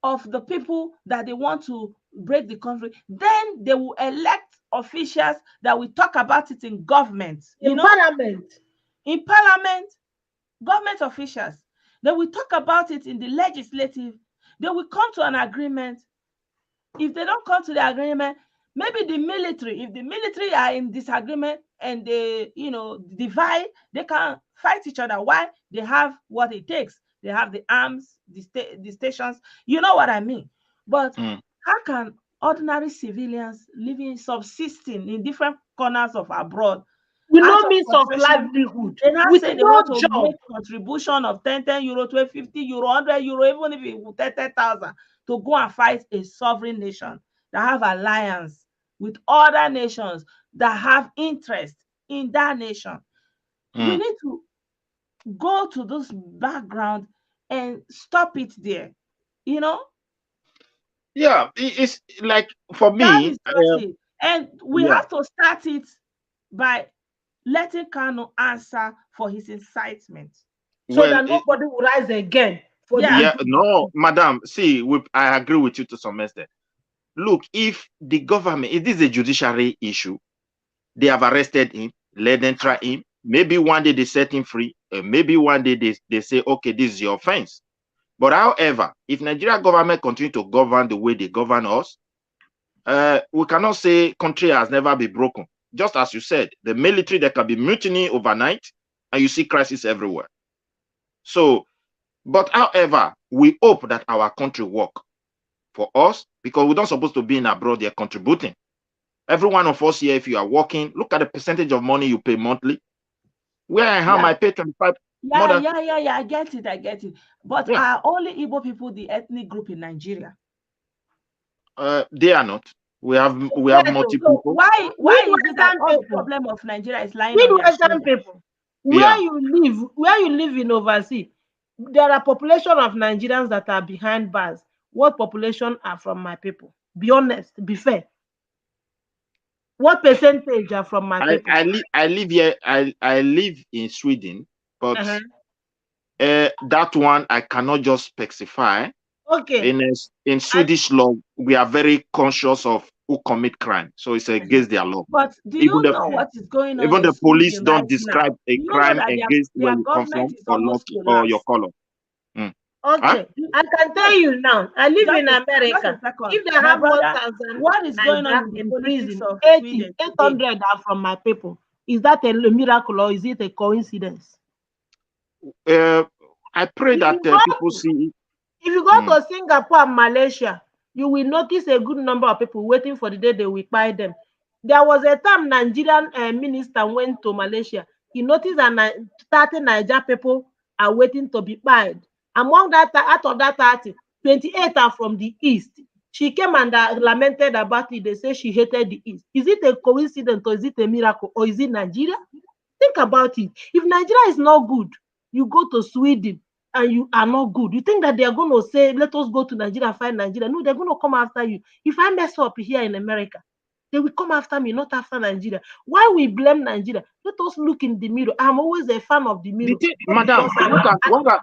of the people that they want to break the country, then they will elect officials that will talk about it in government. Parliament. In parliament, government officials. They will talk about it in the legislative. They will come to an agreement. If they don't come to the agreement, maybe the military, if the military are in disagreement and they, divide, they can fight each other. Why? They have what it takes. They have the arms, the stations. You know what I mean? But how can ordinary civilians subsisting in different corners of abroad, with no means of livelihood, they now with say they no want to job, make contribution of 10 euro, 12, 50 euro, 100 euro, even if it was 30,000 to go and fight a sovereign nation that have alliance with other nations that have interest in that nation. We need to go to this background and stop it there, you know? Yeah, it's like, for me, and we have to start it by letting Kanu answer for his incitement, so that nobody will rise again. No, madam, see, I agree with you to some extent. Look, if the government, if this is a judiciary issue, they have arrested him, let them try him. Maybe one day they set him free, maybe one day they say, okay, this is your offense. But however, if Nigeria government continue to govern the way they govern us, we cannot say country has never been broken. Just as you said, the military, there can be mutiny overnight, and you see crisis everywhere. So, but however, we hope that our country work for us, because we're not supposed to be in abroad, they're contributing. Every one of us here, if you are working, look at the percentage of money you pay monthly. Where I am, I pay 25. I get it. But are only Igbo people the ethnic group in Nigeria? They are not. We have multiple people. Why is it that all the problem of Nigeria is lying on their shoulders? People, where you live in overseas, there are population of Nigerians that are behind bars. What population are from my people? Be honest, be fair. What percentage are from my people? I live here. I live in Sweden, but that one I cannot just specify. Okay. In Swedish law, we are very conscious of who commit crime, so it's against their law. But do you know what is going on? Even the police don't describe a crime against where you come from or your color. Okay, I can tell you now. I live in America. If they have 1,000, what is going on in prison? 800 are from my people. Is that a miracle or is it a coincidence? I pray that people see. If you go to Singapore and Malaysia, you will notice a good number of people waiting for the day they will buy them. There was a time Nigerian minister went to Malaysia. He noticed that 30 Niger people are waiting to be buyed. Among that, out of that 30, 28 are from the East. She came and lamented about it. They say she hated the East. Is it a coincidence or is it a miracle or is it Nigeria? Think about it. If Nigeria is not good, you go to Sweden and you are not good. You think that they are going to say, let us go to Nigeria and find Nigeria? No, they're going to come after you. If I mess up here in America, they will come after me, not after Nigeria. Why we blame Nigeria? Let us look in the mirror. I'm always a fan of the mirror. Madam,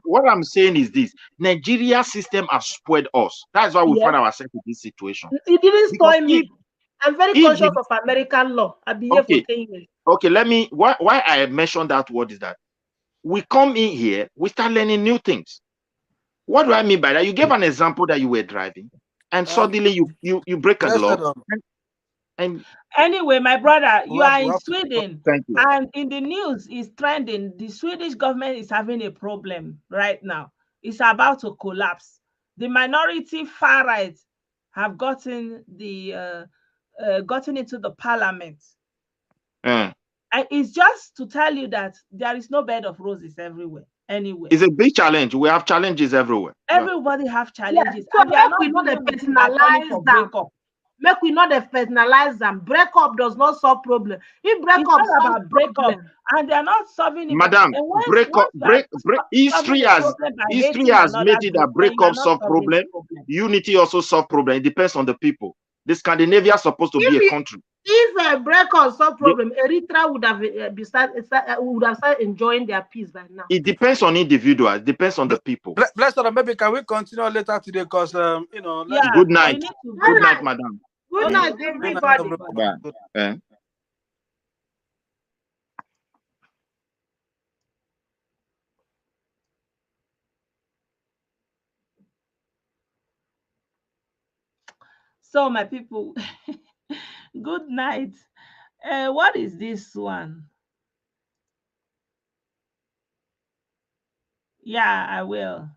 what I'm saying is this: Nigeria system has spoiled us. That's why we find ourselves in this situation. It didn't spoil me. I'm very conscious of American law. I've been here for 10 years. Okay, why I mentioned that word is that we come in here, we start learning new things. What do I mean by that? You gave an example that you were driving, and suddenly you break a law. And anyway, my brother, you are in to Sweden, thank you. and in the news is trending. The Swedish government is having a problem right now. It's about to collapse. The minority far right have gotten into the parliament. And it's just to tell you that there is no bed of roses everywhere, anywhere. It's a big challenge. We have challenges everywhere. Everybody have challenges, so and they are make we not know the dealing with it by calling for personalize them. breakup. Make we not the personalize them. Breakup does not solve problem. If breakup It's not solves about breakup, problem, and they're not solving it. Madam, And once break you are history solving a has problem by history hating has another made it group, that then you are breakup not solve solving problem. the problem. Unity also solve problem. It depends on the people. The Scandinavia is supposed to be a country. if a breakup solve problem, Eritrea would have started enjoying their peace by now. It depends on individuals. It depends on the people. Blessed, maybe can we continue later today? Because you know. Yeah. Good night. Good night, madam. Good night, everybody. Bye. So, my people, good night. What is this one? Yeah, I will.